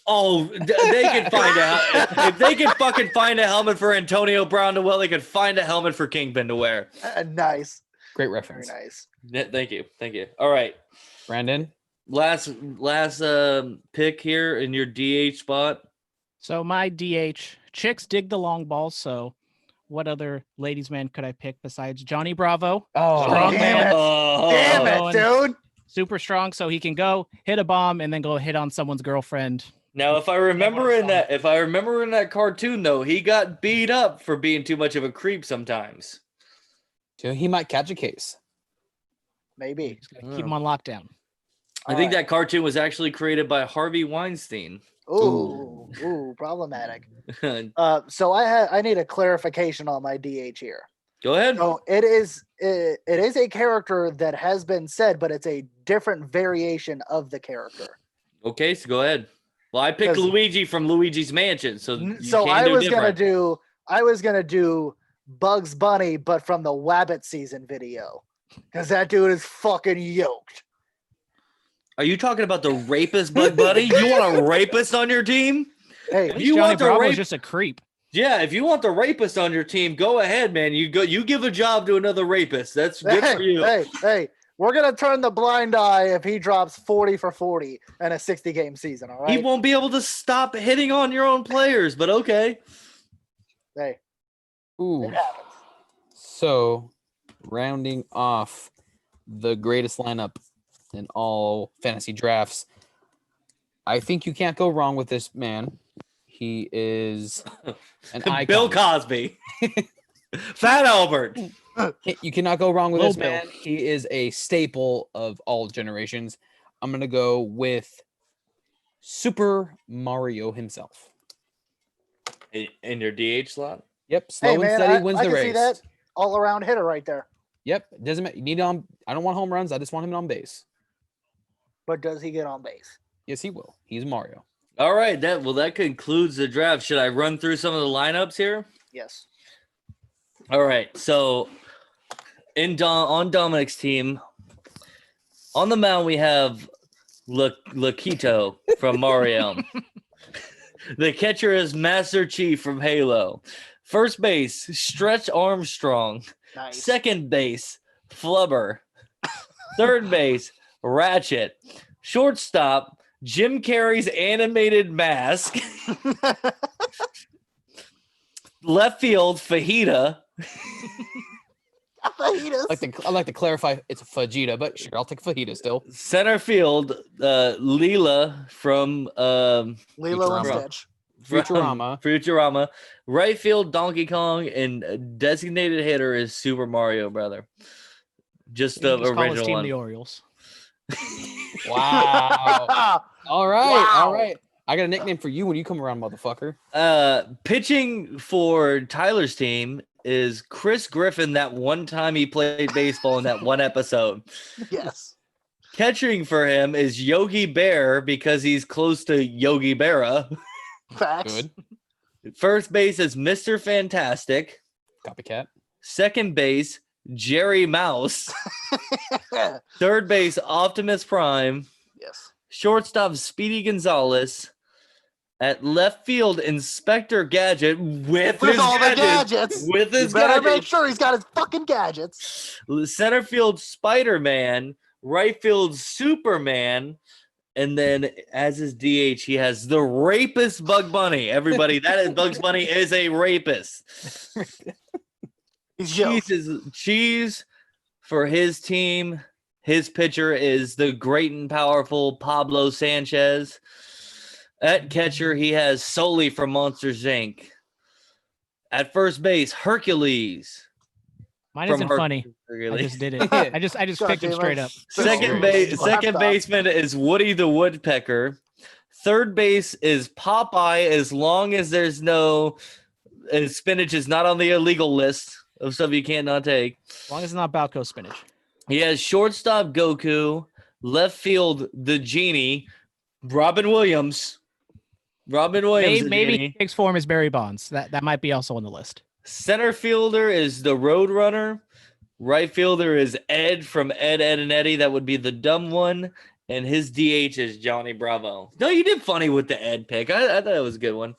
Oh, they can find out if they can fucking find a helmet for Antonio Brown to wear. They could find a helmet for Kingpin to wear. Nice. Great Very reference. nice. Yeah, thank you. All right, Brandon. last pick here in your DH spot. So my DH, chicks dig the long balls. So what other ladies' man could I pick besides Johnny Bravo? Oh, Strong damn man. it. Oh, Damn it, dude. Super strong, so he can go hit a bomb and then go hit on someone's girlfriend. Now, if I remember in that cartoon though, he got beat up for being too much of a creep sometimes. So he might catch a case. Maybe. Just gotta keep him on lockdown. I think that cartoon was actually created by Harvey Weinstein. Ooh, problematic. So I need a clarification on my DH here. Go ahead. So it is a character that has been said, but it's a different variation of the character. Okay, so go ahead. Well, I picked 'Cause- Luigi from Luigi's Mansion, so you So can't I do was different. gonna do Bugs Bunny, but from the Wabbit season video, because that dude is fucking yoked. Are you talking about the rapist, Bug Buddy? You want a rapist on your team? Hey, At least you Johnny want the Bravo's rape- just a creep. Yeah, if you want the rapist on your team, go ahead, man. You give a job to another rapist. That's good for you. Hey, we're gonna turn the blind eye if he drops 40 for 40 in a 60-game season. All right. He won't be able to stop hitting on your own players, but okay. Hey, Ooh. it happens. So, rounding off the greatest lineup in all fantasy drafts, I think you can't go wrong with this man. He is an icon. Bill Cosby. Fat Albert. You cannot go wrong with Lil this Bill. man. He is a staple of all generations. I'm going to go with Super Mario himself. In your DH slot? Yep, slow Hey, and man, steady wins I the can race. see that all-around hitter right there. Yep, doesn't matter. You need on. I don't want home runs. I just want him on base. But does he get on base? Yes, he will. He's Mario. All right, that concludes the draft. Should I run through some of the lineups here? Yes. All right. So on Dominic's team, on the mound we have Laquito from Mario. The catcher is Master Chief from Halo. First base, Stretch Armstrong. Nice. Second base, Flubber. Third base, Ratchet. Shortstop, Jim Carrey's animated mask. Left field, Fajita. Fajitas. I like to clarify it's Fajita, but sure, I'll take Fajita still. Center field, Leela from Lilo and Futurama. Stitch. Futurama. Futurama. Right field, Donkey Kong, and designated hitter is Super Mario Brother. Just the Just call his original team one. the Orioles. Wow. All right. All Wow. right. I got a nickname for you when you come around, motherfucker. Pitching for Tyler's team is Chris Griffin. That one time he played baseball in that one episode. Yes. Catching for him is Yogi Bear because he's close to Yogi Berra. Facts. Good. First base is Mr. Fantastic. Copycat. Second base, Jerry Mouse. Third base, Optimus Prime. Yes. Shortstop, Speedy Gonzalez. At left field, Inspector Gadget with his all the gadgets. gadgets. With You his better make gadgets. sure he's got his fucking gadgets. Center field, Spider-Man. Right field, Superman. And then as his DH, he has the rapist Bug Bunny. Everybody, that is Bugs Bunny is a rapist. Cheese for his team. His pitcher is the great and powerful Pablo Sanchez. At catcher, he has Sully from Monsters Inc. At first base, Hercules. Mine isn't funny. I just did it. I just picked him straight up. Second baseman is Woody the Woodpecker. Third base is Popeye, as long as there's no spinach is not on the illegal list of stuff you cannot take. As long as it's not Balco spinach. He has shortstop Goku, left field the Genie, Robin Williams. Maybe he takes form as Barry Bonds. That might be also on the list. Center fielder is the Roadrunner. Right fielder is Ed from Ed, Ed, and Eddie. That would be the dumb one. And his DH is Johnny Bravo. No, you did funny with the Ed pick. I thought it was a good one.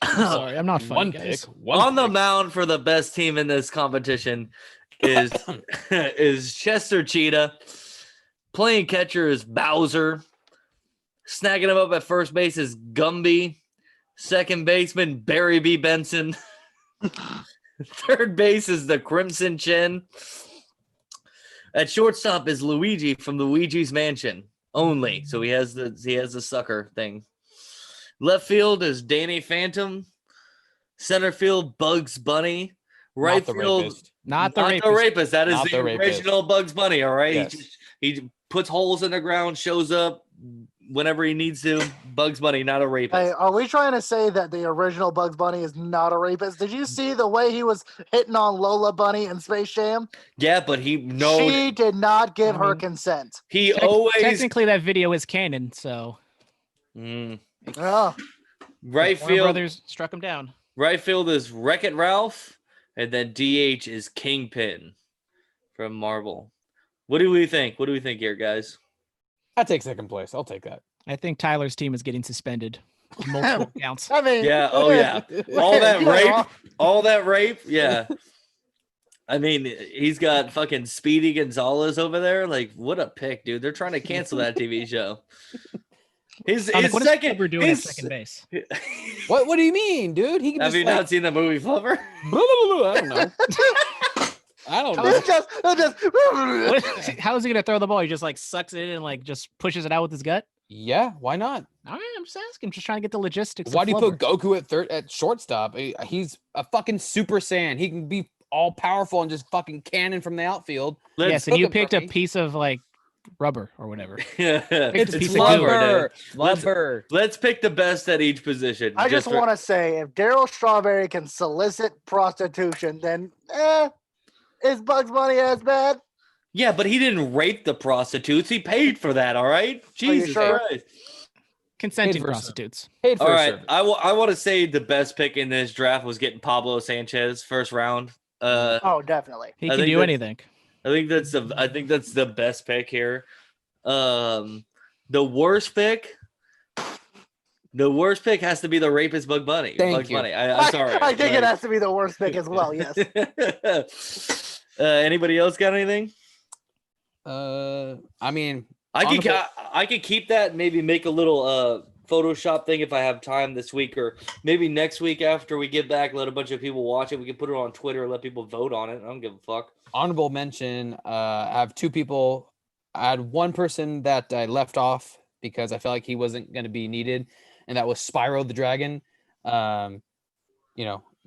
I'm sorry, I'm not funny, guys. The mound for the best team in this competition is Chester Cheetah. Playing catcher is Bowser. Snagging him up at first base is Gumby. Second baseman, Barry B. Benson. Third base is the Crimson Chin. At shortstop is Luigi from Luigi's Mansion only. So he has the sucker thing. Left field is Danny Phantom. Center field, Bugs Bunny. Right field, not the rapist. That is the original Bugs Bunny. All right. Yes. He puts holes in the ground, shows up whenever he needs to. Bugs Bunny, not a rapist. Hey, are we trying to say that the original Bugs Bunny is not a rapist? Did you see the way he was hitting on Lola Bunny in Space Jam? Yeah, but she did not give her consent. Technically that video is canon, so. Yeah. Right field. Brothers struck him down. Right field is Wreck-It Ralph, and then DH is Kingpin from Marvel. What do we think? What do we think here, guys? I take second place. I'll take that. I think Tyler's team is getting suspended. Multiple counts. I mean, yeah. Oh yeah. All that rape. Yeah. I mean, he's got fucking Speedy Gonzalez over there. Like, what a pick, dude. They're trying to cancel that TV show. His what second. Is Flubber doing at second base? What do you mean, dude? He can Have you not seen the movie Flubber? I don't know. I don't know. How is he gonna throw the ball? He just like sucks it in and like just pushes it out with his gut. Yeah, why not? All right, I'm just asking. I'm just trying to get the logistics. Why do you put Goku at shortstop? He's a fucking Super Saiyan. He can be all powerful and just fucking cannon from the outfield. Yes, and you picked a piece of like rubber or whatever. Yeah, it's Flubber. Let's pick the best at each position. I just want to say, if Daryl Strawberry can solicit prostitution, then is Bugs Bunny as bad? Yeah, but he didn't rape the prostitutes. He paid for that. All right, Jesus Christ. Consenting prostitutes. All right, I want to say the best pick in this draft was getting Pablo Sanchez first round. Oh, definitely. He can do anything. I think that's the best pick here. The worst pick has to be the rapist Bug Bunny. Thank you. Bunny. I'm sorry. I think it has to be the worst pick as well. Yes. Anybody else got anything? I mean, I could keep that. Maybe make a little Photoshop thing if I have time this week, or maybe next week after we get back. Let a bunch of people watch it. We can put it on Twitter. Let people vote on it. I don't give a fuck. Honorable mention. I have two people. I had one person that I left off because I felt like he wasn't going to be needed, and that was Spyro the Dragon. I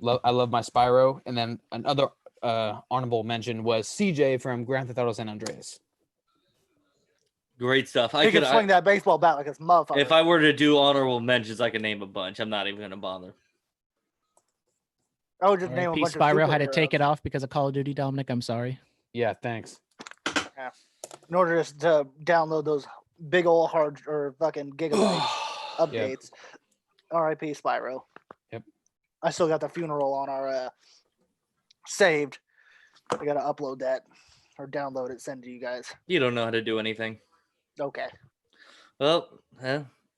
love my Spyro. And then another honorable mention was CJ from Grand Theft Auto San Andreas. Great stuff. He could swing that baseball bat like it's motherfucker. If I were to do honorable mentions, I could name a bunch. I'm not even going to bother. I would just name a bunch Spyro of had to take it off because of Call of Duty, Dominic. I'm sorry. Yeah, thanks. Yeah. In order to download those big old hard or fucking gigabyte updates. R.I.P. Spyro. Yep. I still got the funeral on our saved. I got to upload that or download it, send it to you guys. You don't know how to do anything. Okay. Well,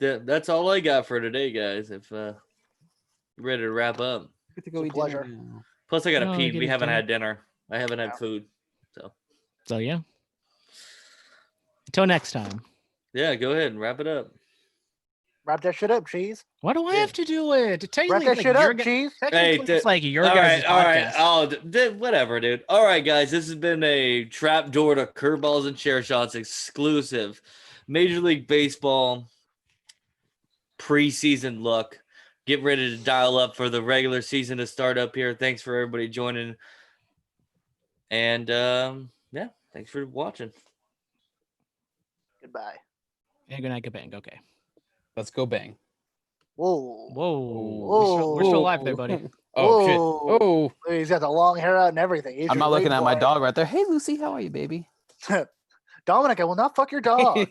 that's all I got for today, guys. If you're ready to wrap up. Get to go It's a eat dinner pleasure. now. Plus, I got to No, I pee. get We it, haven't Jimmy. had dinner. I haven't Yeah. had food. So yeah. Until next time. Yeah, go ahead and wrap it up. Wrap that shit up, cheese. Why do I Yeah. have to do it? Technically, Wrap that like, shit your up, gu- cheese. technically, it's like your all guys' right, all right. podcast. Oh, whatever, dude. All right, guys, this has been a Trapdoor to Curveballs and Chair Shots exclusive Major League Baseball preseason look. Get ready to dial up for the regular season to start up here. Thanks for everybody joining. And yeah, thanks for watching. Goodbye. Yeah, good night, good bang. Okay. Let's go bang. Whoa. Whoa. We're still alive there, buddy. Oh shit. Whoa. Oh, He's got the long hair out and everything. He's I'm not your looking late at my boy. dog right there. Hey Lucy, how are you, baby? Dominic, I will not fuck your dog.